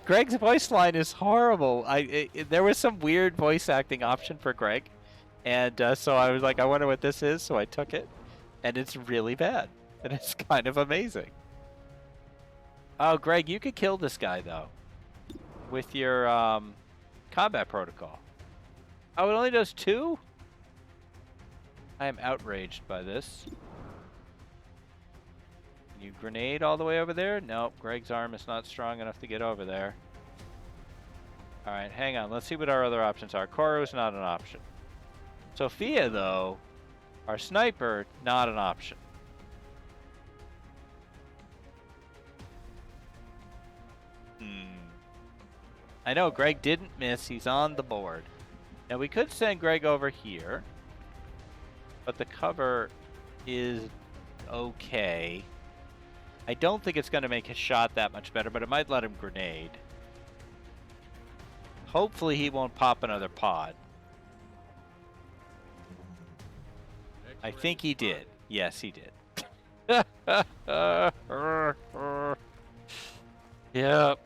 Greg's voice line is horrible. There was some weird voice acting option for Greg, and so I was like, I wonder what this is. So I took it, and it's really bad, and it's kind of amazing. Oh, Greg, you could kill this guy though, with your combat protocol. Oh, it only does 2? I am outraged by this. You grenade all the way over there? Nope, Greg's arm is not strong enough to get over there. Alright, hang on. Let's see what our other options are. Koru's not an option. Sophia, though, our sniper, not an option. I know Greg didn't miss. He's on the board. Now, we could send Greg over here, but the cover is okay. I don't think it's going to make his shot that much better, but it might let him grenade. Hopefully he won't pop another pod. I think he did. Yes, he did. Yep.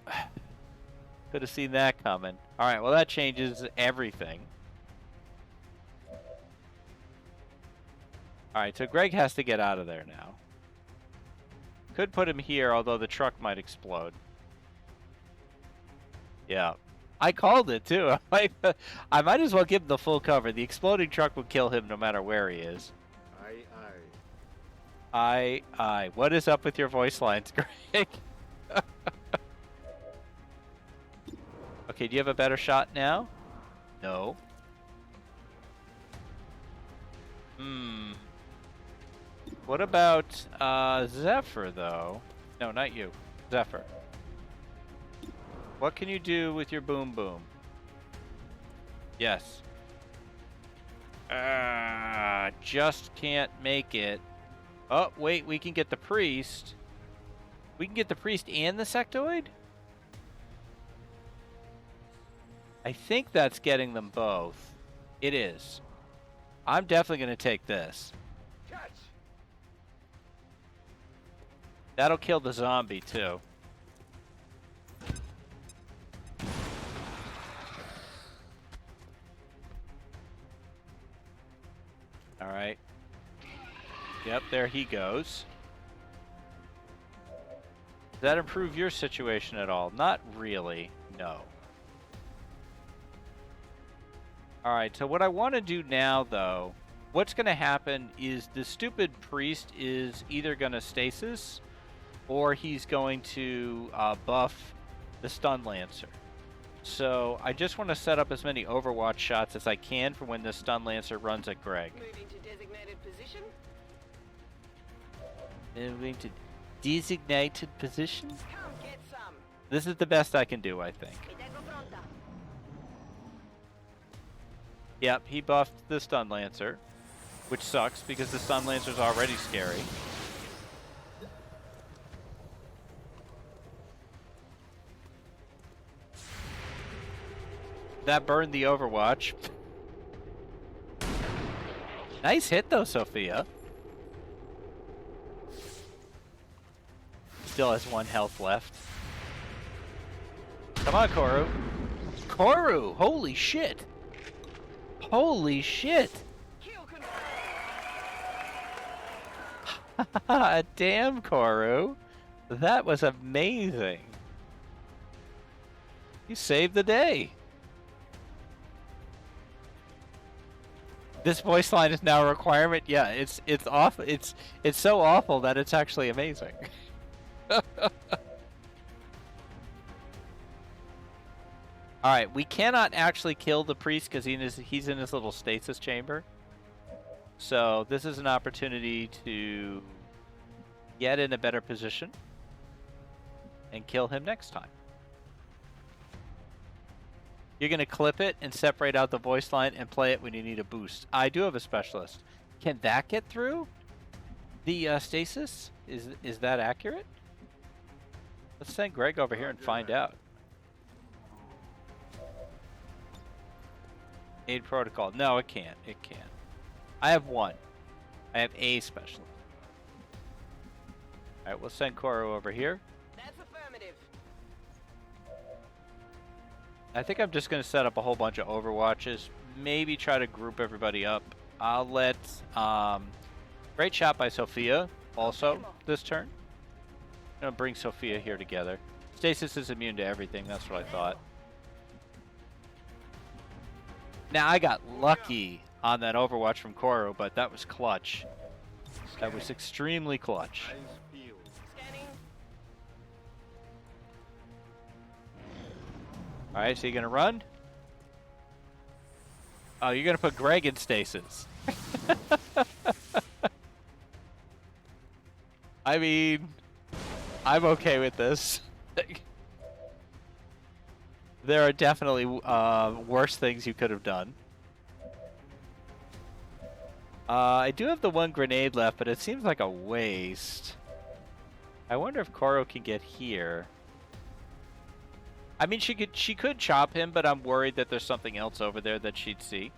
Could have seen that coming. All right, well, that changes everything. All right, so Greg has to get out of there now. Could put him here, although the truck might explode. Yeah. I called it, too. I might as well give him the full cover. The exploding truck will kill him no matter where he is. Aye. What is up with your voice lines, Greg? Okay, do you have a better shot now? No. What about Zephyr, though? No, not you. Zephyr. What can you do with your boom boom? Yes. Just can't make it. Oh, wait, we can get the priest. We can get the priest and the sectoid? I think that's getting them both. It is. I'm definitely going to take this. Catch! That'll kill the zombie, too. All right. Yep, there he goes. Does that improve your situation at all? Not really, no. All right, so what I want to do now, though, what's going to happen is the stupid priest is either going to stasis or he's going to buff the stun lancer. So I just want to set up as many Overwatch shots as I can for when the stun lancer runs at Greg. Moving to designated position. Moving to designated position? Come get some. This is the best I can do, I think. Mi tengo pronta. Yep, he buffed the stun lancer, which sucks because the stun lancer's already scary. That burned the Overwatch. Nice hit though, Sophia. Still has 1 health left. Come on, Koru. Koru! Holy shit! Holy shit! Kill confirmed. Damn, Koru. That was amazing. You saved the day. This voice line is now a requirement. Yeah, it's awful. It's so awful that it's actually amazing. All right, we cannot actually kill the priest because he's in his little stasis chamber. So this is an opportunity to get in a better position and kill him next time. You're going to clip it and separate out the voice line and play it when you need a boost. I do have a specialist. Can that get through the stasis? Is that accurate? Let's send Greg over here and find out. Aid protocol. No, it can't. It can't. I have one. I have a specialist. Alright, we'll send Koro over here. That's affirmative. I think I'm just going to set up a whole bunch of overwatches. Maybe try to group everybody up. I'll let... great shot by Sophia also this turn. I'm going to bring Sophia here together. Stasis is immune to everything. That's what I thought. Now, I got lucky on that overwatch from Koro, but that was clutch. That was extremely clutch. Scanning. Alright, so you're going to run? Oh, you're going to put Greg in stasis. I mean, I'm okay with this. There are definitely worse things you could have done. I do have the one grenade left, but it seems like a waste. I wonder if Koro can get here. I mean, she could chop him, but I'm worried that there's something else over there that she'd see.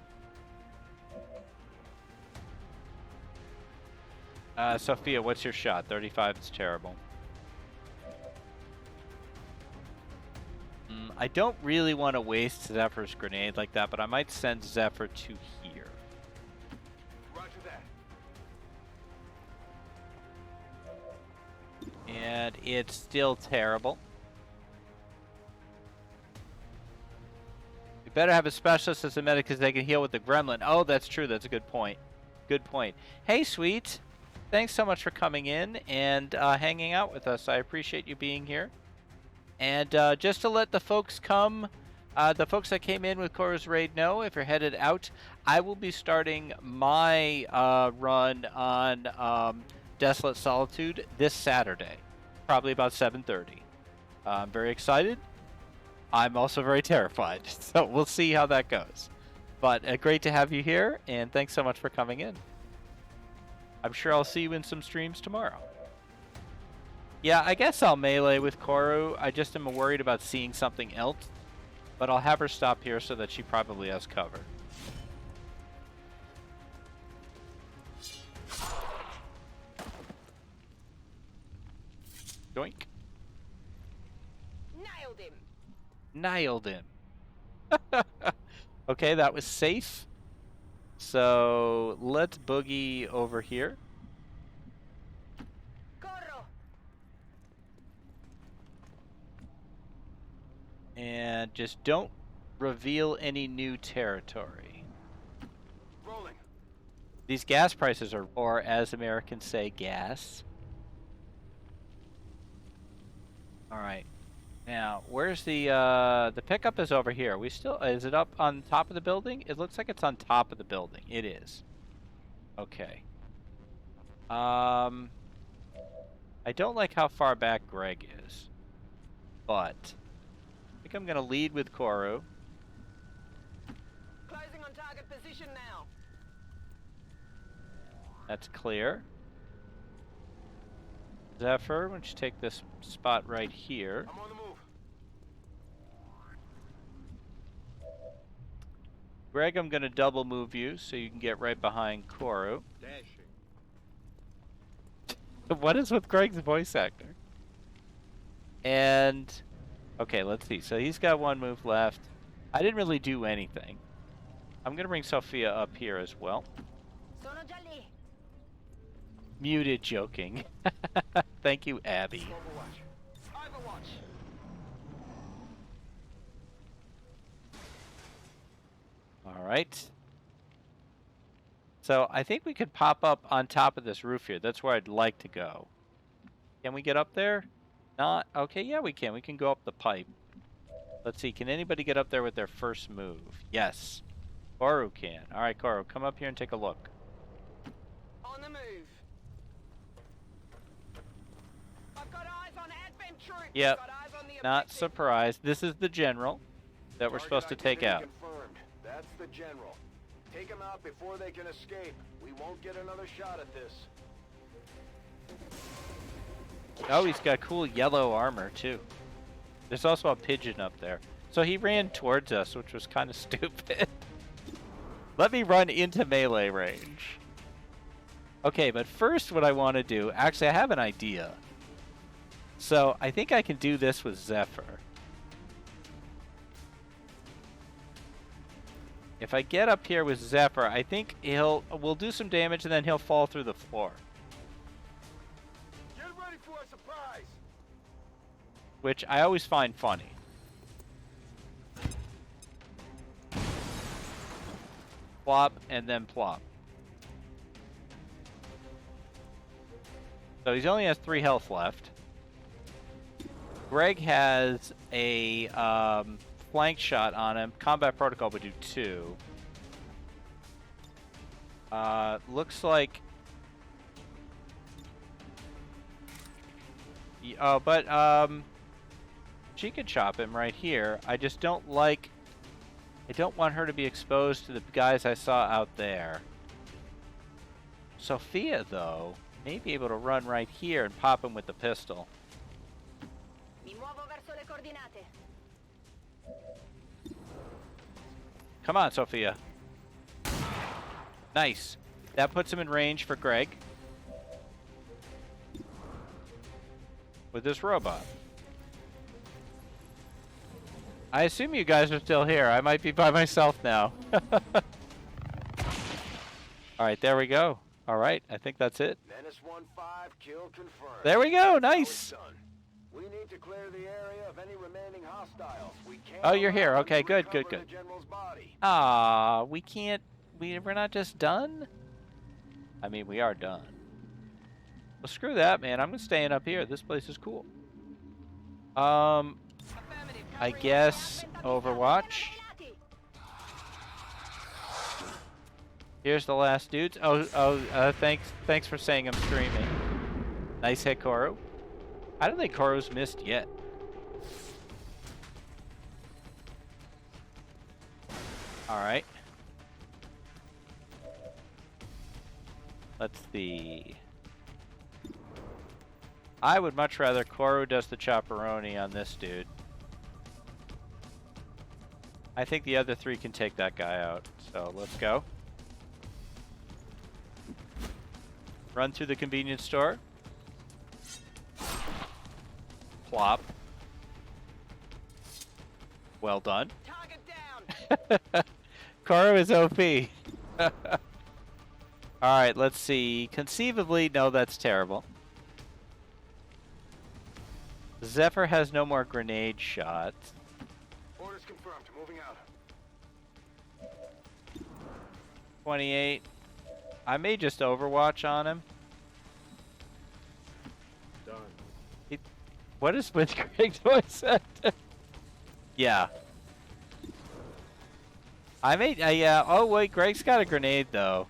Sophia, what's your shot? 35 is terrible. I don't really want to waste Zephyr's grenade like that, but I might send Zephyr to here. Roger that. And it's still terrible. You better have a specialist as a medic because they can heal with the gremlin. Oh, that's true. That's a good point. Good point. Hey, sweet. Thanks so much for coming in and hanging out with us. I appreciate you being here. And just to let the folks the folks that came in with Koro's Raid know, if you're headed out, I will be starting my run on Desolate Solitude this Saturday, probably about 7:30. I'm very excited. I'm also very terrified, so we'll see how that goes. But great to have you here, and thanks so much for coming in. I'm sure I'll see you in some streams tomorrow. Yeah, I guess I'll melee with Koro. I just am worried about seeing something else. But I'll have her stop here so that she probably has cover. Doink. Nailed him. Nailed him. Okay, that was safe. So let's boogie over here. And just don't reveal any new territory. Rolling. These gas prices are, or as Americans say, gas. All right. Now, where's the pickup is over here. We still, is it up on top of the building? It looks like it's on top of the building. It is. Okay. I don't like how far back Greg is, but I think I'm gonna lead with Koro. Closing on target position now. That's clear. Zephyr, why don't you take this spot right here? I'm on the move. Greg, I'm gonna double move you so you can get right behind Koro. Dashing. What is with Greg's voice actor? And okay, let's see. So he's got one move left. I didn't really do anything. I'm gonna bring Sophia up here as well. Sono gialli. Muted joking. Thank you, Abby. Overwatch. Overwatch. All right. So I think we could pop up on top of this roof here. That's where I'd like to go. Can we get up there? Not? Okay, yeah, we can. We can go up the pipe. Let's see. Can anybody get up there with their first move? Yes. Koru can. All right, Koru, come up here and take a look. On the move. I've got eyes on advent troops. Yep. Got eyes on the Not objective. surprised. This is the general that we're supposed to take out. Confirmed. That's the general. Take them out before they can escape. We won't get another shot at this. Oh, he's got cool yellow armor, too. There's also a pigeon up there. So he ran towards us, which was kind of stupid. Let me run into melee range. Okay, but first what I want to do... Actually, I have an idea. So, I think I can do this with Zephyr. If I get up here with Zephyr, I think we'll do some damage and then he'll fall through the floor. Get ready for a surprise! Which I always find funny. Plop, and then plop. So he only has 3 health left. Greg has a flank shot on him. Combat protocol would do 2. Looks like... Oh, but she could chop him right here. I just don't like... I don't want her to be exposed to the guys I saw out there. Sophia, though, may be able to run right here and pop him with the pistol. Mi muovo verso le coordinate. Come on, Sophia. Nice. That puts him in range for Greg. With this robot. I assume you guys are still here. I might be by myself now. Alright, there we go. Alright, I think that's it. Menace 1-5, kill confirmed. There we go, nice! We need to clear the area of any remaining hostiles. We can't Oh, you're here. allow Okay, them to good, good, recover good. the general's body. Ah, we can't... We're not just done? I mean, we are done. Well, screw that, man. I'm staying up here. This place is cool. I guess Overwatch. Here's the last dudes. Thanks for saying I'm streaming. Nice hit, Koru. I don't think Koru's missed yet. Alright. Let's see. I would much rather Koru does the chopperoni on this dude. I think the other 3 can take that guy out. So let's go. Run through the convenience store. Plop. Well done. Target down. Koru is OP. Alright, let's see. Conceivably, no, that's terrible. Zephyr has no more grenade shots. Orders confirmed. Moving out. 28. I may just Overwatch on him. Done. What is with Greg's voice actor? Yeah. I may, yeah. Oh wait, Greg's got a grenade though.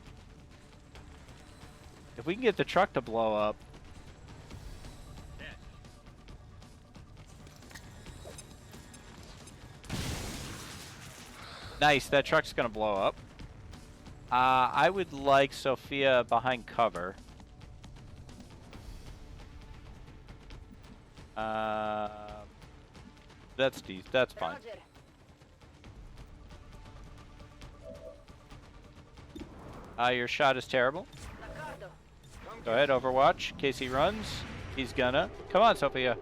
If we can get the truck to blow up. Nice, that truck's gonna blow up. I would like Sophia behind cover. That's fine. Your shot is terrible. Go ahead, Overwatch. In case he runs, he's gonna. Come on, Sophia.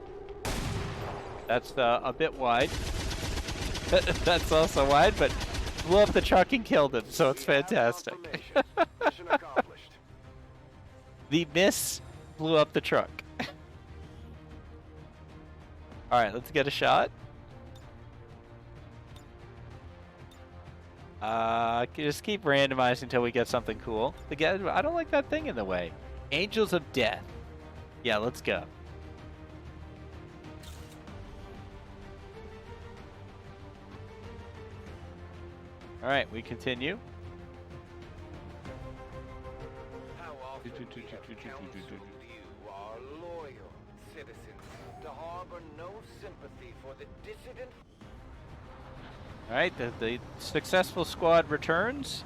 That's a bit wide. That's also wide, but blew up the truck and killed him, so it's fantastic. Mission accomplished. The miss blew up the truck. Alright, let's get a shot. Just keep randomizing until we get something cool. I don't like that thing in the way. Angels of Death. Yeah, let's go. Alright, we continue. How often we have counseled you, our loyal citizens, to harbor no sympathy for the dissident. Alright, the successful squad returns.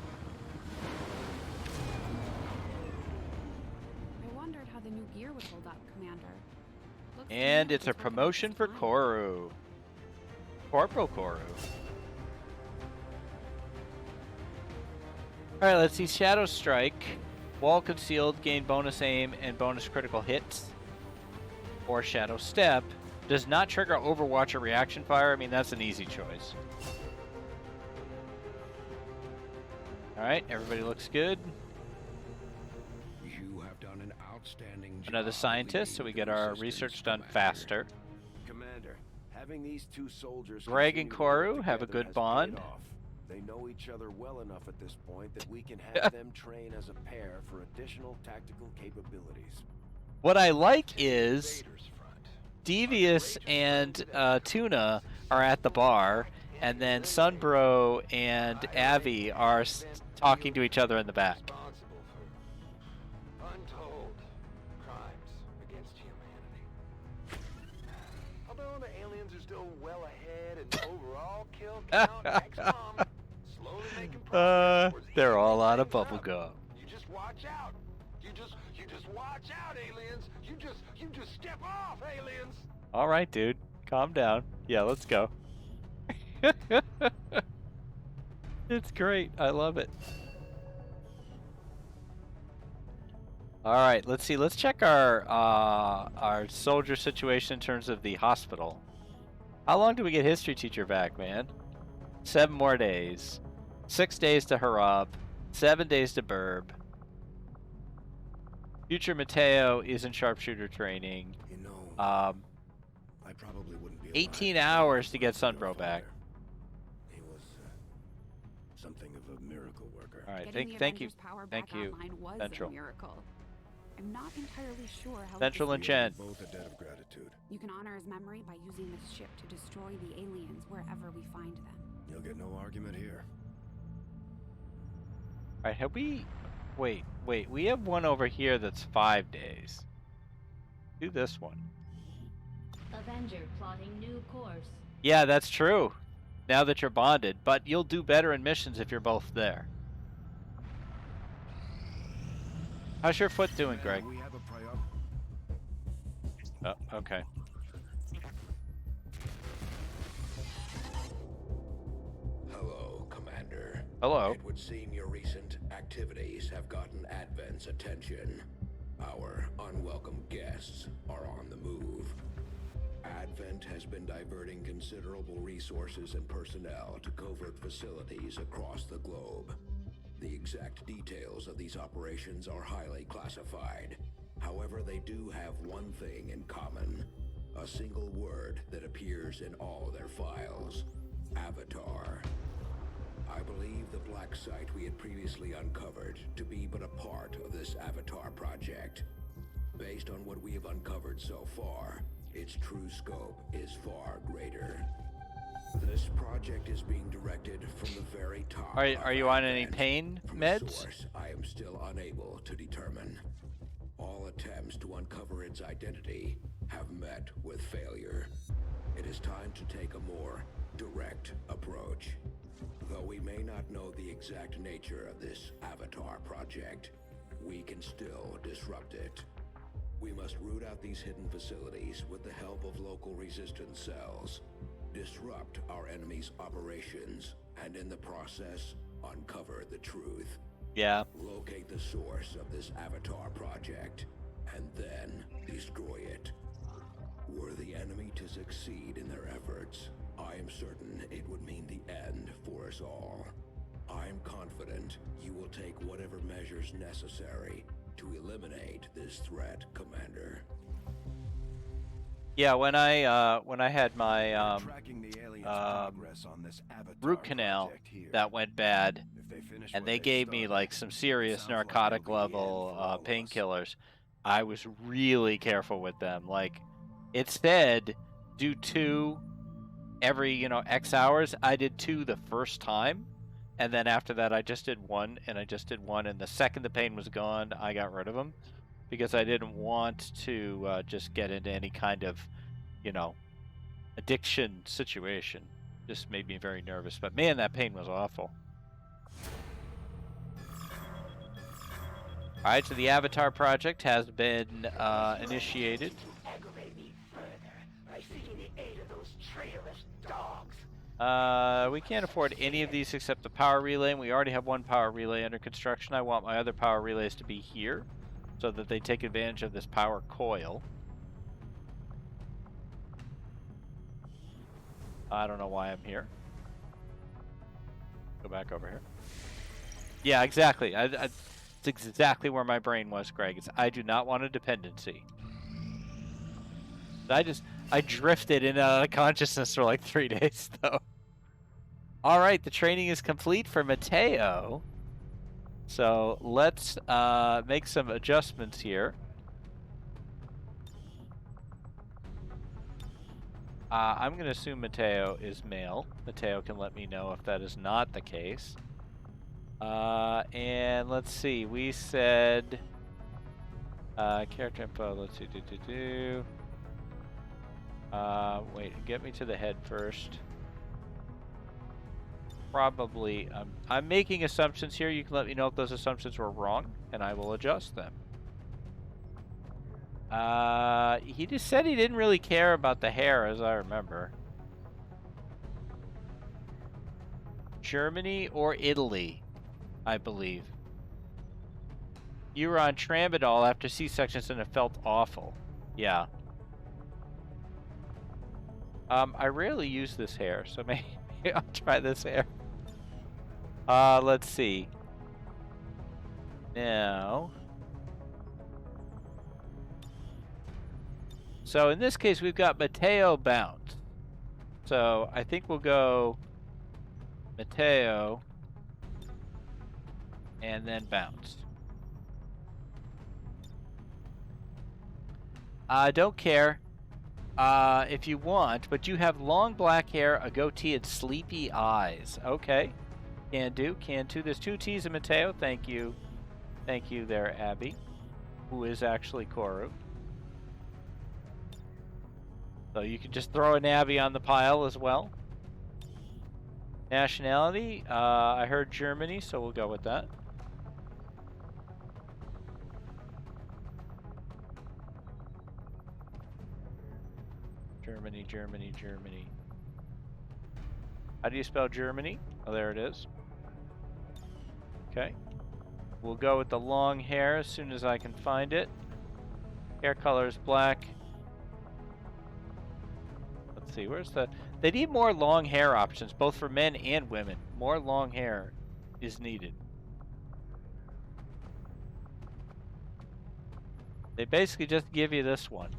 And it's a promotion for Koru. Corporal Koru. Alright, let's see. Shadow Strike. Wall concealed, gain bonus aim and bonus critical hits. Or Shadow Step. Does not trigger Overwatch or reaction fire. I mean, that's an easy choice. Alright, everybody looks good. You have done an outstanding job. Another scientist, so we get our research done faster. Commander, having these two soldiers Greg and continue to work Koru have a together good has bond. paid off. They know each other well enough at this point that we can have them train as a pair for additional tactical capabilities. What I like is Devious and Tuna are at the bar, and then Sunbro and Avi are talking to each other in the back. Responsible for untold crimes against humanity. Although the aliens are still well ahead in overall kill count, Xcom slowly making progress towards They're all evening out of things up. bubblegum. You just watch out. You just watch out, aliens. You just step off, aliens. All right, dude. Calm down. Yeah, let's go. It's great. I love it. All right, let's see. Let's check our soldier situation in terms of the hospital. How long do we get history teacher back, man? 7 more days. 6 days to Harab. 7 days to Burb. Future Mateo is in sharpshooter training. You know, I probably wouldn't be 18 hours to get Sunbro back. He was something of a miracle worker. All right, Getting the thank you. Avengers power Thank back you, online was Central. a miracle. I'm not entirely sure how Central this and Chen. Both a debt of gratitude. You can honor his memory by using this ship to destroy the aliens wherever we find them. You'll get no argument here. All right, have we... Wait. We have one over here that's 5 days. Do this one. Avenger plotting new course. Yeah, that's true. Now that you're bonded, but you'll do better in missions if you're both there. How's your foot doing, Greg? We have a Oh, okay. Hello, Commander. Hello. It would seem your recent activities have gotten Advent's attention. Our unwelcome guests are on the move. Advent has been diverting considerable resources and personnel to covert facilities across the globe. The exact details of these operations are highly classified. However, they do have one thing in common. A single word that appears in all their files. Avatar. I believe the black site we had previously uncovered to be but a part of this Avatar project. Based on what we have uncovered so far, its true scope is far greater. This project is being directed from the very top. Are you on any pain From a meds? source I am still unable to determine. All attempts to uncover its identity have met with failure. It is time to take a more direct approach. Though we may not know the exact nature of this Avatar project, we can still disrupt it. We must root out these hidden facilities with the help of local resistance cells, disrupt our enemy's operations, and in the process, uncover the truth. Yeah. Locate the source of this Avatar project, and then destroy it. Were the enemy to succeed in their efforts, I am certain it would mean the end for us all. I am confident you will take whatever measures necessary to eliminate this threat, Commander. Yeah, when I had my Tracking the aliens' progress on this Avatar root canal project here. that went bad, If they finish and what they gave me started, like some serious sounds like narcotic it'll be the end level for all of us. painkillers, I was really careful with them. Like, it said do 2 every, X hours. I did 2 the first time, and then after that I just did 1, and the second the pain was gone, I got rid of them, because I didn't want to just get into any kind of, addiction situation. Just made me very nervous. But man, that pain was awful. Alright, so the Avatar project has been initiated. Aggravate me further. We can't afford any of these except the power relay, and we already have one power relay under construction. I want my other power relays to be here so that they take advantage of this power coil. I don't know why I'm here. Go back over here. Yeah, exactly. It's exactly where my brain was, Greg. I do not want a dependency. I drifted in and out of consciousness for like 3 days, though. All right, the training is complete for Mateo. So let's make some adjustments here. I'm going to assume Mateo is male. Mateo can let me know if that is not the case. And let's see. We said character info. Let's see. Wait, get me to the head first. Probably. I'm making assumptions here. You can let me know if those assumptions were wrong, and I will adjust them. He just said he didn't really care about the hair, as I remember. Germany or Italy, I believe. You were on Tramadol after C-sections and it felt awful. Yeah. I rarely use this hair, so maybe I'll try this hair. Let's see. Now. So in this case, we've got Mateo bounce. So I think we'll go Mateo and then bounce. I don't care if you want, but you have long black hair, a goatee, and sleepy eyes. Okay. Can do. There's 2 T's in Mateo. Thank you. Thank you there, Abby, who is actually Koru. So you can just throw an Abby on the pile as well. Nationality, I heard Germany, so we'll go with that. Germany. How do you spell Germany? Oh, there it is. Okay. We'll go with the long hair as soon as I can find it. Hair color is black. Let's see, where's the... They need more long hair options, both for men and women. More long hair is needed. They basically just give you this one.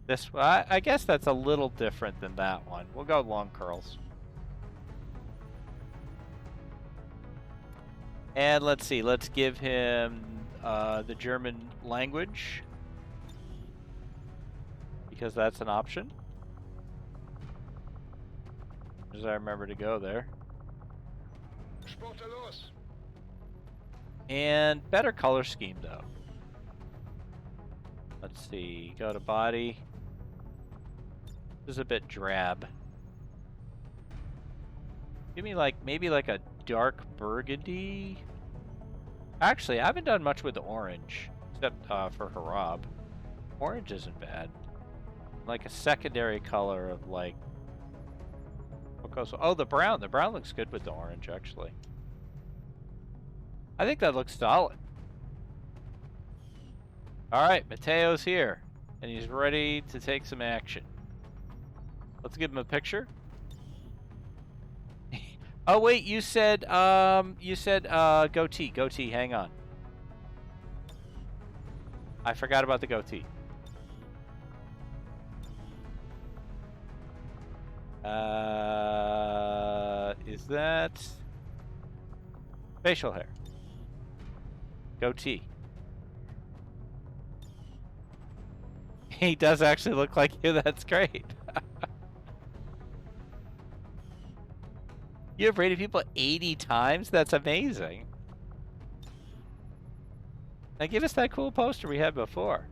This, I guess that's a little different than that one. We'll go long curls. And let's see, let's give him the German language, because that's an option. As I remember to go there. And better color scheme though. Let's see, go to body. This is a bit drab. Give me like, maybe like a dark burgundy. Actually, I haven't done much with the orange, except for Harab. Orange isn't bad. Like a secondary color of like... Oh, the brown. The brown looks good with the orange, actually. I think that looks solid. Alright, Mateo's here. And he's ready to take some action. Let's give him a picture. Oh wait, you said goatee. Goatee, hang on. I forgot about the goatee. Is that facial hair? Goatee. He does actually look like you. That's great. You have rated people 80 times? That's amazing. Now give us that cool poster we had before.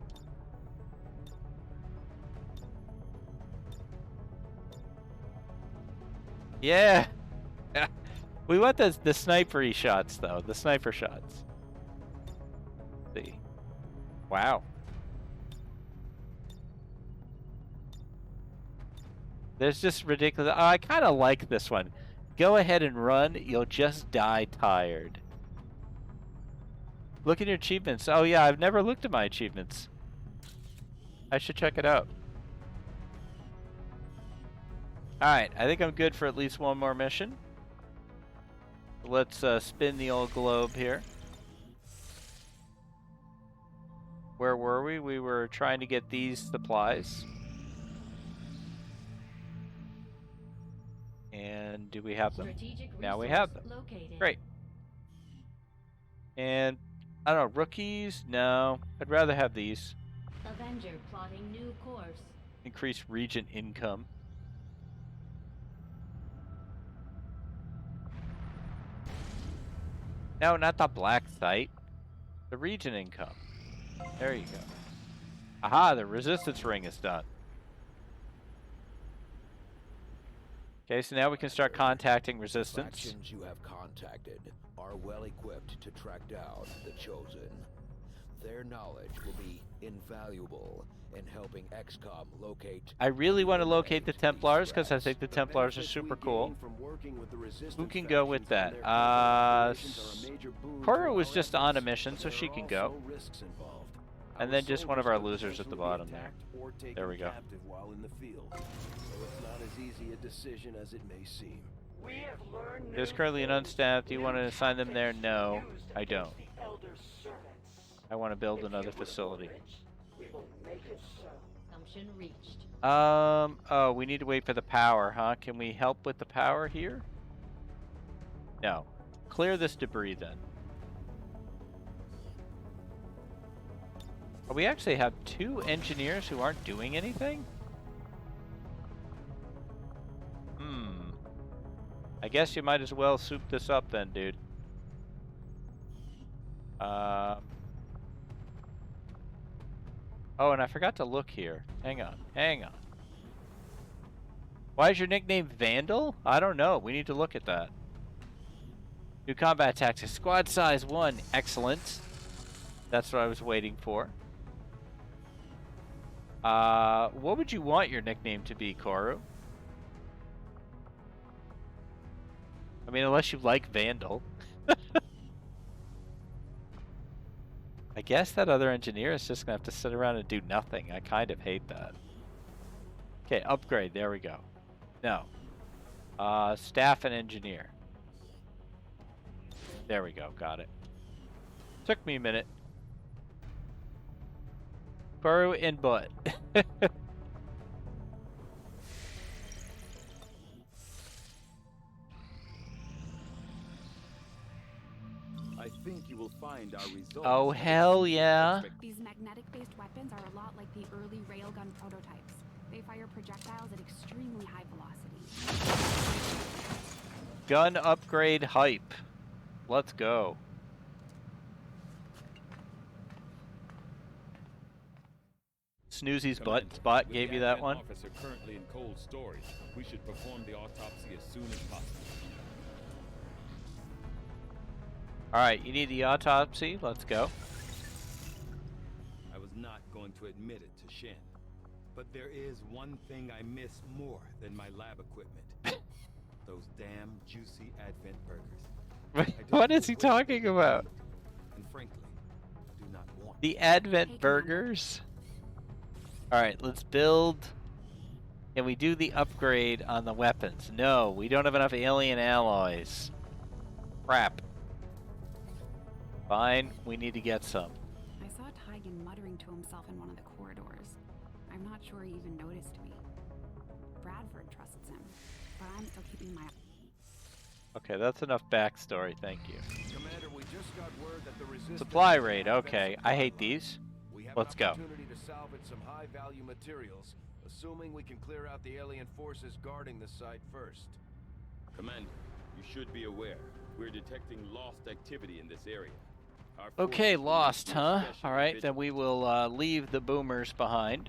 Yeah. We want the snipery shots, though. The sniper shots. Let's see. Wow. There's just ridiculous. Oh, I kind of like this one. Go ahead and run. You'll just die tired. Look at your achievements. Oh yeah, I've never looked at my achievements. I should check it out. Alright, I think I'm good for at least one more mission. Let's spin the old globe here. Where were we? We were trying to get these supplies. And do we have them? Now we have them. Located. Great. And, I don't know, rookies? No. I'd rather have these. Avenger plotting new course. Increase region income. No, not the black site. The region income. There you go. Aha, the resistance ring is done. Okay, so now we can start contacting resistance. Factions you have contacted are well equipped to track down the Chosen. Their knowledge will be invaluable in helping Xcom locate... I really want to locate the Templars because I think the Templars are super cool. Who can go with that? Cora was just on a mission, so she can go. And then just one of our losers at the bottom there. There we go. There's currently an unstaffed. Do you want to assign them there? No, I don't. I want to build another facility. Assumption reached. Oh, we need to wait for the power, huh? Can we help with the power here? No. Clear this debris then. Oh, we actually have 2 engineers who aren't doing anything? I guess you might as well soup this up then, dude. Oh, and I forgot to look here. Hang on, hang on. Why is your nickname Vandal? I don't know. We need to look at that. New combat tactics. Squad size 1. Excellent. That's what I was waiting for. What would you want your nickname to be, Koru? I mean, unless you like Vandal. I guess that other engineer is just going to have to sit around and do nothing. I kind of hate that. Okay, upgrade. There we go. No. Staff and engineer. There we go. Got it. Took me a minute. Koru input. I think you will find our results. Oh, hell yeah. These magnetic-based weapons are a lot like the early railgun prototypes. They fire projectiles at extremely high velocity. Gun upgrade hype. Let's go. Snoozy's butt spot gave you that one. Officer currently in cold storage. We should perform the autopsy as soon as possible. Alright, you need the autopsy. Let's go. I was not going to admit it to Shen, but there is one thing I miss more than my lab equipment. Those damn juicy Advent burgers. What is he talking about? And frankly, do not want The Advent burgers? Alright, let's build. Can we do the upgrade on the weapons? No, we don't have enough alien alloys. Crap. Fine, we need to get some. I saw Tygan muttering to himself in one of the corridors. I'm not sure he even noticed me. Bradford trusts him, but I'm still keeping my... Okay, that's enough backstory, thank you. Commander, we just got word that the resistance... Supply raid, okay. I hate these. Let's go. Opportunity to salvage some high-value materials, assuming we can clear out the alien forces guarding the site first. Commander, you should be aware. We're detecting lost activity in this area. Our Okay, forces lost, need huh? special Alright, then vigilance. we will leave the boomers behind.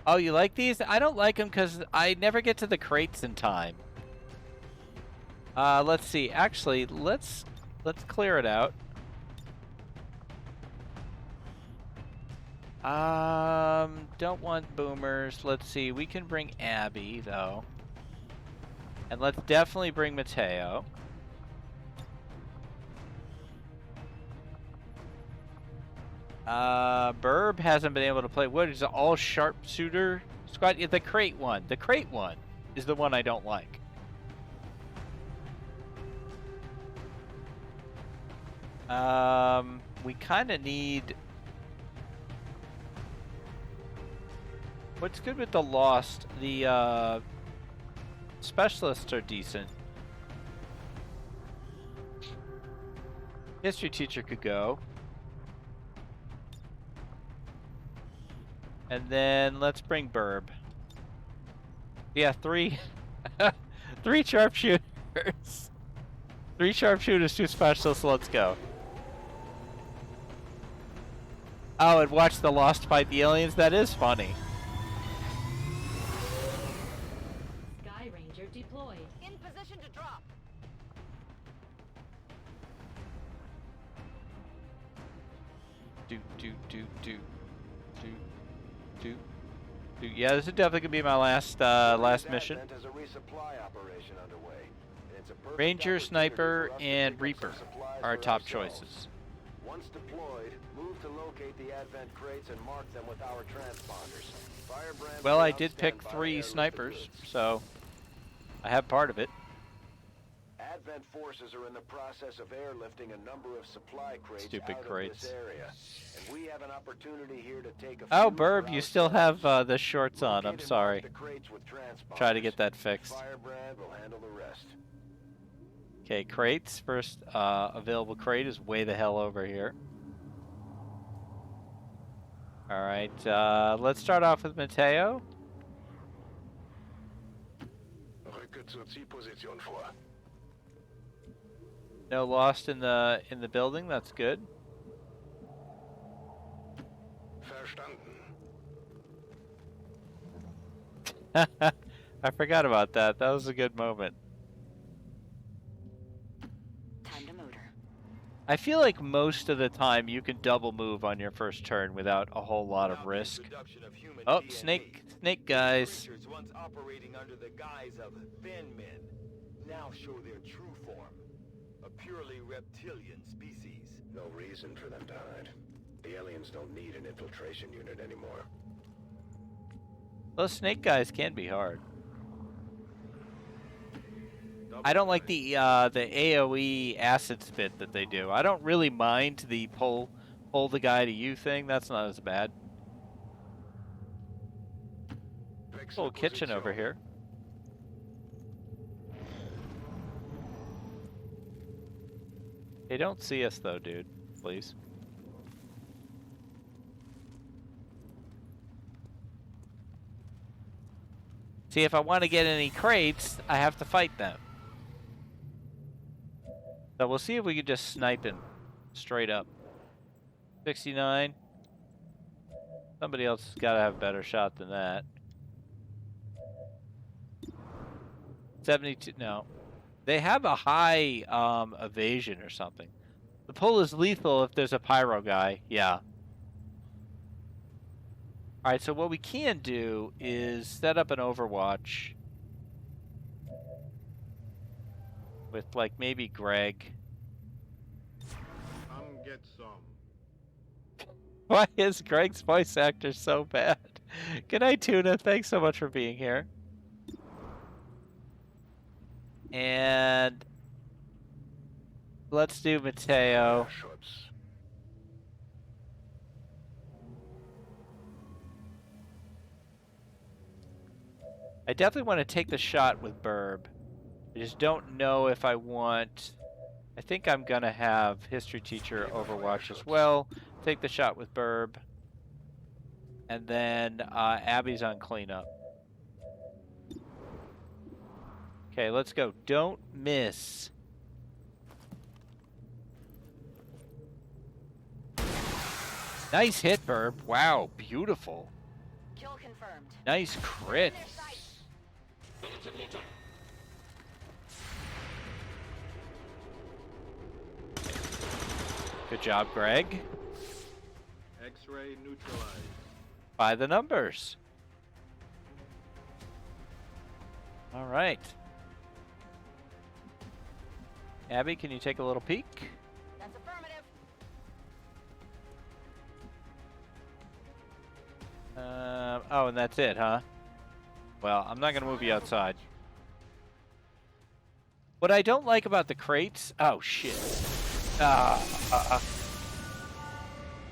Oh, you like these? I don't like them because I never get to the crates in time. Let's see. Actually, let's clear it out. Don't want boomers. Let's see. We can bring Abby though, and let's definitely bring Mateo. Burb hasn't been able to play. What is it? All sharpshooter squad? Yeah, the crate one. The crate one is the one I don't like. We kind of need. What's good with the Lost? The specialists are decent. History teacher could go. And then let's bring Burb. Yeah, 3 3 sharpshooters. 3 sharpshooters, 2 specialists, let's go. Oh, and watch the Lost fight the aliens? That is funny. Sky Ranger deployed. In position to drop. Do. Yeah, this is definitely gonna be my last mission. Advent has a resupply operation underway, and it's a perfect Ranger, opportunity Sniper, for us to and pick up Reaper some supplies are our for top ourselves. choices. Once deployed, move to locate the Advent crates and mark them with our transponders. Firebrand Well, will I be on did pick standby 3 airlift the snipers, goods. so I have part of it. Advent forces are in the process of airlifting a number of supply crates Stupid out crates. of this area, and we have an opportunity here to take a Oh, few Burb, for you still have ourselves. the shorts on. Locate I'm and mark sorry. the crates with Try to transponders. get that fixed. Firebrand will handle the rest. Okay, crates. First available crate is way the hell over here. Alright, let's start off with Mateo. Rücke zur Zielposition vor. No Lost in the building, that's good. Verstanden. I forgot about that. That was a good moment. Time to motor. I feel like most of the time you can double move on your first turn without a whole lot of Without the risk. introduction of human Oh, DNA, snake guys. creatures once operating under the guise of thin men now show their true form, a purely reptilian species. No reason for them to hide. The aliens don't need an infiltration unit anymore. Those snake guys can be hard. I don't like the AoE acid spit that they do. I don't really mind the pull the guy to you thing. That's not as bad. Little kitchen over here. Hey, don't see us though, dude. Please. See, if I want to get any crates, I have to fight them. So we'll see if we can just snipe him straight up. 69. Somebody else has got to have a better shot than that. 72. No. They have a high evasion or something. The pull is lethal if there's a pyro guy. Yeah. Alright, so what we can do is set up an Overwatch with, like, maybe Greg. Come get some. Why is Greg's voice actor so bad? Good night, Tuna. Thanks so much for being here. And let's do Mateo. Schutz. I definitely want to take the shot with Burb. I just don't know if I want... I think I'm going to have History Teacher Overwatch as well. Take the shot with Burb. And then Abby's on cleanup. Okay, let's go. Don't miss. Nice hit, Burb. Wow, beautiful. Kill confirmed. Nice crit. Good job, Greg. X-ray neutralized. By the numbers. All right. Abby, can you take a little peek? That's affirmative. Oh, and that's it, huh? Well, I'm not going to move you outside. What I don't like about the crates... Oh, shit.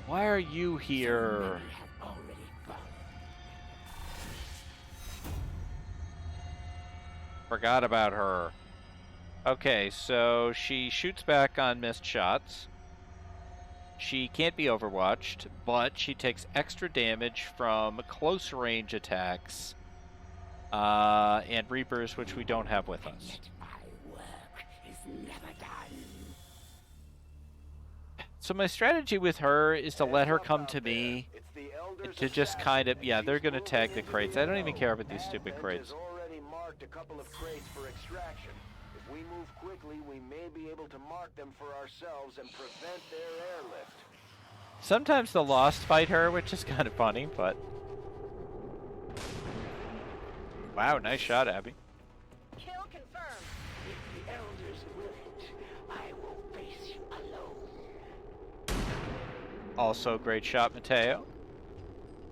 Why are you here? Forgot about her. Okay, so she shoots back on missed shots. She can't be overwatched, but she takes extra damage from close range attacks and Reapers, which we don't have with us. So my strategy with her is to let her come to me, to just kind of, yeah, they're going to tag the crates. I don't even care about these stupid crates. Already marked a couple of crates for extraction. If we move quickly, we may be able to mark them for ourselves and prevent their airlift. Sometimes the Lost fight her, which is kind of funny, but... Wow, nice shot, Abby. Kill confirmed. If the elders will it, I will face you alone. Also, great shot, Mateo.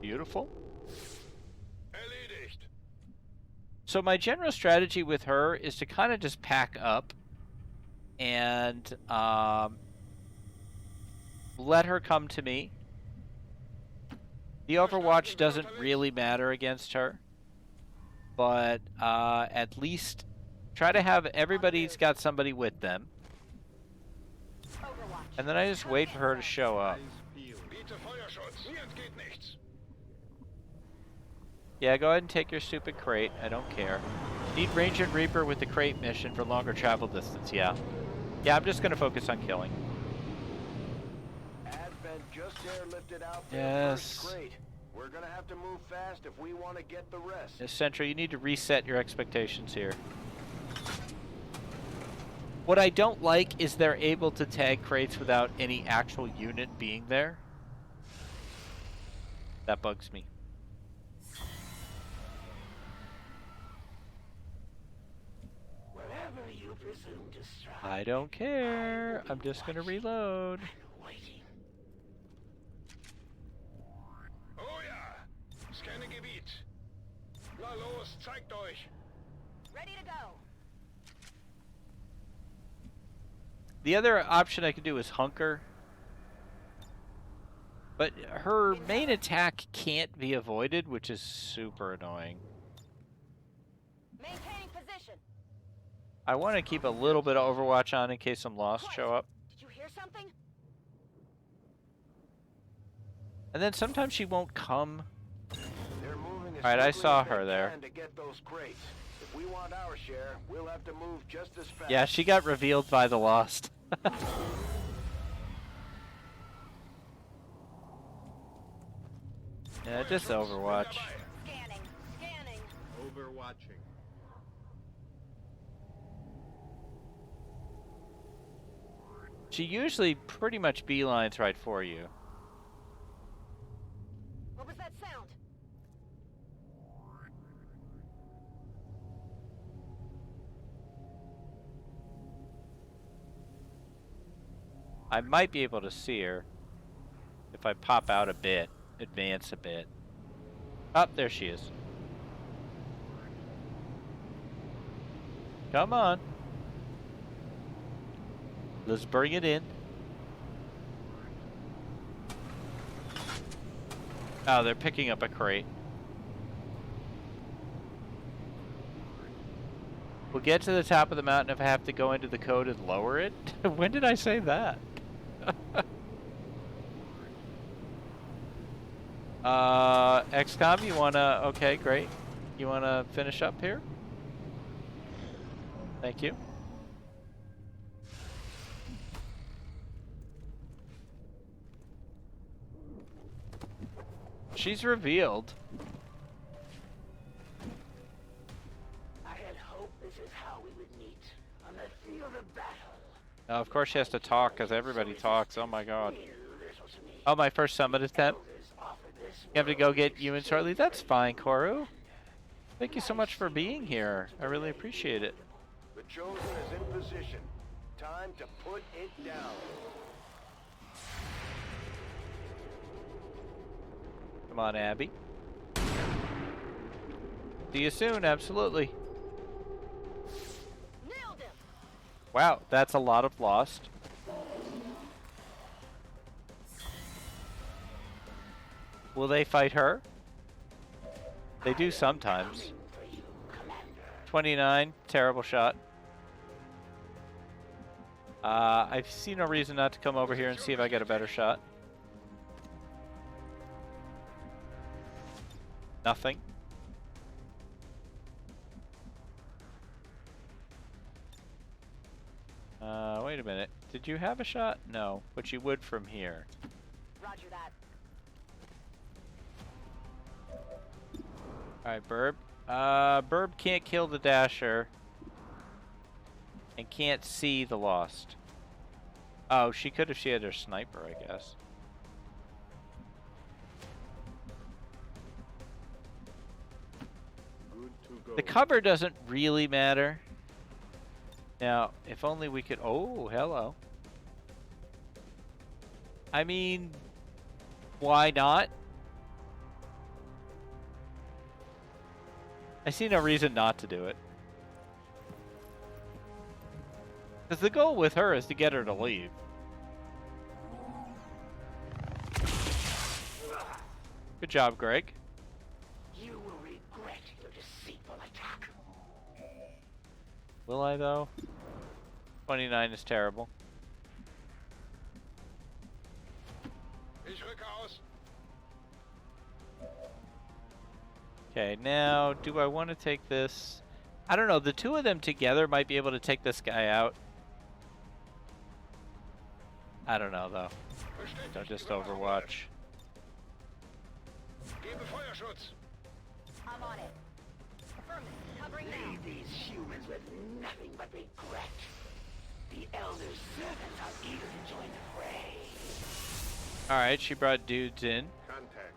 Beautiful. Erledigt. So my general strategy with her is to kind of just pack up and let her come to me. The Overwatch doesn't really matter against her, but at least try to have everybody's got somebody with them. Overwatch. And then I just wait for her to show up. Bitte Feuerschutz. Mir entgeht nichts. Yeah, go ahead and take your stupid crate. I don't care. Need Ranger and Reaper with the crate mission for longer travel distance, yeah. Yeah, I'm just going to focus on killing. Advent just airlifted out their Yes. first crate. We're gonna have to move fast if we want to get the rest. Yes, Central, you need to reset your expectations here. What I don't like is they're able to tag crates without any actual unit being there. That bugs me. Wherever you presume to strike, I don't care. I'm just going to reload. waiting. Oh ja. Scanne Gebiet. Na los, zeigt euch. Ready to go. The other option I could do is hunker. But her main attack can't be avoided, which is super annoying. Maintaining position. I want to keep a little bit of Overwatch on in case some Lost show up. Did you hear something? And then sometimes she won't come. They're moving as Alright, I quickly saw as they her there. can to get those crates. If we want our share, we'll have to move just as fast. Yeah, she got revealed by the Lost. Yeah, just Overwatch. Scanning. Scanning. Overwatching. She usually pretty much beelines right for you. What was that sound? I might be able to see her if I pop out a bit, advance a bit. Oh, there she is. Come on. Let's bring it in. Oh, they're picking up a crate. We'll get to the top of the mountain if I have to go into the code and lower it. When did I say that? Xcom, you wanna... Okay, great. You wanna finish up here? Thank you. She's revealed. I had hoped this is how we would meet on the field of battle. Of course she has to talk, because everybody talks. Oh my god. Little to me. Oh, my first summit attempt. Elders offer this You have to go world get in you in exchange shortly. for That's fine, human Koru. land. Thank you so I much for see no being reason here. to I really delay the appreciate it. inevitable. The Chosen is in position. Time to put it down. Come on, Abby. See you soon, absolutely. Nailed him! Wow, that's a lot of lost. Will they fight her? They do sometimes. Coming for you, Commander. 29, terrible shot. I see no reason not to come over here and see if I get a better shot. Nothing. Wait a minute. Did you have a shot? No, but you would from here. Roger that. Alright, Burb. Burb can't kill the Dasher. And can't see the Lost. Oh, she could if she had her sniper, I guess. Good to go. The cover doesn't really matter. Now, if only we could... Oh, hello. I mean, why not? I see no reason not to do it. Because the goal with her is to get her to leave. Good job, Greg. You will regret your deceitful attack. Will I, though? 29 is terrible. Ich rücke aus. Okay, now, do I want to take this? I don't know, the two of them together might be able to take this guy out. I don't know, though. Don't just Overwatch. Gebe Feuerschutz. I'm on it. Affirmative. Covering now. Leave these humans with nothing but regret. The Elder's servants are eager to join the fray. Alright, she brought dudes in. Contact.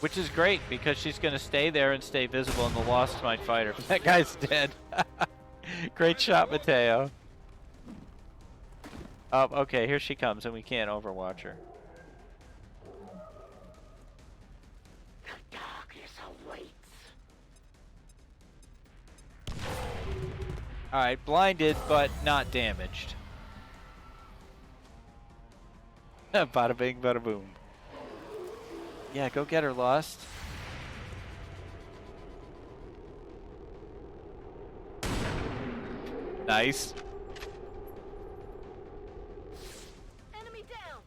Which is great, because she's going to stay there and stay visible, and the Lost might fight her. That guy's dead. Great shot, Mateo. Oh, okay, here she comes, and we can't Overwatch her. The darkness awaits. Alright, blinded, but not damaged. Bada bing, bada boom. Yeah, go get her, Lost. Nice. Enemy down.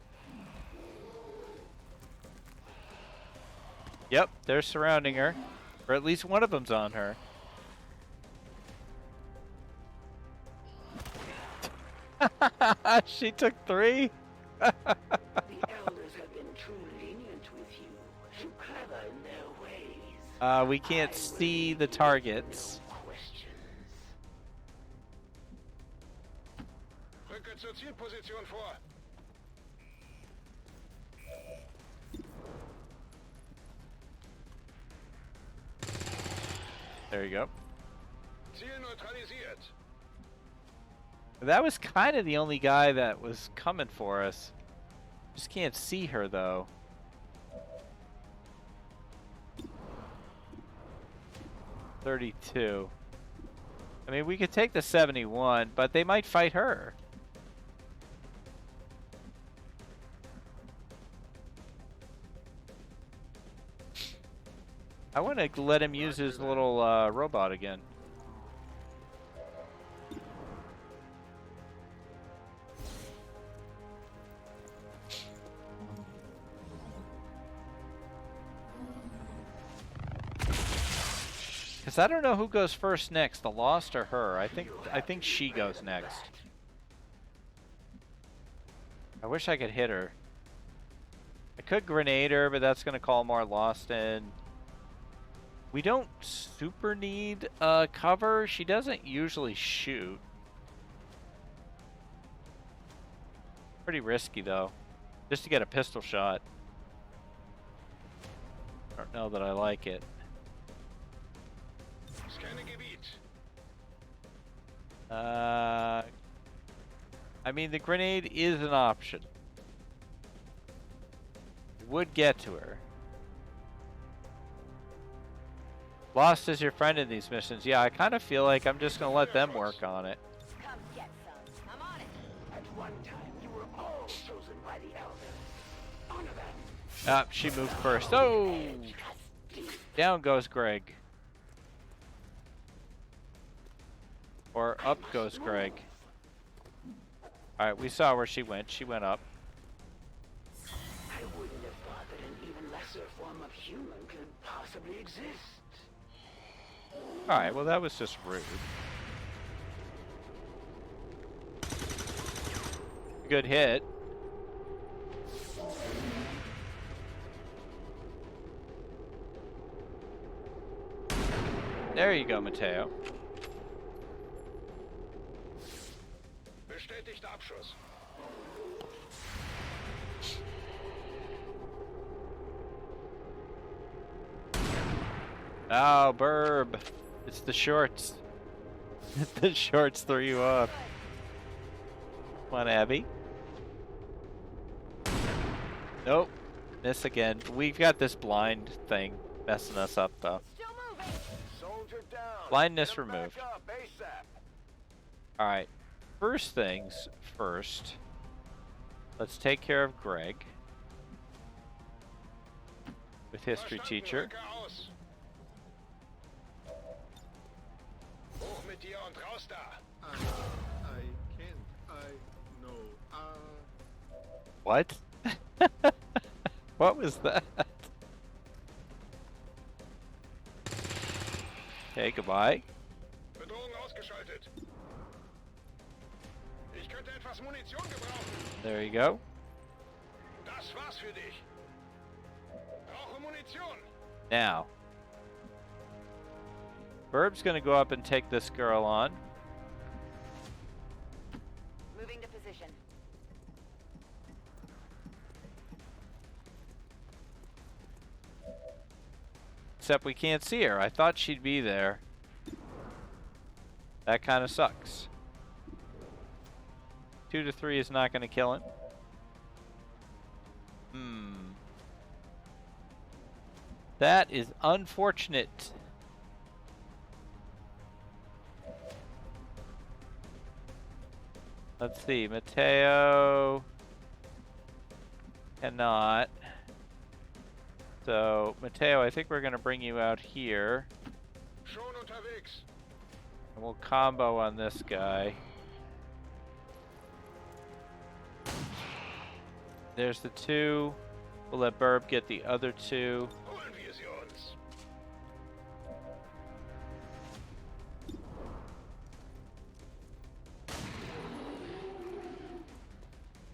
Yep, they're surrounding her. Or at least one of them's on her. She took 3? The Elders have been too lenient with you, too clever in their ways. We can't see the targets. No questions. Rücke zur Zielposition vor. There you go. Ziel neutralisiert. That was kind of the only guy that was coming for us. Just can't see her, though. $32. I mean, we could take the 71, but they might fight her. I want to let him use his little robot again. Because I don't know who goes first next, the Lost or her. I think she goes next. I wish I could hit her. I could grenade her, but that's going to call more Lost in. We don't super need cover. She doesn't usually shoot. Pretty risky though, just to get a pistol shot. I don't know that I like it. Scanne Gebiet. I mean, the grenade is an option. It would get to her. Lost is your friend in these missions. Yeah, I kind of feel like I'm just gonna let them work on it. Come get some. I'm on it. At one time, you were all chosen by the elders. Honor them. Ah, she moved first. Oh! Down goes Greg. Or up goes Greg. Alright, we saw where she went. She went up. I wouldn't have thought that an even lesser form of human could possibly exist. Alright, well that was just rude. Good hit. There you go, Mateo. Bestätigter Abschuss. Oh, Burb. It's the shorts. The shorts threw you off. Come on, Abby. Nope. Miss again. We've got this blind thing messing us up, though. Still moving. Soldier down. Blindness Get 'em back removed. up, ASAP. Alright. First things first. Let's take care of Greg. With history teacher. Rücke aus. Hoch mit dir und raus da. I can't. No. What? What was that? Okay, goodbye. Bedrohung ausgeschaltet. Ich könnte etwas Munition gebrauchen. There you go. Das war's für dich. Brauche Munition. Now. Burb's gonna go up and take this girl on. Moving to position. Except we can't see her. I thought she'd be there. That kind of sucks. 2 to 3 is not going to kill him. That is unfortunate. Let's see. Mateo cannot. So, Mateo, I think we're going to bring you out here. Schon unterwegs. And we'll combo on this guy. There's the 2. We'll let Burb get the other 2. Holen wir sie uns.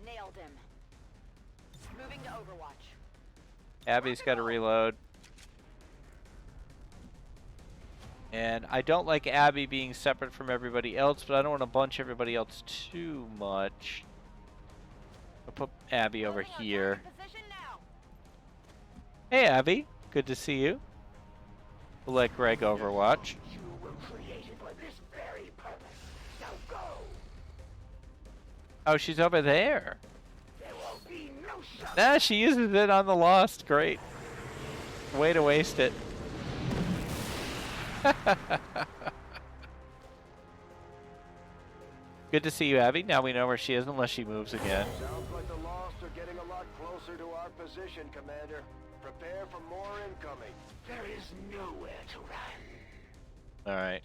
Nailed him. Moving to Overwatch. Abby's got to reload. And I don't like Abby being separate from everybody else, but I don't want to bunch everybody else too much. I'll put Abby over here. Position now. Hey, Abby. Good to see you. We'll let Greg overwatch. You were created for this very purpose. Now go. Oh, she's over there. There will be no shot. Nah, she uses it on the Lost. Great. Way to waste it. Good to see you, Abby. Now we know where she is, unless she moves again. Sounds like the Lost are getting a lot closer to our position, Commander. Prepare for more incoming. There is nowhere to run. All right.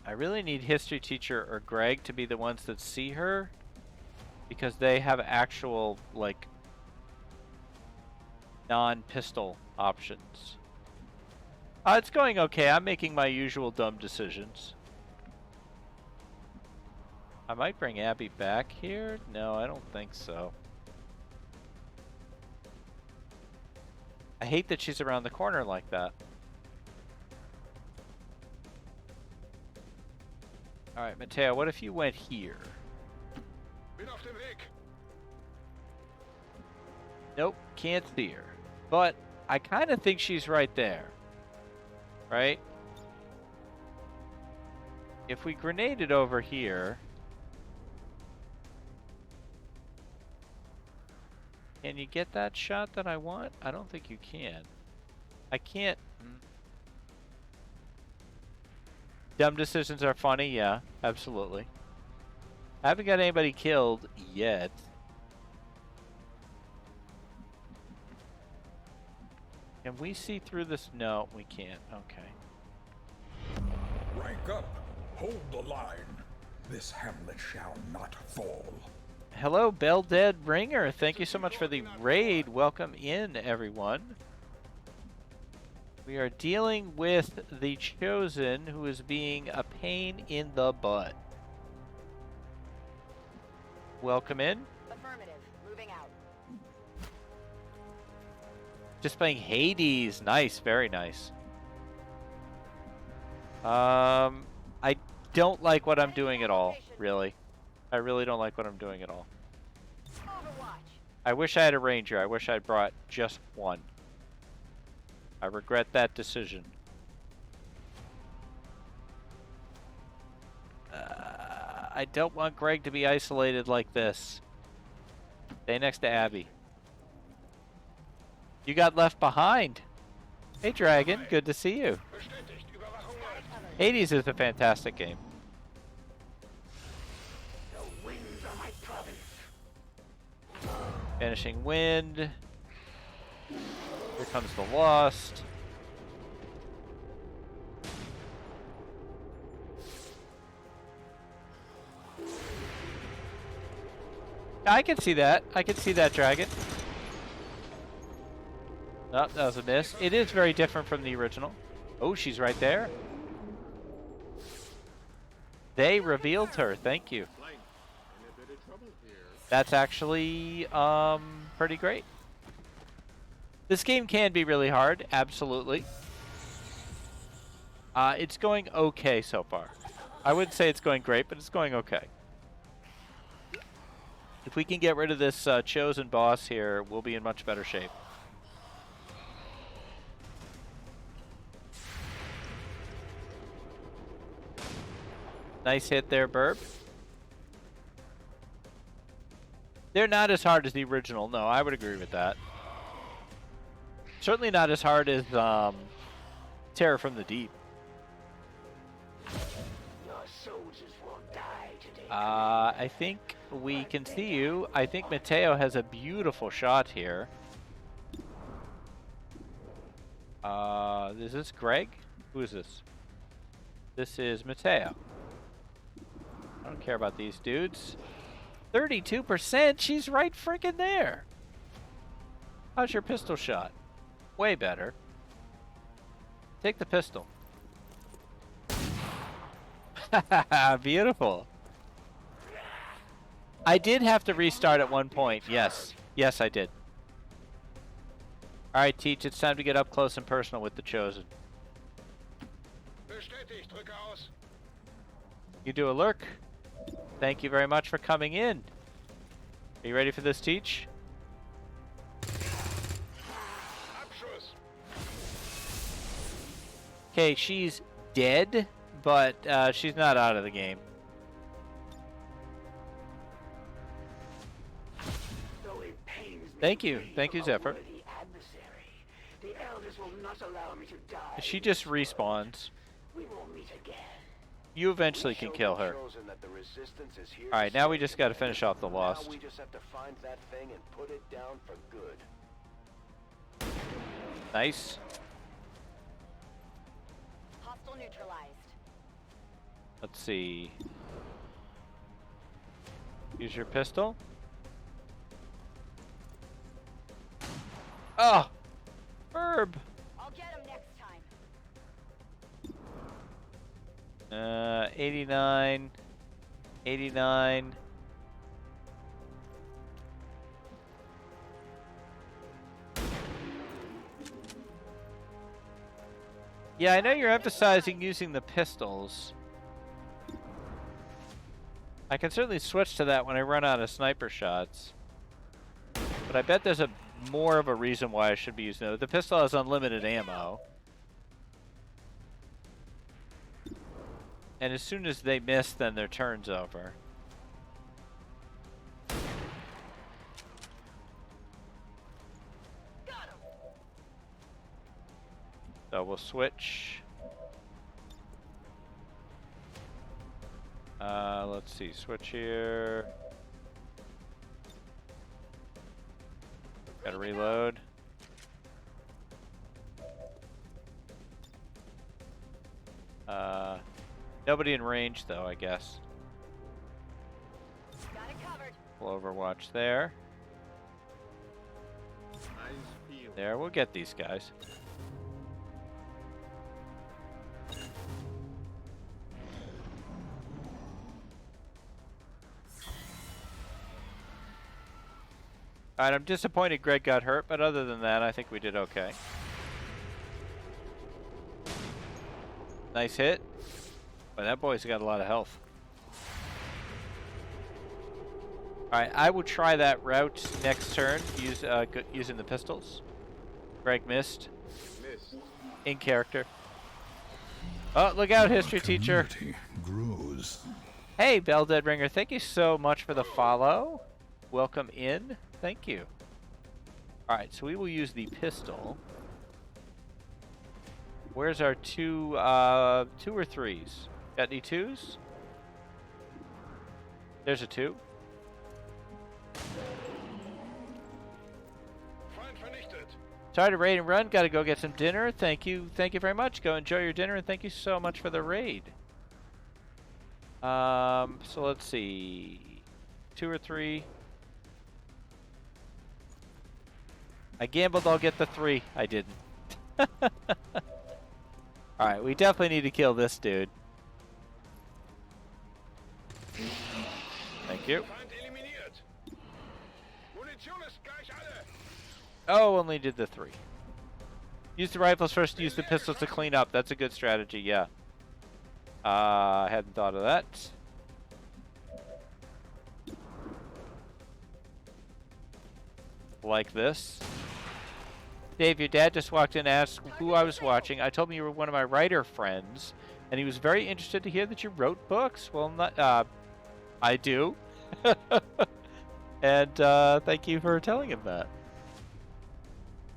I really need history teacher or Greg to be the ones that see her, because they have actual, like, non-pistol options. It's going okay. I'm making my usual dumb decisions. I might bring Abby back here. No, I don't think so. I hate that she's around the corner like that. All right, Mateo, what if you went here? Bin auf dem Weg. Nope, can't see her. But I kind of think she's right there. Right? If we grenade it over here... Can you get that shot that I want? I don't think you can. I can't... Dumb decisions are funny, yeah, absolutely. I haven't got anybody killed yet. Can we see through this? No, we can't. Okay. Rank up. Hold the line. This hamlet shall not fall. Hello, Bell Dead Ringer. Thank you so much for the raid. Welcome in, everyone. We are dealing with the Chosen, who is being a pain in the butt. Welcome in. Affirmative. Moving out. Just playing Hades. Nice, very nice. I don't like what I'm doing at all, really. I really don't like what I'm doing at all. Overwatch. I wish I had a ranger. I wish I'd brought just one. I regret that decision. I don't want Greg to be isolated like this. Stay next to Abby. You got left behind. Hey, Dragon. Good to see you. Bestätigt. Überwachung läuft. Hades is a fantastic game. The winds are my province. Vanishing Wind. Here comes the Lost. I can see that. I can see that, Dragon. Oh, that was a miss. It is very different from the original. Oh, she's right there. They revealed her. Thank you. That's actually pretty great. This game can be really hard, absolutely. It's going okay so far. I wouldn't say it's going great, but it's going okay. If we can get rid of this Chosen boss here, we'll be in much better shape. Nice hit there, Burb. They're not as hard as the original. No, I would agree with that. Certainly not as hard as Terror from the Deep. Your soldiers will die today. I think we can see you. I think Mateo has a beautiful shot here. Is this Greg? Who is this? This is Mateo. I don't care about these dudes. 32%? She's right freaking there. How's your pistol shot? Way better. Take the pistol. Beautiful. I did have to restart at one point. Yes. Yes, I did. Alright, Teach, it's time to get up close and personal with the Chosen. Bestätigt. Drücke aus. You do a lurk. Thank you very much for coming in. Are you ready for this, Teach? Abschuss. Okay, she's dead, but she's not out of the game. Though it pains me Thank to you. be Thank you, a Zephyr. worthy adversary, the elders will not allow me to die. She just respawns. We will meet again. You eventually can kill her. Alright, now we just gotta finish off the Lost. Now we just have to find that thing and put it down for good. Nice. Hostile neutralized. Let's see. Use your pistol. Oh! Herb! I'll get him next time. 89. 89. Yeah, I know you're emphasizing using the pistols. I can certainly switch to that when I run out of sniper shots. But I bet there's a more of a reason why I should be using it. The pistol has unlimited ammo. And as soon as they miss, then their turn's over. So we'll switch. Let's see, switch here. Gotta reload. Nobody in range though, I guess. Got it covered. We'll overwatch there. There, we'll get these guys. Alright, I'm disappointed Greg got hurt, but other than that, I think we did okay. Nice hit. But that boy's got a lot of health. Alright, I will try that route next turn, using the pistols. Greg missed. In character. Oh, look out, history teacher. Grows. Hey, Bell Dead Ringer, thank you so much for the follow. Welcome in. Thank you. Alright, so we will use the pistol. Where's our two or threes? Got any twos? There's a two. Sorry to raid and run. Gotta go get some dinner. Thank you. Thank you very much. Go enjoy your dinner, and thank you so much for the raid. So let's see. Two or three. I gambled I'll get the three. I didn't. Alright, we definitely need to kill this dude. Thank you. Oh, only did the three. Use the rifles first, use the pistols to clean up. That's a good strategy, yeah. I hadn't thought of that. Like this. Dave, your dad just walked in and asked who I was watching. I told him you were one of my writer friends, and he was very interested to hear that you wrote books. Well, not, I do. And thank you for telling him that.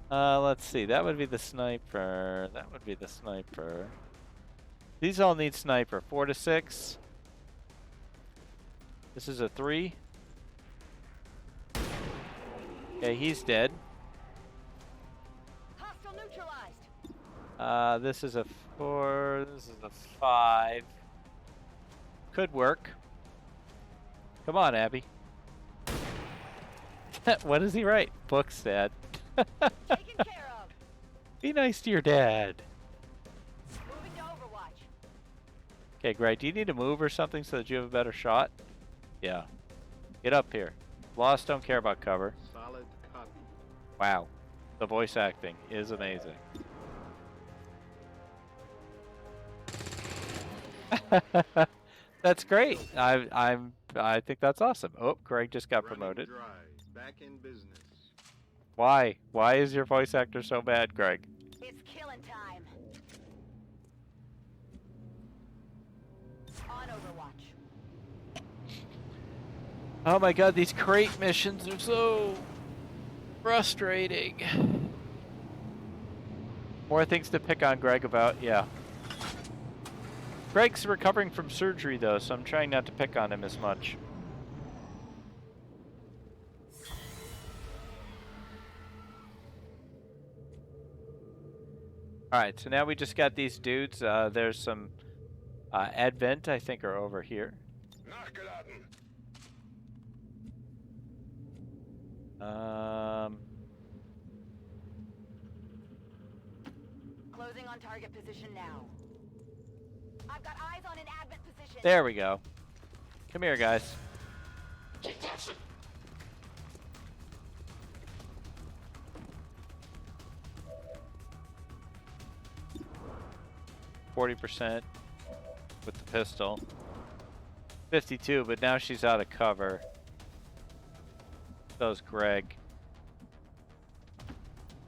Let's see. That would be the sniper. That would be the sniper. These all need sniper. 4 to 6. This is a 3. Okay, he's dead. Hostile neutralized. This is a 4. This is a 5. Could work. Come on, Abby. What does he write? Books, Dad. Taken care of. Be nice to your dad. Moving to Overwatch. Okay, Greg, do you need to move or something so that you have a better shot? Yeah. Get up here. Lost don't care about cover. Solid copy. Wow. The voice acting is amazing. That's great. I think that's awesome. Oh, Greg just got promoted. Dry. Back in business. Why? Why is your voice actor so bad, Greg? It's killing time. On Overwatch. Oh my god, these crate missions are so frustrating. More things to pick on Greg about, yeah. Greg's recovering from surgery though, so I'm trying not to pick on him as much. Alright, so now we just got these dudes. There's some Advent, I think, are over here. Closing on target position now. I've got eyes on an Advent position. There we go. Come here, guys. 40% with the pistol. 52, but now she's out of cover. So's Greg.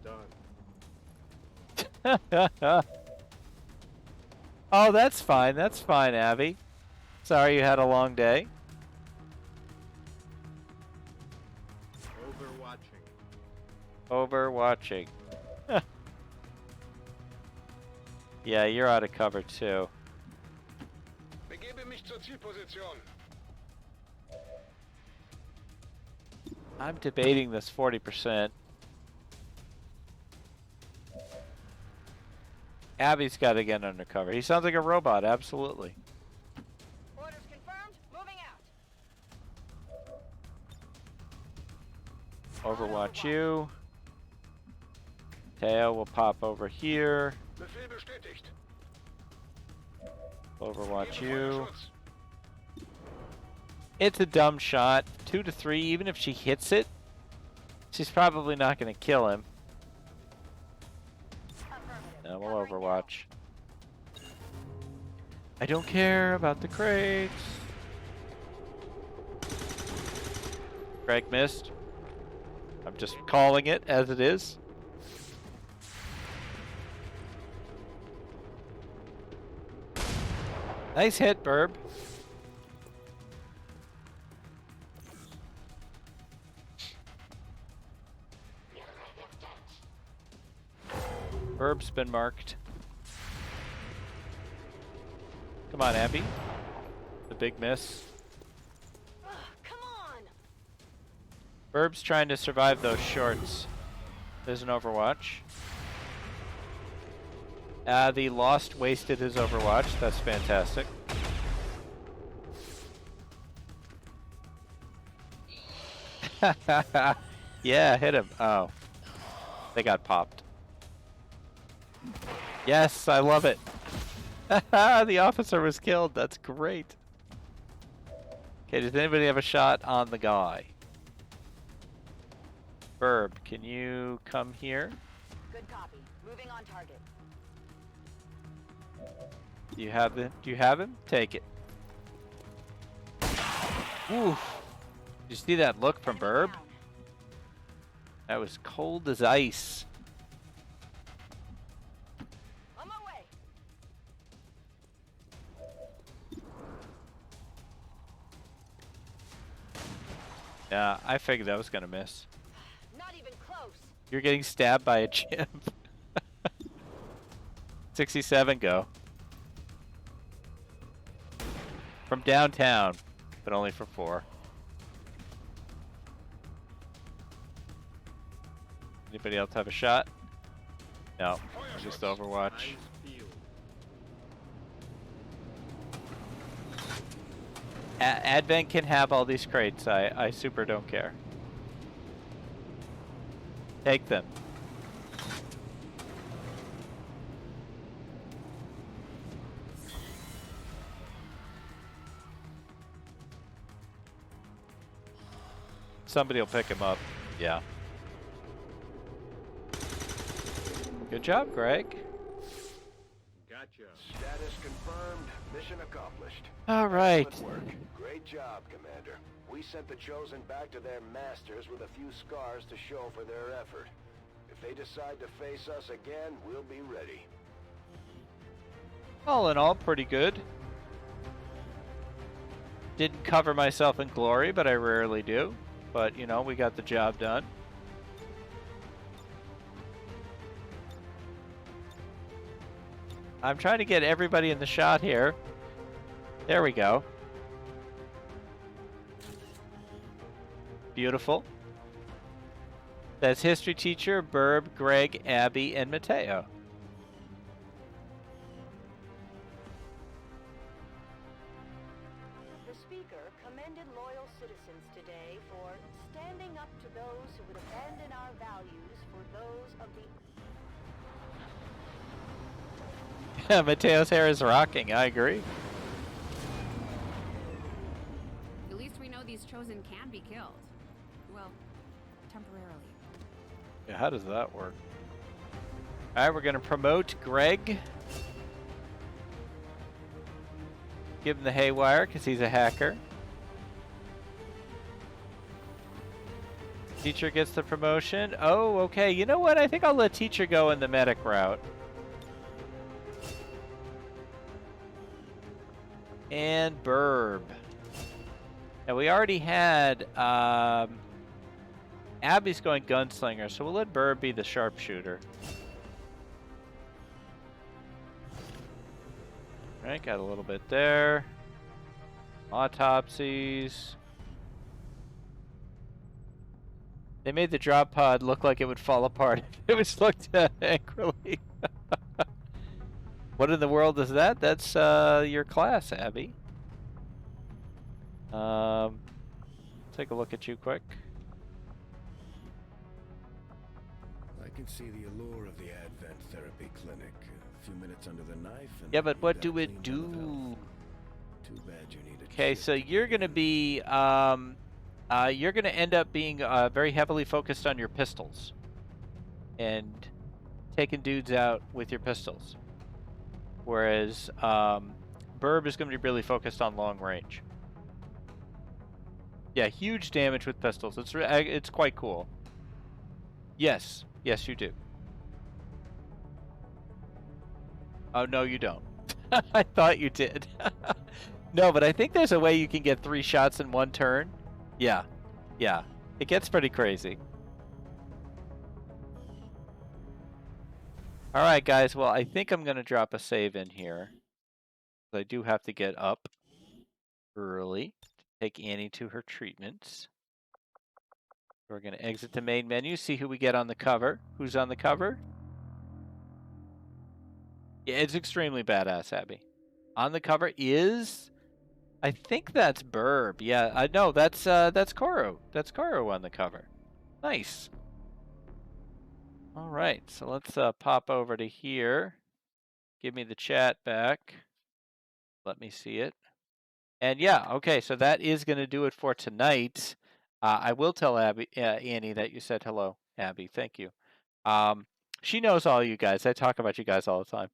Done. Oh, that's fine. That's fine, Abby. Sorry you had a long day. Overwatching. Yeah, you're out of cover too. Begebe mich zur Zielposition. I'm debating this 40%. Abby's got to get undercover. He sounds like a robot, absolutely. Orders confirmed. Moving out. Overwatch you. Teo will pop over here. Befehl bestätigt. Overwatch you. Feuerschutz. It's a dumb shot. 2 to 3, even if she hits it, she's probably not going to kill him. No, we'll Overwatch. I don't care about the crates. Greg missed. I'm just calling it as it is. Nice hit, Burb. Burb's been marked. Come on, Abby. The big miss. Come on. Burb's trying to survive those shorts. There's an Overwatch. The Lost wasted his Overwatch. That's fantastic. Yeah, hit him. Oh. They got popped. Yes, I love it. The officer was killed. That's great. Okay, does anybody have a shot on the guy? Burb, can you come here? Good copy. Moving on target. Do you have him? Take it. Oof. Did you see that look from Burb? That was cold as ice. On my way. Yeah, I figured that was gonna miss. Not even close. You're getting stabbed by a chimp. 67, go. From downtown, but only for 4. Anybody else have a shot? No, just Overwatch. Advent can have all these crates. I super don't care. Take them. Somebody will pick him up. Yeah. Good job, Greg. Gotcha. Status confirmed. Mission accomplished. All right. Excellent work. Great job, Commander. We sent the Chosen back to their masters with a few scars to show for their effort. If they decide to face us again, we'll be ready. All in all, pretty good. Didn't cover myself in glory, but I rarely do. But, you know, we got the job done. I'm trying to get everybody in the shot here. There we go. Beautiful. That's history teacher, Burb, Greg, Abby, and Mateo. The speaker commended loyal citizens today for standing up to those who would abandon our values for those of the... Mateo's hair is rocking, I agree. At least we know these chosen can be killed. Well, temporarily. Yeah, how does that work? Alright, we're going to promote Greg. Give him the haywire because he's a hacker. Teacher gets the promotion. Oh, okay. You know what? I think I'll let Teacher go in the medic route. And Burb. Now, we already had... Abby's going gunslinger, so we'll let Burb be the sharpshooter. Alright, got a little bit there. Autopsies. They made the drop pod look like it would fall apart if it was looked at angrily. What in the world is that? That's your class, Abby. Take a look at you quick. I can see the allure of the Advent Therapy Clinic. A few minutes under the knife. And Yeah, but what you've do got a it clean bill of do? health. Too bad you need a Okay, chip so to you're get gonna in. be you're gonna end up being very heavily focused on your pistols and taking dudes out with your pistols, whereas Burb is gonna be really focused on long range. Yeah, huge damage with pistols. It's quite cool. Yes, yes, you do. Oh no, you don't. I thought you did. No, but I think there's a way you can get 3 shots in one turn. Yeah, yeah. It gets pretty crazy. Alright, guys. Well, I think I'm going to drop a save in here. I do have to get up early to take Annie to her treatments. We're going to exit the main menu, see who we get on the cover. Who's on the cover? Yeah, it's extremely badass, Abby. On the cover is... I think that's Burb. Yeah, I know that's Koro. That's Koro on the cover. Nice. All right, so let's pop over to here. Give me the chat back. Let me see it. And yeah, okay, so that is going to do it for tonight. I will tell Annie that you said hello, Abby. Thank you. She knows all you guys. I talk about you guys all the time.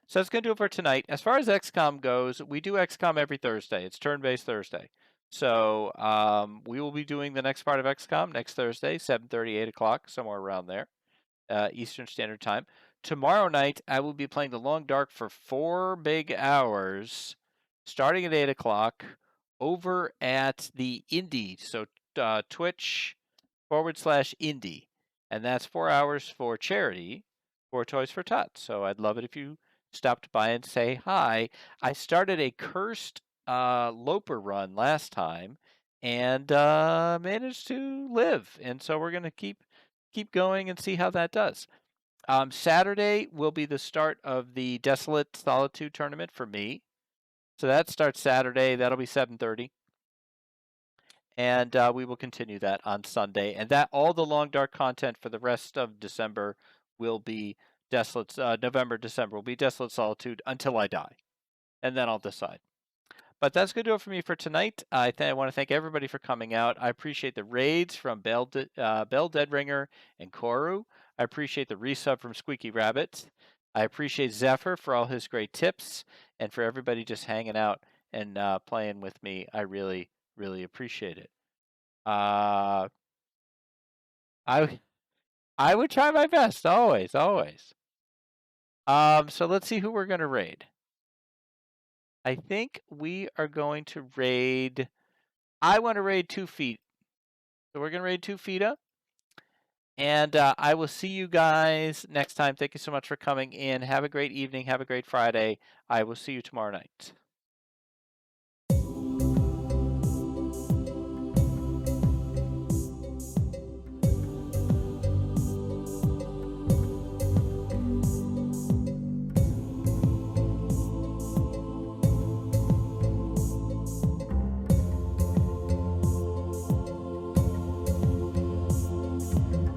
So that's going to do it for tonight. As far as XCOM goes, we do XCOM every Thursday. It's turn-based Thursday. So we will be doing the next part of XCOM next Thursday, 7:30, 8 o'clock, somewhere around there, Eastern Standard Time. Tomorrow night, I will be playing The Long Dark for 4 big hours, starting at 8 o'clock, over at the Indie. So Twitch/Indie. And that's 4 hours for charity for Toys for Tots. So I'd love it if you stopped by and say hi. I started a cursed Loper run last time and managed to live. And so we're going to keep going and see how that does. Saturday will be the start of the Desolate Solitude tournament for me. So that starts Saturday. That'll be 7:30. And we will continue that on Sunday. And that all the Long Dark content for the rest of December will be Desolate. November, December will be Desolate Solitude until I die, and then I'll decide. But that's going to do it for me for tonight. I want to thank everybody for coming out. I appreciate the raids from Bell Deadringer and Koru. I appreciate the resub from Squeaky Rabbit. I appreciate Zephyr for all his great tips and for everybody just hanging out and playing with me. I really, really appreciate it. I would try my best, always, always. So let's see who we're going to raid. I think we are going to raid... I want to raid 2 feet. So we're going to raid 2 feet up. And I will see you guys next time. Thank you so much for coming in. Have a great evening. Have a great Friday. I will see you tomorrow night.